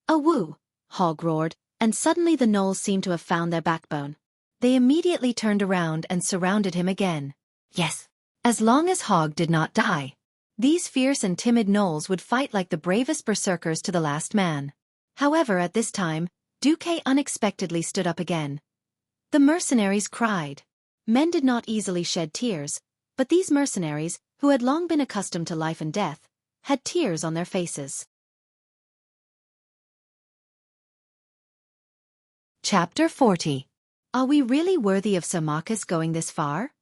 "Awoo!" Hog roared, and suddenly the gnolls seemed to have found their backbone. They immediately turned around and surrounded him again. Yes, as long as Hog did not die, these fierce and timid gnolls would fight like the bravest berserkers to the last man. However, at this time, Xueqi unexpectedly stood up again. The mercenaries cried. Men did not easily shed tears, but these mercenaries, who had long been accustomed to life and death, had tears on their faces. Chapter 40. Are we really worthy of Samacus going this far?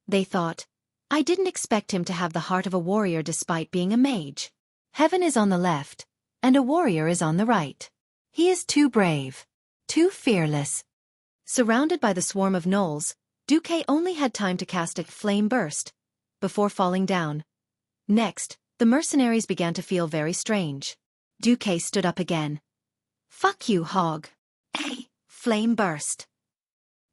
They thought. I didn't expect him to have the heart of a warrior despite being a mage. Heaven is on the left, and a warrior is on the right. He is too brave, too fearless. Surrounded by the swarm of gnolls, Xueqi only had time to cast a flame burst before falling down. Next, the mercenaries began to feel very strange. Xueqi stood up again. Fuck you, Hog. Hey, flame burst.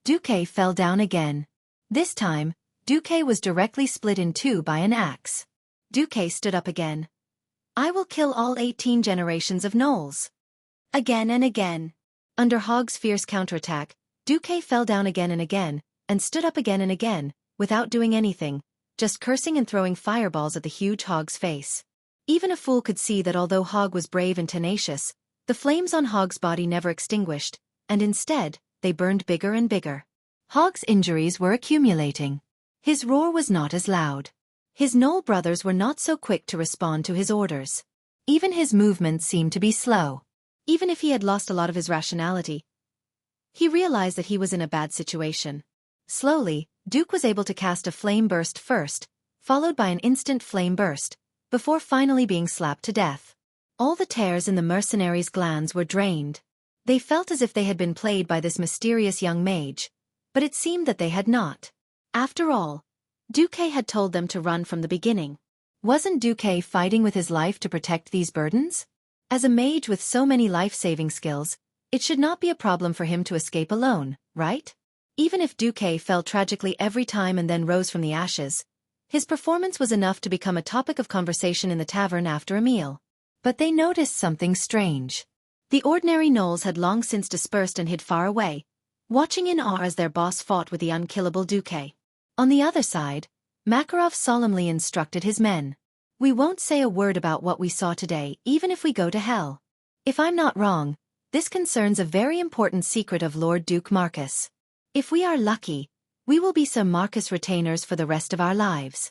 Xueqi fell down again. This time, Xueqi was directly split in two by an axe. Xueqi stood up again. I will kill all 18 generations of gnolls. Again and again. Under Hog's fierce counterattack, Xueqi fell down again and stood up again and again, without doing anything, just cursing and throwing fireballs at the huge Hog's face. Even a fool could see that although Hog was brave and tenacious, the flames on Hog's body never extinguished, and instead, they burned bigger and bigger. Hog's injuries were accumulating. His roar was not as loud. His gnoll brothers were not so quick to respond to his orders. Even his movements seemed to be slow. Even if he had lost a lot of his rationality, he realized that he was in a bad situation. Slowly, Xueqi was able to cast a flame burst first, followed by an instant flame burst, before finally being slapped to death. All the tears in the mercenaries' glands were drained. They felt as if they had been played by this mysterious young mage, but it seemed that they had not. After all, Xueqi had told them to run from the beginning. Wasn't Xueqi fighting with his life to protect these burdens? As a mage with so many life-saving skills, it should not be a problem for him to escape alone, right? Even if Xueqi fell tragically every time and then rose from the ashes, his performance was enough to become a topic of conversation in the tavern after a meal. But they noticed something strange. The ordinary gnolls had long since dispersed and hid far away, watching in awe as their boss fought with the unkillable Xueqi. On the other side, Makarov solemnly instructed his men. We won't say a word about what we saw today, even if we go to hell. If I'm not wrong, this concerns a very important secret of Lord Duke Marcus. If we are lucky, we will be Sir Marcus retainers for the rest of our lives.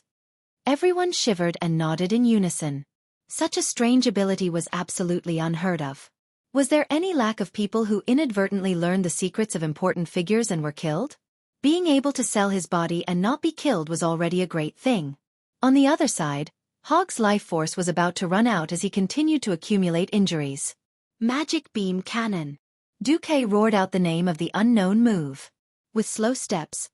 Everyone shivered and nodded in unison. Such a strange ability was absolutely unheard of. Was there any lack of people who inadvertently learned the secrets of important figures and were killed? Being able to sell his body and not be killed was already a great thing. On the other side, Hogg's life force was about to run out as he continued to accumulate injuries. Magic Beam Cannon. Xueqi roared out the name of the unknown move. With slow steps,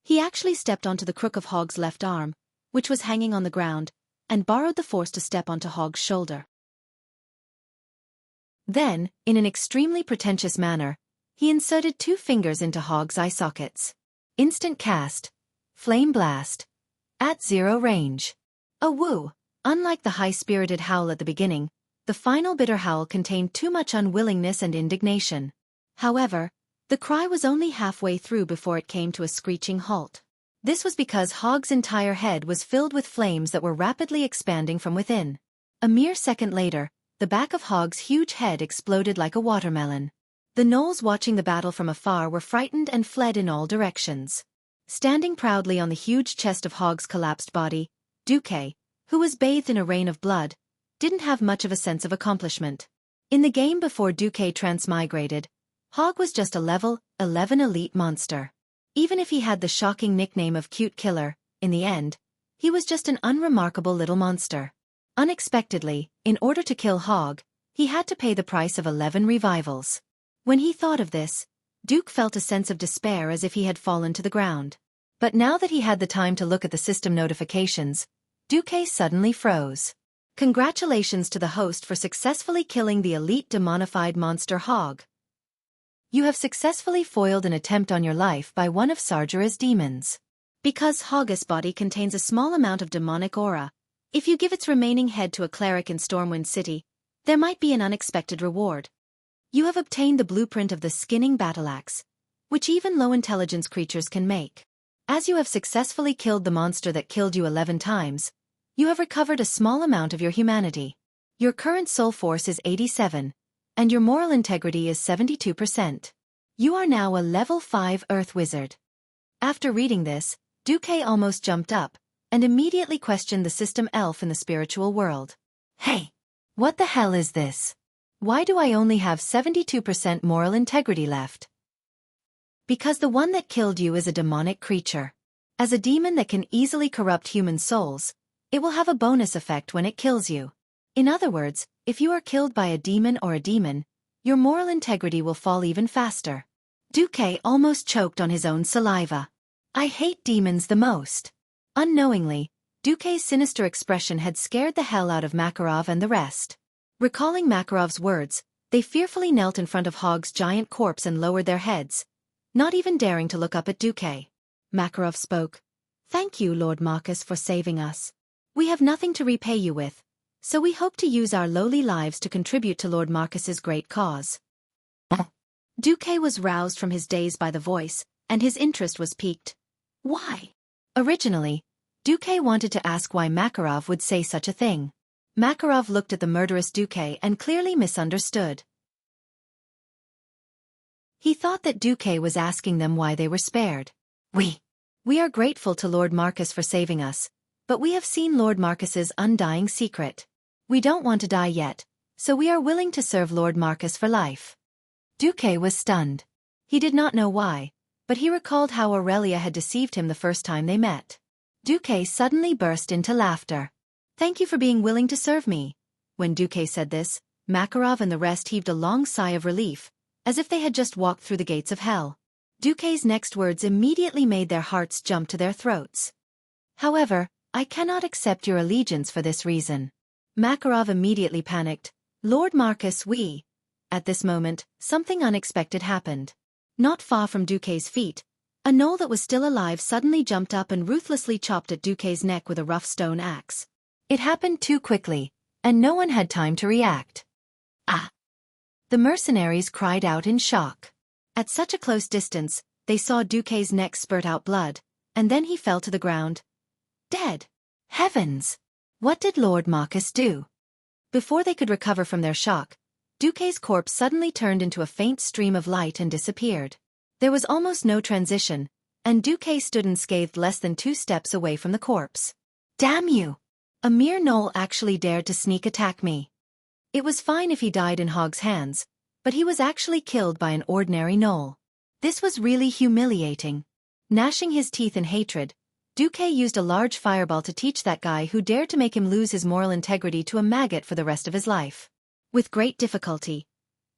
he actually stepped onto the crook of Hogg's left arm, which was hanging on the ground, and borrowed the force to step onto Hogg's shoulder. Then, in an extremely pretentious manner, he inserted 2 fingers into Hogg's eye sockets. Instant cast. Flame blast. At 0 range. A woo! Unlike the high-spirited howl at the beginning, the final bitter howl contained too much unwillingness and indignation. However, the cry was only halfway through before it came to a screeching halt. This was because Hogg's entire head was filled with flames that were rapidly expanding from within. A mere second later, the back of Hogg's huge head exploded like a watermelon. The gnolls watching the battle from afar were frightened and fled in all directions. Standing proudly on the huge chest of Hogg's collapsed body, Xueqi, who was bathed in a rain of blood, didn't have much of a sense of accomplishment. In the game before Xueqi transmigrated, Hogg was just a level 11 elite monster. Even if he had the shocking nickname of Cute Killer, in the end, he was just an unremarkable little monster. Unexpectedly, in order to kill Hogg, he had to pay the price of 11 revivals. When he thought of this, Duke felt a sense of despair as if he had fallen to the ground. But now that he had the time to look at the system notifications, Xueqi suddenly froze. Congratulations to the host for successfully killing the elite demonified monster Hogg. You have successfully foiled an attempt on your life by one of Sargera's demons. Because Hogg's body contains a small amount of demonic aura, if you give its remaining head to a cleric in Stormwind City, there might be an unexpected reward. You have obtained the blueprint of the skinning battleaxe, which even low-intelligence creatures can make. As you have successfully killed the monster that killed you 11 times, you have recovered a small amount of your humanity. Your current soul force is 87, and your moral integrity is 72%. You are now a level 5 Earth Wizard. After reading this, Xueqi almost jumped up, and immediately questioned the system elf in the spiritual world. Hey! What the hell is this? Why do I only have 72% moral integrity left? Because the one that killed you is a demonic creature. As a demon that can easily corrupt human souls, it will have a bonus effect when it kills you. In other words, if you are killed by a demon, your moral integrity will fall even faster. Xueqi almost choked on his own saliva. I hate demons the most. Unknowingly, Xueqi's sinister expression had scared the hell out of Makarov and the rest. Recalling Makarov's words, they fearfully knelt in front of Hogg's giant corpse and lowered their heads, not even daring to look up at Xueqi. Makarov spoke. Thank you, Lord Marcus, for saving us. We have nothing to repay you with, so we hope to use our lowly lives to contribute to Lord Marcus's great cause. Xueqi was roused from his daze by the voice, and his interest was piqued. Why? Originally, Xueqi wanted to ask why Makarov would say such a thing. Makarov looked at the murderous Xueqi and clearly misunderstood. He thought that Xueqi was asking them why they were spared. We are grateful to Lord Marcus for saving us, but we have seen Lord Marcus's undying secret. We don't want to die yet, so we are willing to serve Lord Marcus for life. Xueqi was stunned. He did not know why, but he recalled how Aurelia had deceived him the first time they met. Xueqi suddenly burst into laughter. Thank you for being willing to serve me. When Xueqi said this, Makarov and the rest heaved a long sigh of relief, as if they had just walked through the gates of hell. Xueqi's next words immediately made their hearts jump to their throats. However, I cannot accept your allegiance for this reason. Makarov immediately panicked. Lord Marcus, we... At this moment, something unexpected happened. Not far from Xueqi's feet, a gnoll that was still alive suddenly jumped up and ruthlessly chopped at Xueqi's neck with a rough stone axe. It happened too quickly, and no one had time to react. Ah! The mercenaries cried out in shock. At such a close distance, they saw Xueqi's neck spurt out blood, and then he fell to the ground. Dead! Heavens! What did Lord Marcus do? Before they could recover from their shock, Duque's corpse suddenly turned into a faint stream of light and disappeared. There was almost no transition, and Duque stood unscathed less than 2 steps away from the corpse. Damn you! A mere gnoll actually dared to sneak attack me. It was fine if he died in Hogg's hands, but he was actually killed by an ordinary gnoll. This was really humiliating. Gnashing his teeth in hatred, Duque used a large fireball to teach that guy who dared to make him lose his moral integrity to a maggot for the rest of his life. With great difficulty,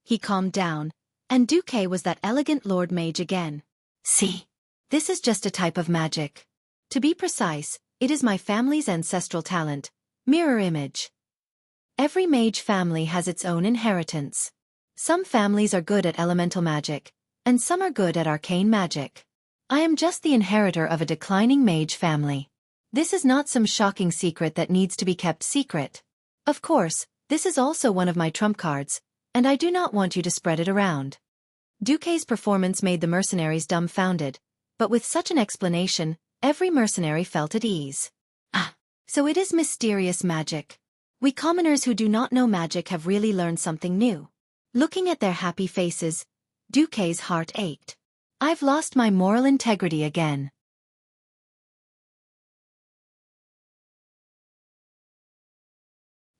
he calmed down, and Duque was that elegant Lord Mage again. See, this is just a type of magic. To be precise, it is my family's ancestral talent, mirror image. Every mage family has its own inheritance. Some families are good at elemental magic, and some are good at arcane magic. I am just the inheritor of a declining mage family. This is not some shocking secret that needs to be kept secret. Of course, this is also one of my trump cards, and I do not want you to spread it around. Duque's performance made the mercenaries dumbfounded, but with such an explanation, every mercenary felt at ease. Ah, so it is mysterious magic. We commoners who do not know magic have really learned something new. Looking at their happy faces, Duque's heart ached. I've lost my moral integrity again.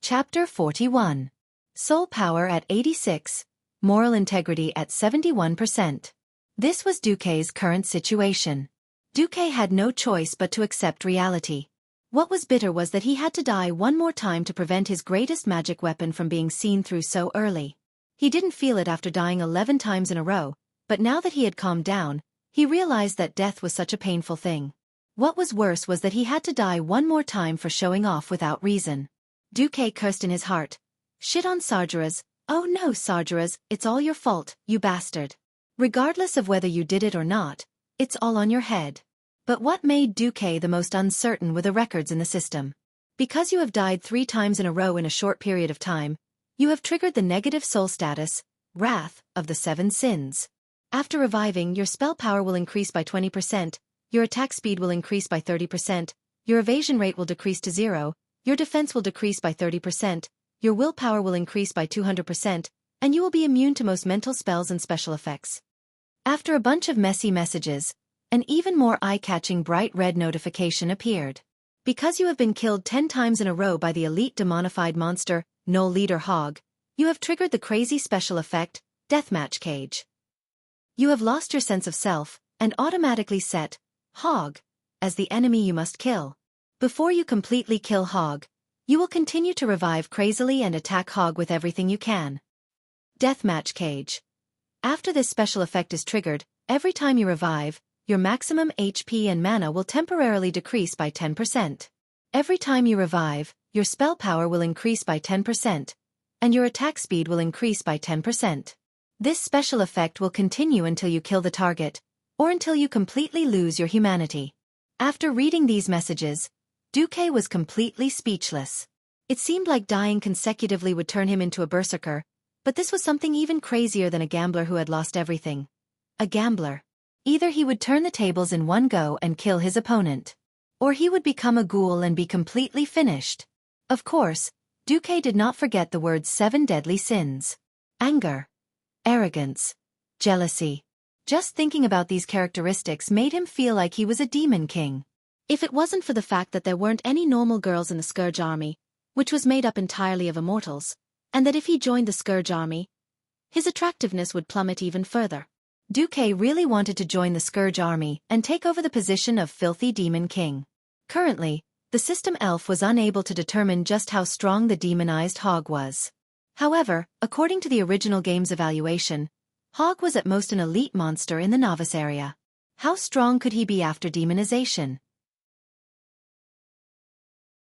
Chapter 41. Soul power at 86, moral integrity at 71%. This was Duque's current situation. Duque had no choice but to accept reality. What was bitter was that he had to die one more time to prevent his greatest magic weapon from being seen through so early. He didn't feel it after dying 11 times in a row, but now that he had calmed down, he realized that death was such a painful thing. What was worse was that he had to die one more time for showing off without reason. Duque cursed in his heart. Shit on Sargeras. Oh no, Sargeras, it's all your fault, you bastard. Regardless of whether you did it or not, it's all on your head. But what made Duque the most uncertain were the records in the system. Because you have died 3 times in a row in a short period of time, you have triggered the negative soul status, Wrath, of the 7 sins. After reviving, your spell power will increase by 20%, your attack speed will increase by 30%, your evasion rate will decrease to 0, your defense will decrease by 30%, your willpower will increase by 200%, and you will be immune to most mental spells and special effects. After a bunch of messy messages, an even more eye-catching bright red notification appeared. Because you have been killed 10 times in a row by the elite demonified monster, Gnoll Leader Hogg, you have triggered the crazy special effect, Deathmatch Cage. You have lost your sense of self, and automatically set Hogg as the enemy you must kill. Before you completely kill Hogg, you will continue to revive crazily and attack Hogg with everything you can. Deathmatch Cage. After this special effect is triggered, every time you revive, your maximum HP and mana will temporarily decrease by 10%. Every time you revive, your spell power will increase by 10%, and your attack speed will increase by 10%. This special effect will continue until you kill the target, or until you completely lose your humanity. After reading these messages, Duque was completely speechless. It seemed like dying consecutively would turn him into a berserker, but this was something even crazier than a gambler who had lost everything. A gambler. Either he would turn the tables in one go and kill his opponent, or he would become a ghoul and be completely finished. Of course, Duque did not forget the words 7 deadly sins. Anger, arrogance, jealousy. Just thinking about these characteristics made him feel like he was a demon king. If it wasn't for the fact that there weren't any normal girls in the Scourge army, which was made up entirely of immortals, and that if he joined the Scourge army, his attractiveness would plummet even further. Duque really wanted to join the Scourge army and take over the position of filthy demon king. Currently, the system elf was unable to determine just how strong the demonized Hogg was. However, according to the original game's evaluation, Hogg was at most an elite monster in the novice area. How strong could he be after demonization?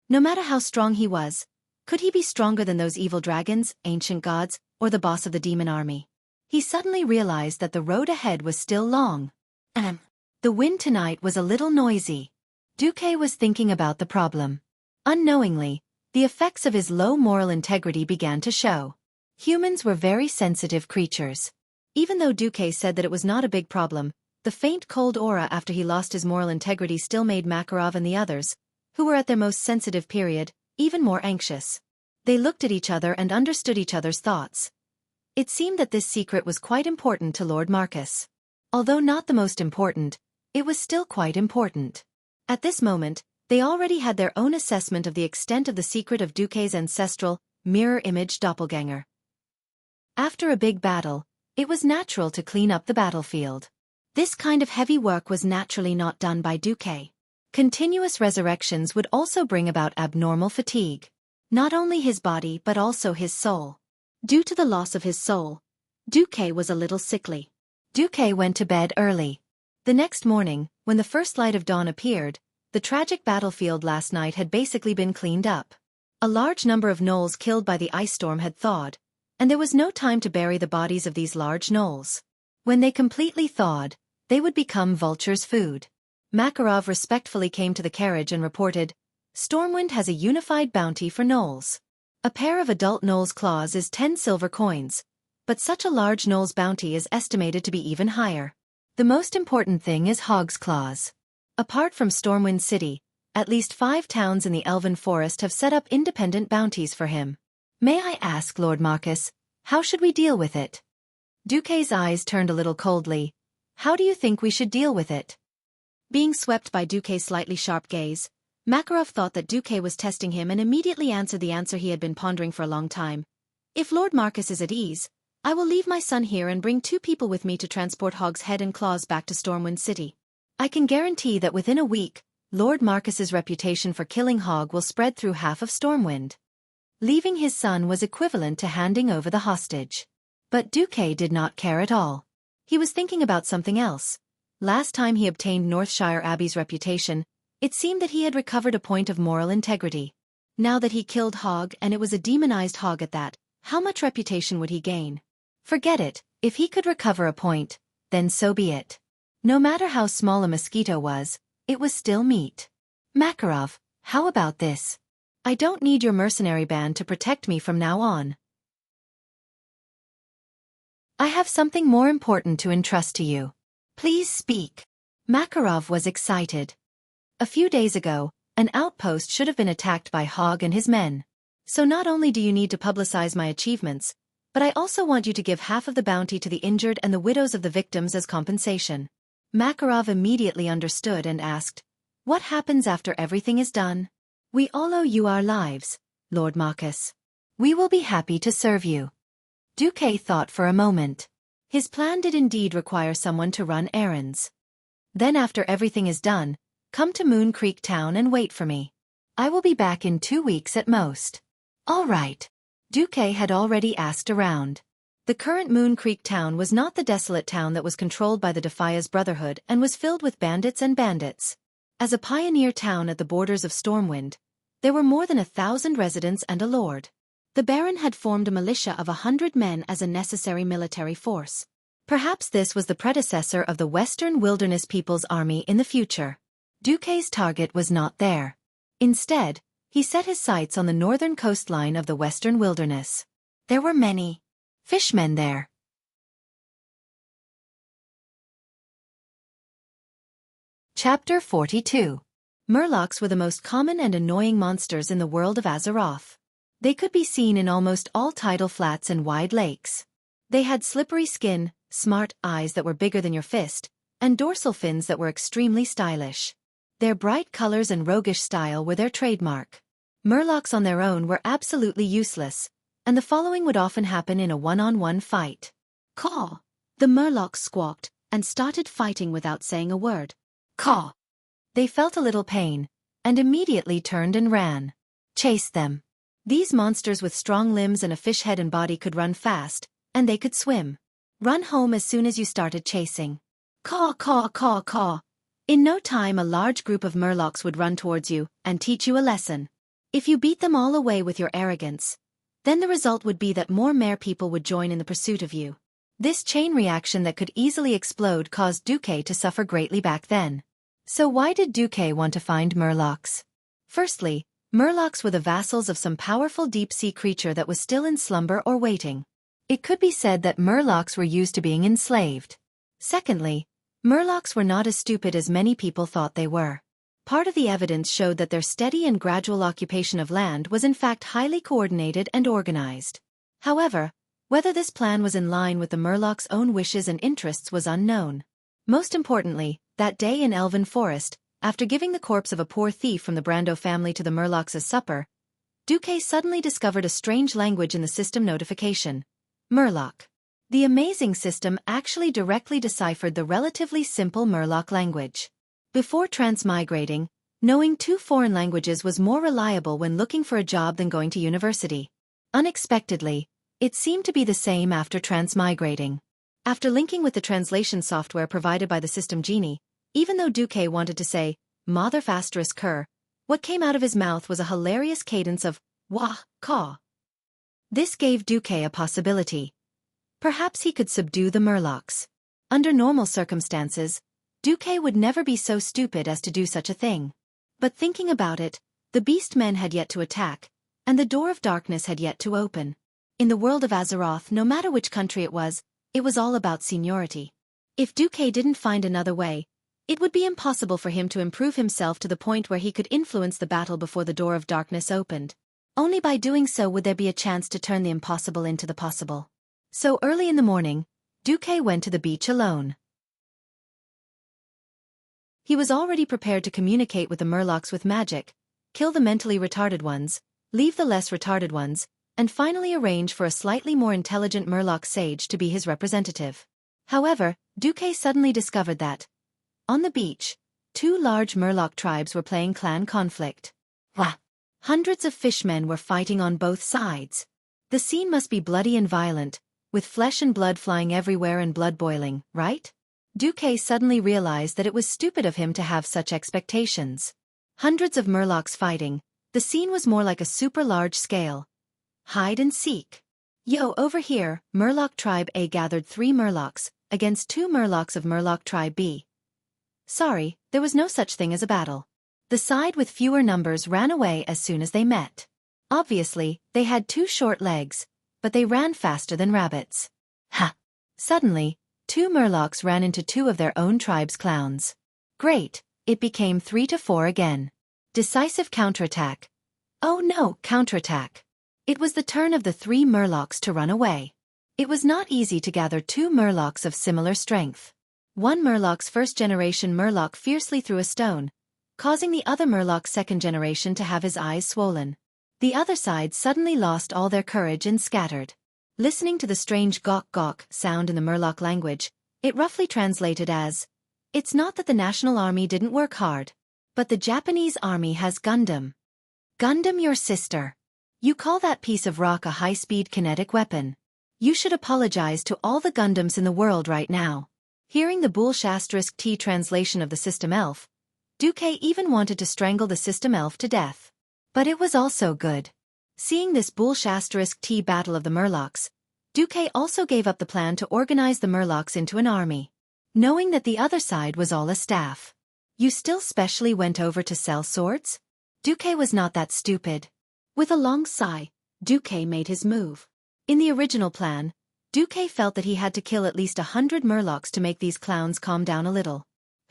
No matter how strong he was, could he be stronger than those evil dragons, ancient gods, or the boss of the demon army? He suddenly realized that the road ahead was still long. The wind tonight was a little noisy. Duque was thinking about the problem. Unknowingly, the effects of his low moral integrity began to show. Humans were very sensitive creatures. Even though Duque said that it was not a big problem, the faint cold aura after he lost his moral integrity still made Makarov and the others, who were at their most sensitive period, even more anxious. They looked at each other and understood each other's thoughts. It seemed that this secret was quite important to Lord Marcus. Although not the most important, it was still quite important. At this moment, they already had their own assessment of the extent of the secret of Xueqi's ancestral, mirror-image doppelganger. After a big battle, it was natural to clean up the battlefield. This kind of heavy work was naturally not done by Xueqi. Continuous resurrections would also bring about abnormal fatigue. Not only his body but also his soul. Due to the loss of his soul, Xueqi was a little sickly. Xueqi went to bed early. The next morning, when the first light of dawn appeared, the tragic battlefield last night had basically been cleaned up. A large number of gnolls killed by the ice storm had thawed, and there was no time to bury the bodies of these large gnolls. When they completely thawed, they would become vultures' food. Makarov respectfully came to the carriage and reported, "Stormwind has a unified bounty for gnolls. A pair of adult gnoll's claws is 10 silver coins, but such a large gnoll's bounty is estimated to be even higher. The most important thing is hog's claws. Apart from Stormwind City, at least 5 towns in the Elven Forest have set up independent bounties for him. May I ask, Lord Marcus, how should we deal with it?" Xueqi's eyes turned a little coldly. "How do you think we should deal with it?" Being swept by Xueqi's slightly sharp gaze, Makarov thought that Xueqi was testing him and immediately answered the answer he had been pondering for a long time. "If Lord Marcus is at ease, I will leave my son here and bring 2 people with me to transport Hog's head and claws back to Stormwind City. I can guarantee that within a week, Lord Marcus's reputation for killing Hog will spread through half of Stormwind." Leaving his son was equivalent to handing over the hostage. But Xueqi did not care at all. He was thinking about something else. Last time he obtained Northshire Abbey's reputation, it seemed that he had recovered a point of moral integrity. Now that he killed Hog and it was a demonized Hog at that, how much reputation would he gain? Forget it, if he could recover a point, then so be it. No matter how small a mosquito was, it was still meat. "Makarov, how about this? I don't need your mercenary band to protect me from now on. I have something more important to entrust to you. Please speak." Makarov was excited. A few days ago, an outpost should have been attacked by Hog and his men. So not only do you need to publicize my achievements, but I also want you to give half of the bounty to the injured and the widows of the victims as compensation. Makarov immediately understood and asked, "What happens after everything is done?" "We all owe you our lives, Lord Marcus. We will be happy to serve you." Xueqi thought for a moment. His plan did indeed require someone to run errands. "Then after everything is done, come to Moon Creek Town and wait for me. I will be back in 2 weeks at most." "All right." Xueqi had already asked around. The current Moon Creek Town was not the desolate town that was controlled by the Defias Brotherhood and was filled with bandits and bandits. As a pioneer town at the borders of Stormwind, there were more than 1,000 residents and a lord. The Baron had formed a militia of 100 men as a necessary military force. Perhaps this was the predecessor of the Western Wilderness People's Army in the future. Xueqi's target was not there. Instead, he set his sights on the northern coastline of the Western Wilderness. There were many fishmen there. Chapter 42. Murlocs were the most common and annoying monsters in the world of Azeroth. They could be seen in almost all tidal flats and wide lakes. They had slippery skin, smart eyes that were bigger than your fist, and dorsal fins that were extremely stylish. Their bright colors and roguish style were their trademark. Murlocs on their own were absolutely useless, and the following would often happen in a one-on-one fight. "Caw!" The Murlocs squawked, and started fighting without saying a word. "Caw!" They felt a little pain, and immediately turned and ran. Chase them. These monsters with strong limbs and a fish head and body could run fast, and they could swim. Run home as soon as you started chasing. Caw, caw, caw, caw. In no time a large group of Murlocs would run towards you and teach you a lesson. If you beat them all away with your arrogance, then the result would be that more mere people would join in the pursuit of you. This chain reaction that could easily explode caused Xueqi to suffer greatly back then. So why did Xueqi want to find Murlocs? Firstly, Murlocs were the vassals of some powerful deep-sea creature that was still in slumber or waiting. It could be said that Murlocs were used to being enslaved. Secondly, Murlocs were not as stupid as many people thought they were. Part of the evidence showed that their steady and gradual occupation of land was in fact highly coordinated and organized. However, whether this plan was in line with the Murlocs' own wishes and interests was unknown. Most importantly, that day in Elven Forest, after giving the corpse of a poor thief from the Brando family to the Murlocs as supper, Xueqi suddenly discovered a strange language in the system notification. Murloc. The amazing system actually directly deciphered the relatively simple Murloc language. Before transmigrating, knowing 2 foreign languages was more reliable when looking for a job than going to university. Unexpectedly, it seemed to be the same after transmigrating. After linking with the translation software provided by the system genie, even though Xueqi wanted to say, Mother ****, what came out of his mouth was a hilarious cadence of, wah, caw. This gave Xueqi a possibility. Perhaps he could subdue the Murlocs. Under normal circumstances, Xueqi would never be so stupid as to do such a thing. But thinking about it, the beast men had yet to attack, and the door of darkness had yet to open. In the world of Azeroth, no matter which country it was all about seniority. If Xueqi didn't find another way, it would be impossible for him to improve himself to the point where he could influence the battle before the door of darkness opened. Only by doing so would there be a chance to turn the impossible into the possible. So early in the morning, Xueqi went to the beach alone. He was already prepared to communicate with the Murlocs with magic, kill the mentally retarded ones, leave the less retarded ones, and finally arrange for a slightly more intelligent Murloc sage to be his representative. However, Xueqi suddenly discovered that, on the beach, 2 large Murloc tribes were playing clan conflict. Wah! Hundreds of fishmen were fighting on both sides. The scene must be bloody and violent, with flesh and blood flying everywhere and blood boiling, right? Xueqi suddenly realized that it was stupid of him to have such expectations. Hundreds of Murlocs fighting, the scene was more like a super large scale. Hide and seek. Yo, over here, Murloc Tribe A gathered 3 Murlocs, against 2 Murlocs of Murloc Tribe B. Sorry, there was no such thing as a battle. The side with fewer numbers ran away as soon as they met. Obviously, they had 2 short legs, but they ran faster than rabbits. Ha! Suddenly, 2 Murlocs ran into 2 of their own tribe's clowns. Great, it became 3-4 again. Decisive counterattack. Oh no, counterattack. It was the turn of the 3 Murlocs to run away. It was not easy to gather 2 Murlocs of similar strength. One Murloc's first-generation Murloc fiercely threw a stone, causing the other Murloc's second-generation to have his eyes swollen. The other side suddenly lost all their courage and scattered. Listening to the strange gawk-gawk sound in the Murloc language, it roughly translated as, "It's not that the National Army didn't work hard, but the Japanese Army has Gundam. Gundam your sister. You call that piece of rock a high-speed kinetic weapon. You should apologize to all the Gundams in the world right now." Hearing the ***T translation of the system elf, Xueqi even wanted to strangle the system elf to death. But it was also good. Seeing this ***T battle of the Murlocs, Xueqi also gave up the plan to organize the Murlocs into an army. Knowing that the other side was all a staff. You still specially went over to sell swords? Xueqi was not that stupid. With a long sigh, Xueqi made his move. In the original plan, Xueqi felt that he had to kill at least 100 Murlocs to make these clowns calm down a little.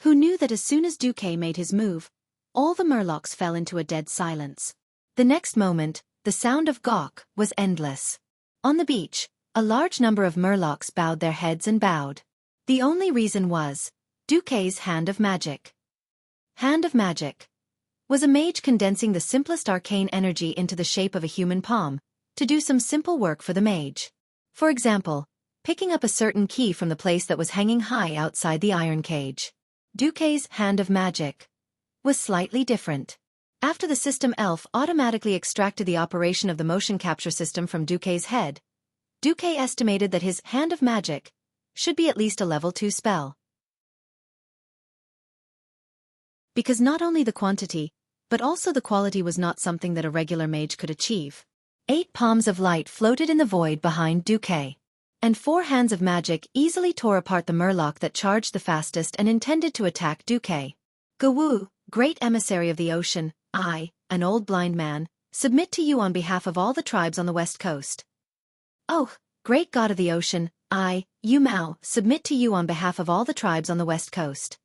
Who knew that as soon as Xueqi made his move, all the Murlocs fell into a dead silence. The next moment, the sound of gawk was endless. On the beach, a large number of Murlocs bowed their heads and bowed. The only reason was Xueqi's Hand of Magic. Hand of Magic was a mage condensing the simplest arcane energy into the shape of a human palm, to do some simple work for the mage. For example, picking up a certain key from the place that was hanging high outside the iron cage. Xueqi's Hand of Magic was slightly different. After the system elf automatically extracted the operation of the motion capture system from Xueqi's head, Xueqi estimated that his Hand of Magic should be at least a level 2 spell. Because not only the quantity, but also the quality was not something that a regular mage could achieve. 8 palms of light floated in the void behind Xueqi, and 4 hands of magic easily tore apart the Murloc that charged the fastest and intended to attack Xueqi. Gawoo, great emissary of the ocean, I, an old blind man, submit to you on behalf of all the tribes on the west coast. Oh, great god of the ocean, I, Yu Mao, submit to you on behalf of all the tribes on the west coast.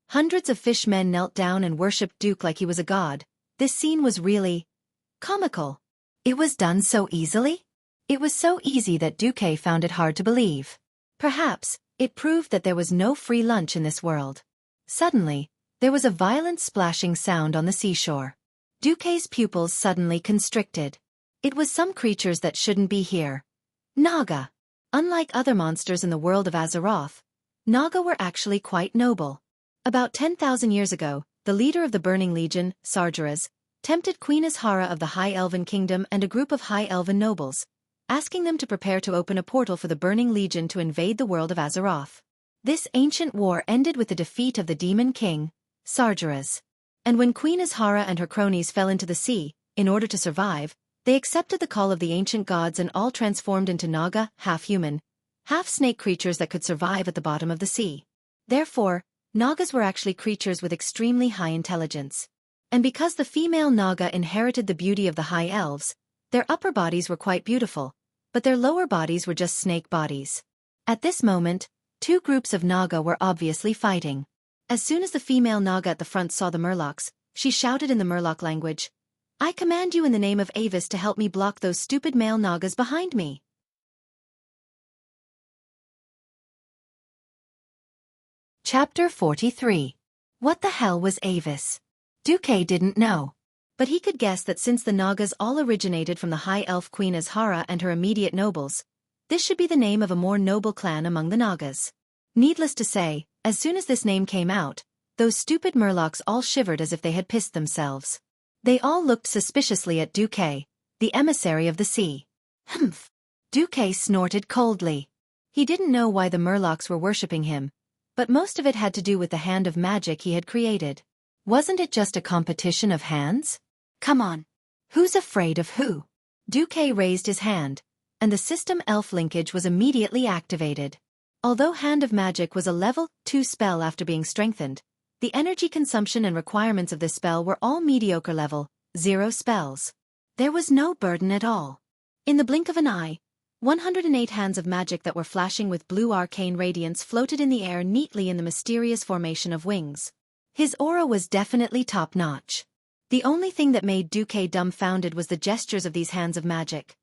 Hundreds of fishmen knelt down and worshipped Duke like he was a god. This scene was really comical. It was done so easily? It was so easy that Duque found it hard to believe. Perhaps, it proved that there was no free lunch in this world. Suddenly, there was a violent splashing sound on the seashore. Duque's pupils suddenly constricted. It was some creatures that shouldn't be here. Naga. Unlike other monsters in the world of Azeroth, Naga were actually quite noble. About 10,000 years ago, the leader of the Burning Legion, Sargeras, tempted Queen Azhara of the High Elven Kingdom and a group of High Elven nobles, asking them to prepare to open a portal for the Burning Legion to invade the world of Azeroth. This ancient war ended with the defeat of the Demon King, Sargeras. And when Queen Azhara and her cronies fell into the sea, in order to survive, they accepted the call of the ancient gods and all transformed into Naga, half-human, half-snake creatures that could survive at the bottom of the sea. Therefore, Nagas were actually creatures with extremely high intelligence. And because the female Naga inherited the beauty of the High Elves, their upper bodies were quite beautiful, but their lower bodies were just snake bodies. At this moment, two groups of Naga were obviously fighting. As soon as the female Naga at the front saw the Murlocs, she shouted in the Murloc language, "I command you in the name of Avis to help me block those stupid male Nagas behind me." Chapter 43. What the hell was Avis? Duque didn't know. But he could guess that since the Nagas all originated from the High Elf Queen Azhara and her immediate nobles, this should be the name of a more noble clan among the Nagas. Needless to say, as soon as this name came out, those stupid Murlocs all shivered as if they had pissed themselves. They all looked suspiciously at Duque, the emissary of the sea. Humph! Duque snorted coldly. He didn't know why the Murlocs were worshipping him, but most of it had to do with the hand of magic he had created. Wasn't it just a competition of hands? Come on. Who's afraid of who? Duque raised his hand, and the system elf linkage was immediately activated. Although Hand of Magic was a level 2 spell after being strengthened, the energy consumption and requirements of this spell were all mediocre level 0 spells. There was no burden at all. In the blink of an eye, 108 hands of magic that were flashing with blue arcane radiance floated in the air neatly in the mysterious formation of wings. His aura was definitely top-notch. The only thing that made Duque dumbfounded was the gestures of these hands of magic.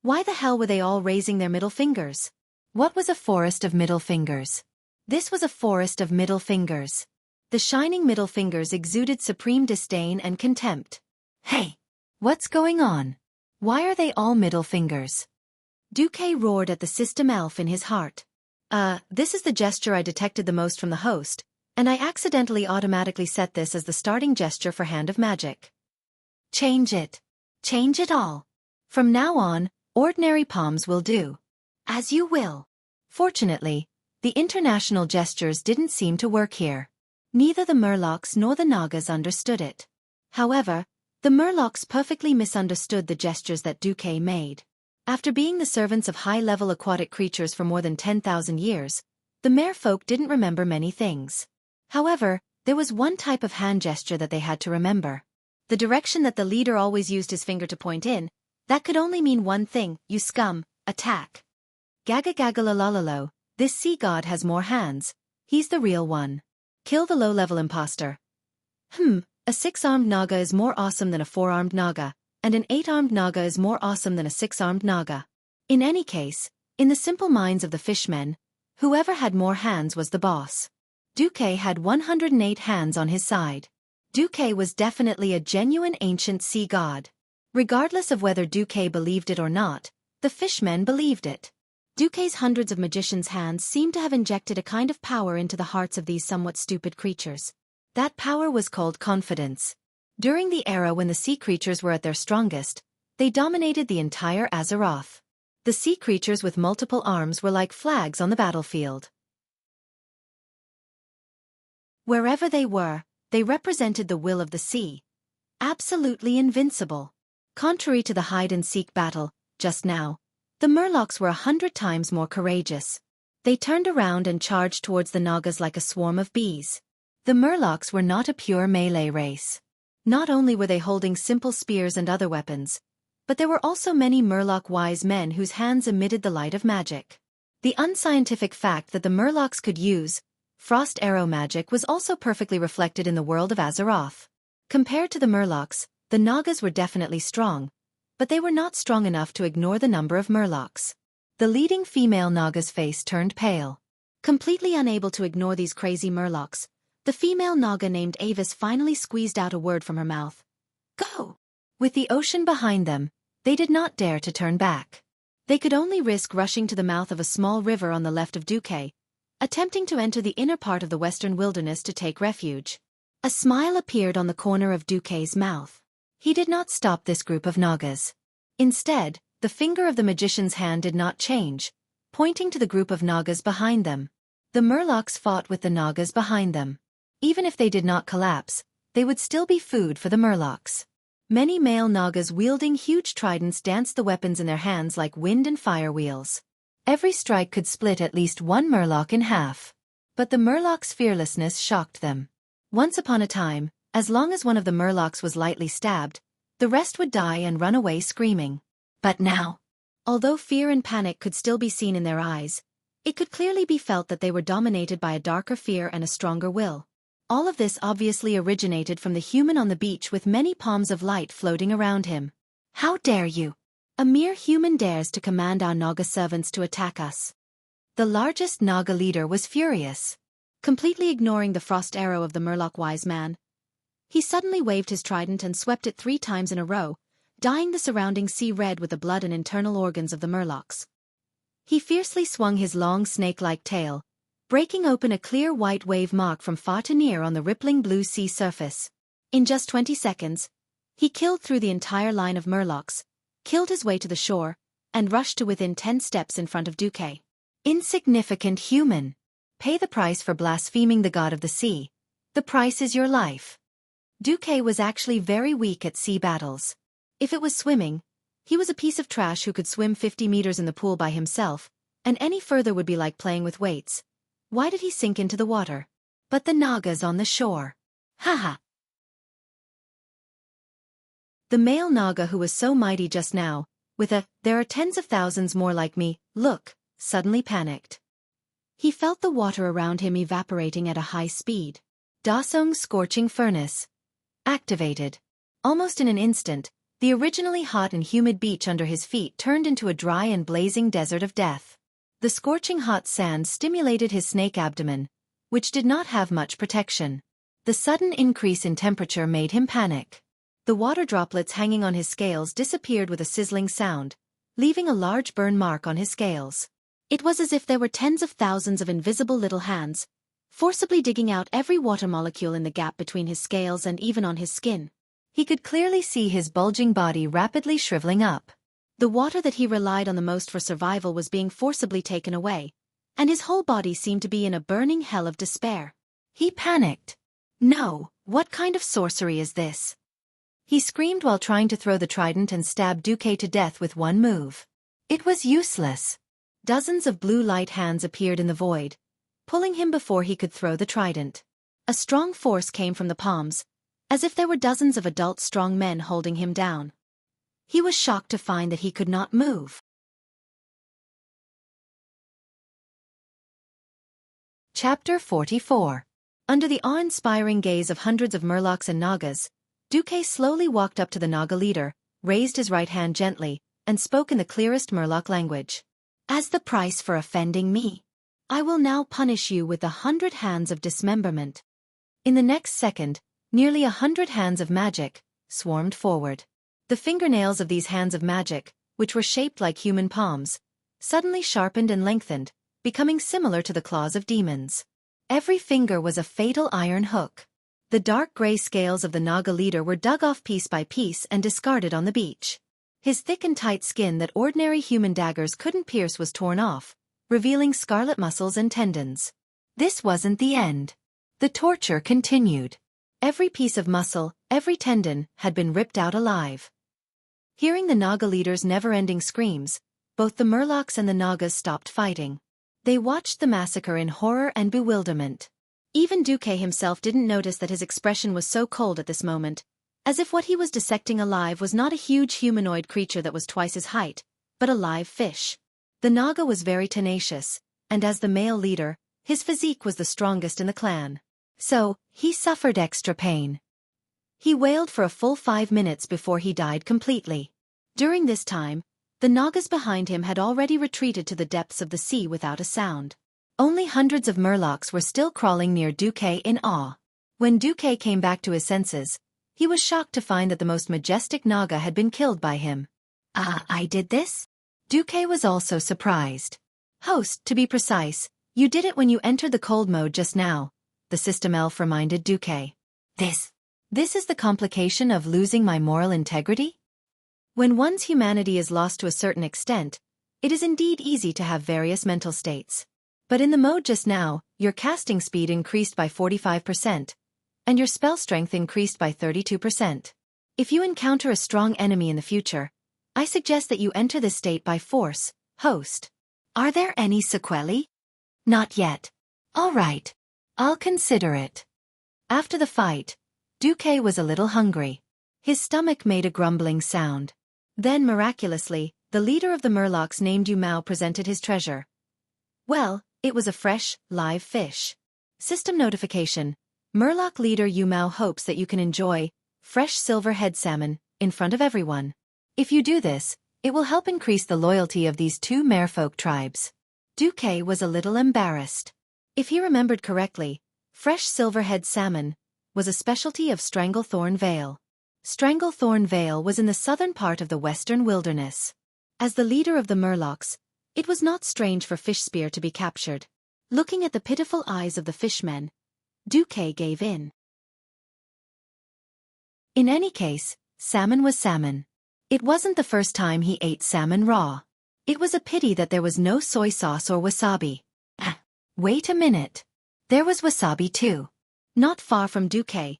Why the hell were they all raising their middle fingers? What was a forest of middle fingers? This was a forest of middle fingers. The shining middle fingers exuded supreme disdain and contempt. Hey! What's going on? Why are they all middle fingers? Duque roared at the system elf in his heart. This is the gesture I detected the most from the host, and I accidentally automatically set this as the starting gesture for Hand of Magic. Change it. Change it all. From now on, ordinary palms will do. As you will. Fortunately, the international gestures didn't seem to work here. Neither the Murlocs nor the Nagas understood it. However, the Murlocs perfectly misunderstood the gestures that Duque made. After being the servants of high-level aquatic creatures for more than 10,000 years, the merfolk didn't remember many things. However, there was one type of hand gesture that they had to remember. The direction that the leader always used his finger to point in, that could only mean one thing: you scum, attack. Gaga gaga la la la lo, this sea god has more hands. He's the real one. Kill the low-level imposter. A 6-armed Naga is more awesome than a 4-armed Naga, and an 8-armed Naga is more awesome than a 6-armed Naga. In any case, in the simple minds of the fishmen, whoever had more hands was the boss. Duque had 108 hands on his side. Duque was definitely a genuine ancient sea god. Regardless of whether Duque believed it or not, the fishmen believed it. Duque's hundreds of magicians' hands seemed to have injected a kind of power into the hearts of these somewhat stupid creatures. That power was called confidence. During the era when the sea creatures were at their strongest, they dominated the entire Azeroth. The sea creatures with multiple arms were like flags on the battlefield. Wherever they were, they represented the will of the sea. Absolutely invincible. Contrary to the hide-and-seek battle, just now, the Murlocs were 100 times more courageous. They turned around and charged towards the Nagas like a swarm of bees. The Murlocs were not a pure melee race. Not only were they holding simple spears and other weapons, but there were also many Murloc wise men whose hands emitted the light of magic. The unscientific fact that the Murlocs could use Frost arrow magic was also perfectly reflected in the world of Azeroth. Compared to the Murlocs, the Nagas were definitely strong, but they were not strong enough to ignore the number of Murlocs. The leading female Naga's face turned pale. Completely unable to ignore these crazy Murlocs, the female Naga named Avis finally squeezed out a word from her mouth. Go! With the ocean behind them, they did not dare to turn back. They could only risk rushing to the mouth of a small river on the left of Xueqi, attempting to enter the inner part of the western wilderness to take refuge. A smile appeared on the corner of Xueqi's mouth. He did not stop this group of Nagas. Instead, the finger of the magician's hand did not change, pointing to the group of Nagas behind them. The Murlocs fought with the Nagas behind them. Even if they did not collapse, they would still be food for the Murlocs. Many male Nagas wielding huge tridents danced the weapons in their hands like wind and fire wheels. Every strike could split at least one Murloc in half. But the Murloc's fearlessness shocked them. Once upon a time, as long as one of the Murlocs was lightly stabbed, the rest would die and run away screaming. But now, although fear and panic could still be seen in their eyes, it could clearly be felt that they were dominated by a darker fear and a stronger will. All of this obviously originated from the human on the beach with many palms of light floating around him. How dare you! A mere human dares to command our Naga servants to attack us. The largest Naga leader was furious. Completely ignoring the frost arrow of the Murloc wise man, he suddenly waved his trident and swept it 3 times in a row, dyeing the surrounding sea red with the blood and internal organs of the Murlocs. He fiercely swung his long snake-like tail, breaking open a clear white wave mark from far to near on the rippling blue sea surface. In just 20 seconds, he killed through the entire line of Murlocs, killed his way to the shore, and rushed to within 10 steps in front of Xueqi. Insignificant human! Pay the price for blaspheming the god of the sea. The price is your life. Xueqi was actually very weak at sea battles. If it was swimming, he was a piece of trash who could swim 50 meters in the pool by himself, and any further would be like playing with weights. Why did he sink into the water? But the Nagas on the shore. Haha! The male Naga who was so mighty just now, with a, "There are tens of thousands more like me," look, suddenly panicked. He felt the water around him evaporating at a high speed. Dasong's scorching furnace. Activated. Almost in an instant, the originally hot and humid beach under his feet turned into a dry and blazing desert of death. The scorching hot sand stimulated his snake abdomen, which did not have much protection. The sudden increase in temperature made him panic. The water droplets hanging on his scales disappeared with a sizzling sound, leaving a large burn mark on his scales. It was as if there were tens of thousands of invisible little hands, forcibly digging out every water molecule in the gap between his scales and even on his skin. He could clearly see his bulging body rapidly shriveling up. The water that he relied on the most for survival was being forcibly taken away, and his whole body seemed to be in a burning hell of despair. He panicked. No, what kind of sorcery is this? He screamed while trying to throw the trident and stab Xueqi to death with one move. It was useless. Dozens of blue light hands appeared in the void, pulling him before he could throw the trident. A strong force came from the palms, as if there were dozens of adult strong men holding him down. He was shocked to find that he could not move. Chapter 44. Under the awe-inspiring gaze of hundreds of Murlocs and Nagas, Xueqi slowly walked up to the Naga leader, raised his right hand gently, and spoke in the clearest Murloc language. "As the price for offending me, I will now punish you with 100 hands of dismemberment." In the next second, nearly 100 hands of magic swarmed forward. The fingernails of these hands of magic, which were shaped like human palms, suddenly sharpened and lengthened, becoming similar to the claws of demons. Every finger was a fatal iron hook. The dark gray scales of the Naga leader were dug off piece by piece and discarded on the beach. His thick and tight skin that ordinary human daggers couldn't pierce was torn off, revealing scarlet muscles and tendons. This wasn't the end. The torture continued. Every piece of muscle, every tendon, had been ripped out alive. Hearing the Naga leader's never-ending screams, both the Murlocs and the Nagas stopped fighting. They watched the massacre in horror and bewilderment. Even Xueqi himself didn't notice that his expression was so cold at this moment, as if what he was dissecting alive was not a huge humanoid creature that was twice his height, but a live fish. The Naga was very tenacious, and as the male leader, His physique was the strongest in the clan. So, he suffered extra pain. He wailed for a full 5 minutes before he died completely. During this time, the Nagas behind him had already retreated to the depths of the sea without a sound. Only hundreds of murlocs were still crawling near Xueqi in awe. When Xueqi came back to his senses, he was shocked to find that the most majestic Naga had been killed by him. I did this? Xueqi was also surprised. Host, to be precise, you did it when you entered the cold mode just now, the system elf reminded Xueqi. This is the complication of losing my moral integrity? When one's humanity is lost to a certain extent, it is indeed easy to have various mental states. But in the mode just now, your casting speed increased by 45%, and your spell strength increased by 32%. If you encounter a strong enemy in the future, I suggest that you enter this state by force, host. Are there any sequelae? Not yet. All right. I'll consider it. After the fight, Xueqi was a little hungry. His stomach made a grumbling sound. Then miraculously, the leader of the murlocs named Yumao presented his treasure. Well, it was a fresh, live fish. System notification. Murloc leader Yumao hopes that you can enjoy fresh silver-head salmon in front of everyone. If you do this, it will help increase the loyalty of these two merfolk tribes. Xueqi was a little embarrassed. If he remembered correctly, fresh silver-head salmon was a specialty of Stranglethorn Vale. Stranglethorn Vale was in the southern part of the western wilderness. As the leader of the murlocs, it was not strange for Fish Spear to be captured. Looking at the pitiful eyes of the fishmen, Xueqi gave in. In any case, salmon was salmon. It wasn't the first time he ate salmon raw. It was a pity that there was no soy sauce or wasabi. Wait a minute. There was wasabi too. Not far from Xueqi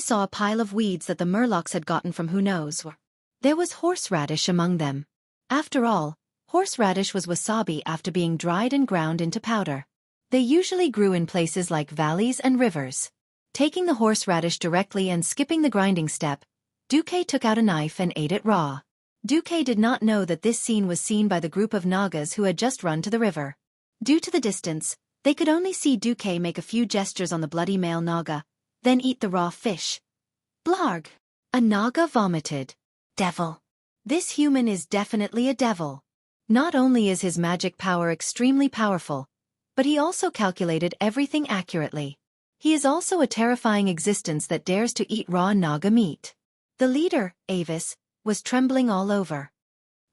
saw a pile of weeds that the murlocs had gotten from who knows where. There was horseradish among them. After all, horseradish was wasabi after being dried and ground into powder. They usually grew in places like valleys and rivers. Taking the horseradish directly and skipping the grinding step, Xueqi took out a knife and ate it raw. Xueqi did not know that this scene was seen by the group of Nagas who had just run to the river. Due to the distance, they could only see Xueqi make a few gestures on the bloody male Naga, then eat the raw fish. Blarg! A Naga vomited. Devil. This human is definitely a devil. Not only is his magic power extremely powerful, but he also calculated everything accurately. He is also a terrifying existence that dares to eat raw Naga meat. The leader, Avis, was trembling all over.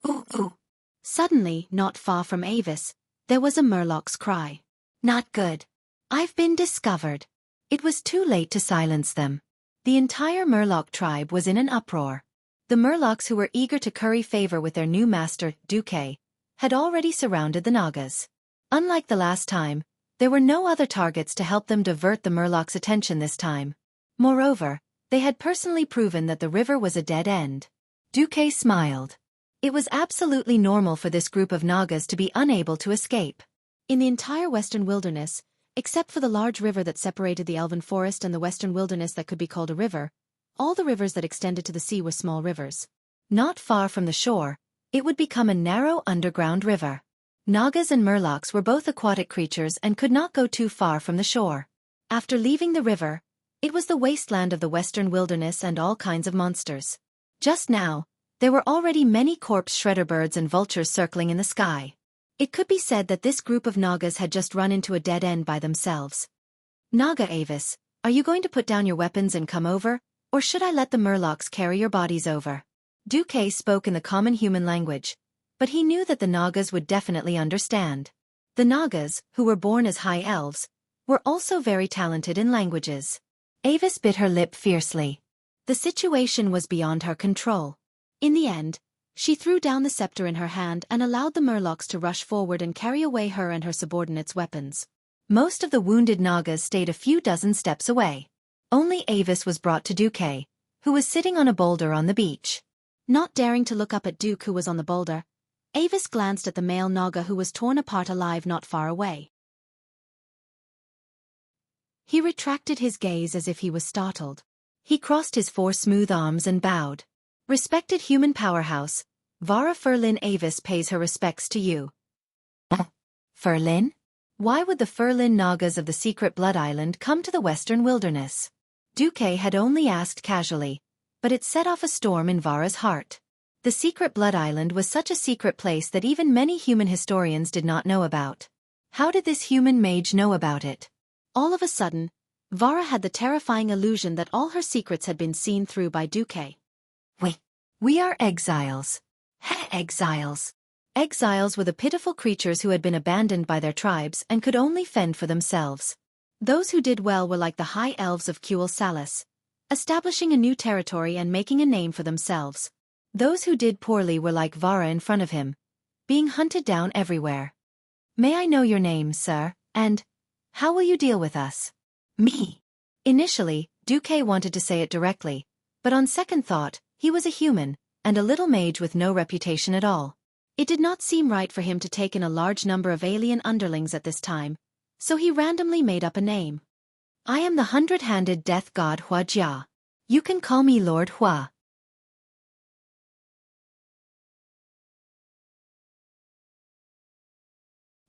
Ooh. Suddenly, not far from Avis, there was a murloc's cry. Not good. I've been discovered. It was too late to silence them. The entire murloc tribe was in an uproar. The murlocs who were eager to curry favor with their new master, Xueqi, had already surrounded the Nagas. Unlike the last time, there were no other targets to help them divert the murlocs' attention this time. Moreover, they had personally proven that the river was a dead end. Xueqi smiled. It was absolutely normal for this group of Nagas to be unable to escape. In the entire western wilderness, except for the large river that separated the elven forest and the western wilderness that could be called a river, all the rivers that extended to the sea were small rivers. Not far from the shore, it would become a narrow underground river. Nagas and murlocs were both aquatic creatures and could not go too far from the shore. After leaving the river, it was the wasteland of the western wilderness and all kinds of monsters. Just now, there were already many corpse shredder birds and vultures circling in the sky. It could be said that this group of Nagas had just run into a dead end by themselves. Naga Avis, are you going to put down your weapons and come over, or should I let the murlocs carry your bodies over? Xueqi spoke in the common human language, but he knew that the Nagas would definitely understand. The Nagas, who were born as high elves, were also very talented in languages. Avis bit her lip fiercely. The situation was beyond her control. In the end, she threw down the scepter in her hand and allowed the murlocs to rush forward and carry away her and her subordinates' weapons. Most of the wounded Nagas stayed a few dozen steps away. Only Avis was brought to Xueqi, who was sitting on a boulder on the beach. Not daring to look up at Duke, who was on the boulder, Avis glanced at the male Naga who was torn apart alive not far away. He retracted his gaze as if he was startled. He crossed his 4 smooth arms and bowed. Respected human powerhouse, Vara Ferlin Avis pays her respects to you. Ferlin? Why would the Furlin Nagas of the secret Blood Island come to the western wilderness? Xueqi had only asked casually, but it set off a storm in Vara's heart. The secret Blood Island was such a secret place that even many human historians did not know about. How did this human mage know about it? All of a sudden, Vara had the terrifying illusion that all her secrets had been seen through by Xueqi. We are exiles. Exiles. Exiles were the pitiful creatures who had been abandoned by their tribes and could only fend for themselves. Those who did well were like the high elves of Xueqi Salis, establishing a new territory and making a name for themselves. Those who did poorly were like Vara in front of him, being hunted down everywhere. May I know your name, sir, and how will you deal with us? Me. Initially, Xueqi wanted to say it directly, but on second thought, he was a human, and a little mage with no reputation at all. It did not seem right for him to take in a large number of alien underlings at this time, so he randomly made up a name. I am the hundred-handed death god Hua Jia. You can call me Lord Hua.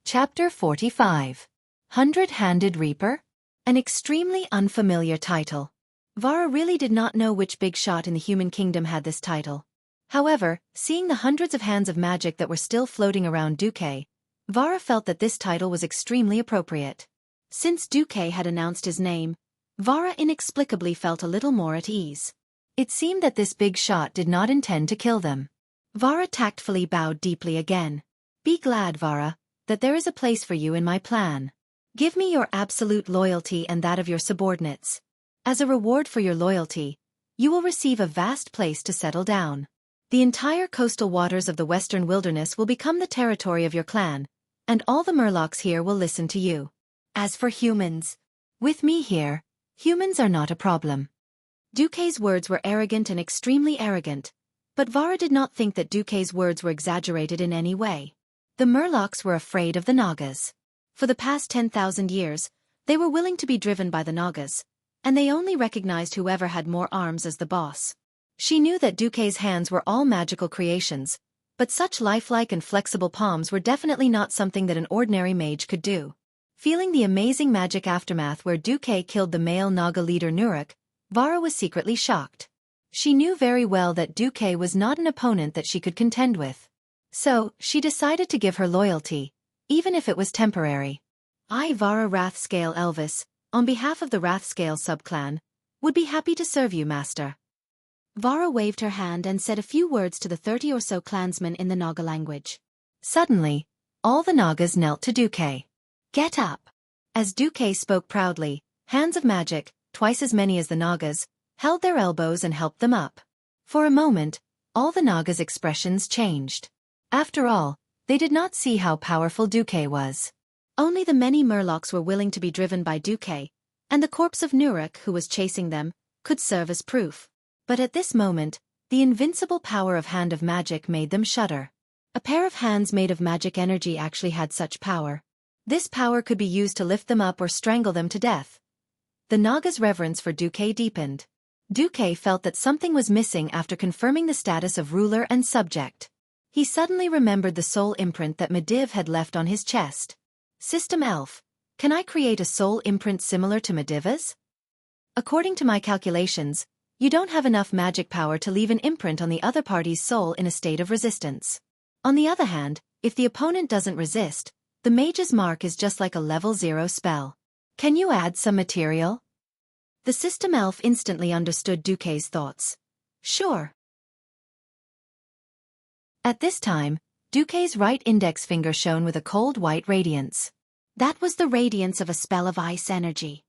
Chapter 45. Hundred-Handed Reaper? An extremely unfamiliar title. Vara really did not know which big shot in the human kingdom had this title. However, seeing the hundreds of hands of magic that were still floating around Xueqi, Vara felt that this title was extremely appropriate. Since Xueqi had announced his name, Vara inexplicably felt a little more at ease. It seemed that this big shot did not intend to kill them. Vara tactfully bowed deeply again. Be glad, Vara, that there is a place for you in my plan. Give me your absolute loyalty and that of your subordinates. As a reward for your loyalty, you will receive a vast place to settle down. The entire coastal waters of the western wilderness will become the territory of your clan, and all the murlocs here will listen to you. As for humans, with me here, humans are not a problem. Xueqi's words were arrogant and extremely arrogant, but Vara did not think that Xueqi's words were exaggerated in any way. The murlocs were afraid of the Nagas. For the past 10,000 years, they were willing to be driven by the Nagas, and they only recognized whoever had more arms as the boss. She knew that Xueqi's hands were all magical creations, but such lifelike and flexible palms were definitely not something that an ordinary mage could do. Feeling the amazing magic aftermath where Xueqi killed the male Naga leader Nuruk, Vara was secretly shocked. She knew very well that Xueqi was not an opponent that she could contend with. So, she decided to give her loyalty, even if it was temporary. I, Vara Wrathscale Elvis, on behalf of the Wrathscale subclan, would be happy to serve you, master. Vara waved her hand and said a few words to the 30 or so clansmen in the Naga language. Suddenly, all the Nagas knelt to Xueqi. Get up! As Xueqi spoke proudly, hands of magic, twice as many as the Nagas, held their elbows and helped them up. For a moment, all the Nagas' expressions changed. After all, they did not see how powerful Xueqi was. Only the many murlocs were willing to be driven by Xueqi, and the corpse of Nuruk, who was chasing them, could serve as proof. But at this moment, the invincible power of Hand of Magic made them shudder. A pair of hands made of magic energy actually had such power. This power could be used to lift them up or strangle them to death. The Naga's reverence for Xueqi deepened. Xueqi felt that something was missing after confirming the status of ruler and subject. He suddenly remembered the soul imprint that Medivh had left on his chest. System Elf, can I create a soul imprint similar to Medivh's? According to my calculations, you don't have enough magic power to leave an imprint on the other party's soul in a state of resistance. On the other hand, if the opponent doesn't resist, the mage's mark is just like a level 0 spell. Can you add some material? The system elf instantly understood Xueqi's thoughts. Sure. At this time, Xueqi's right index finger shone with a cold white radiance. That was the radiance of a spell of ice energy.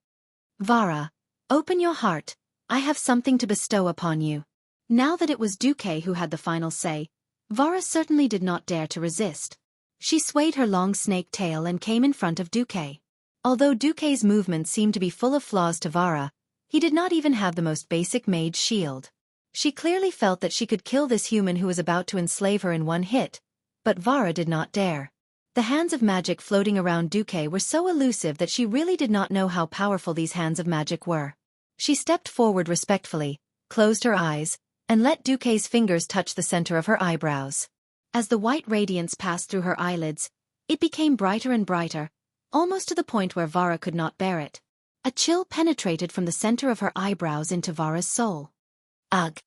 Vara, open your heart, I have something to bestow upon you. Now that it was Xueqi who had the final say, Vara certainly did not dare to resist. She swayed her long snake tail and came in front of Xueqi. Although Xueqi's movements seemed to be full of flaws to Vara, he did not even have the most basic mage shield. She clearly felt that she could kill this human who was about to enslave her in one hit, but Vara did not dare. The hands of magic floating around Xueqi were so elusive that she really did not know how powerful these hands of magic were. She stepped forward respectfully, closed her eyes, and let Xueqi's fingers touch the center of her eyebrows. As the white radiance passed through her eyelids, it became brighter and brighter, almost to the point where Vara could not bear it. A chill penetrated from the center of her eyebrows into Vara's soul. Ugh!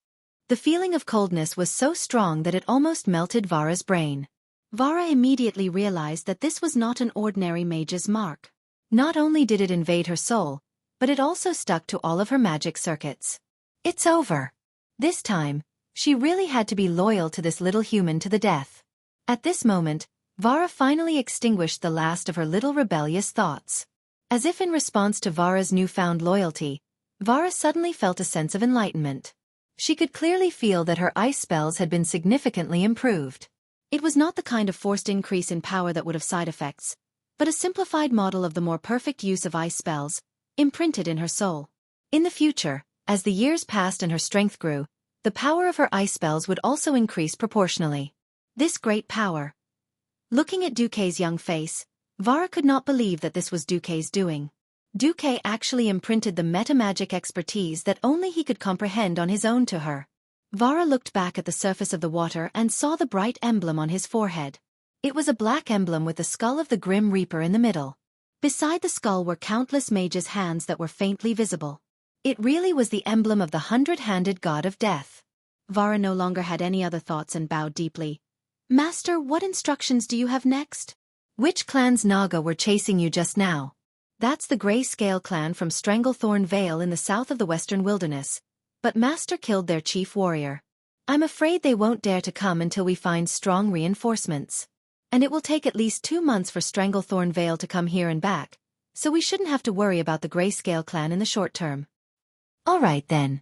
The feeling of coldness was so strong that it almost melted Vara's brain. Vara immediately realized that this was not an ordinary mage's mark. Not only did it invade her soul, but it also stuck to all of her magic circuits. It's over. This time, she really had to be loyal to this little human to the death. At this moment, Vara finally extinguished the last of her little rebellious thoughts. As if in response to Vara's newfound loyalty, Vara suddenly felt a sense of enlightenment. She could clearly feel that her ice spells had been significantly improved. It was not the kind of forced increase in power that would have side effects, but a simplified model of the more perfect use of ice spells, imprinted in her soul. In the future, as the years passed and her strength grew, the power of her ice spells would also increase proportionally. This great power. Looking at Duque's young face, Vara could not believe that this was Duque's doing. Duque actually imprinted the meta-magic expertise that only he could comprehend on his own to her. Vara looked back at the surface of the water and saw the bright emblem on his forehead. It was a black emblem with the skull of the Grim Reaper in the middle. Beside the skull were countless mages' hands that were faintly visible. It really was the emblem of the hundred-handed god of death. Vara no longer had any other thoughts and bowed deeply. Master, what instructions do you have next? Which clan's Naga were chasing you just now? That's the Grey Scale clan from Stranglethorn Vale in the south of the Western Wilderness. But Master killed their chief warrior. I'm afraid they won't dare to come until we find strong reinforcements. And it will take at least 2 months for Stranglethorn Vale to come here and back, so we shouldn't have to worry about the Grey Scale clan in the short term. All right then.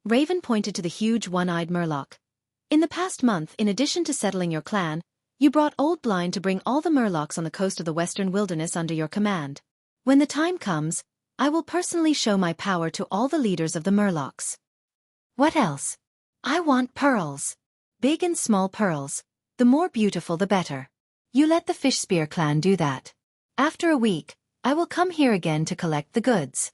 Raven pointed to the huge one-eyed murloc. In the past month, in addition to settling your clan, you brought Old Blind to bring all the murlocs on the coast of the Western Wilderness under your command. When the time comes, I will personally show my power to all the leaders of the murlocs. What else? I want pearls. Big and small pearls. The more beautiful the better. You let the Fishspear clan do that. After a week, I will come here again to collect the goods.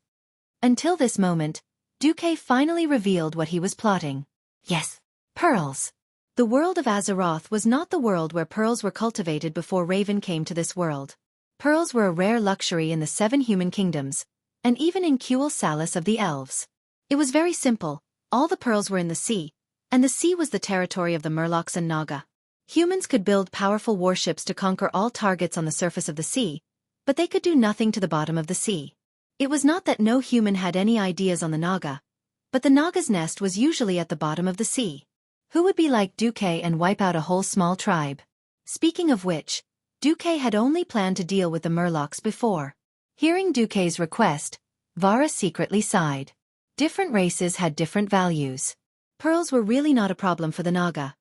Until this moment, Duque finally revealed what he was plotting. Yes, pearls. The world of Azeroth was not the world where pearls were cultivated before Raven came to this world. Pearls were a rare luxury in the 7 human kingdoms, and even in Kuel Salis of the elves. It was very simple, all the pearls were in the sea, and the sea was the territory of the Murlocs and Naga. Humans could build powerful warships to conquer all targets on the surface of the sea, but they could do nothing to the bottom of the sea. It was not that no human had any ideas on the Naga, but the Naga's nest was usually at the bottom of the sea. Who would be like Duque and wipe out a whole small tribe? Speaking of which, Duque had only planned to deal with the Murlocs before. Hearing Duque's request, Vara secretly sighed. Different races had different values. Pearls were really not a problem for the Naga.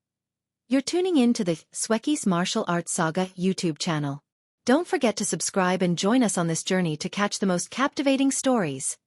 You're tuning in to the Xueqi's Martial Arts Saga YouTube channel. Don't forget to subscribe and join us on this journey to catch the most captivating stories.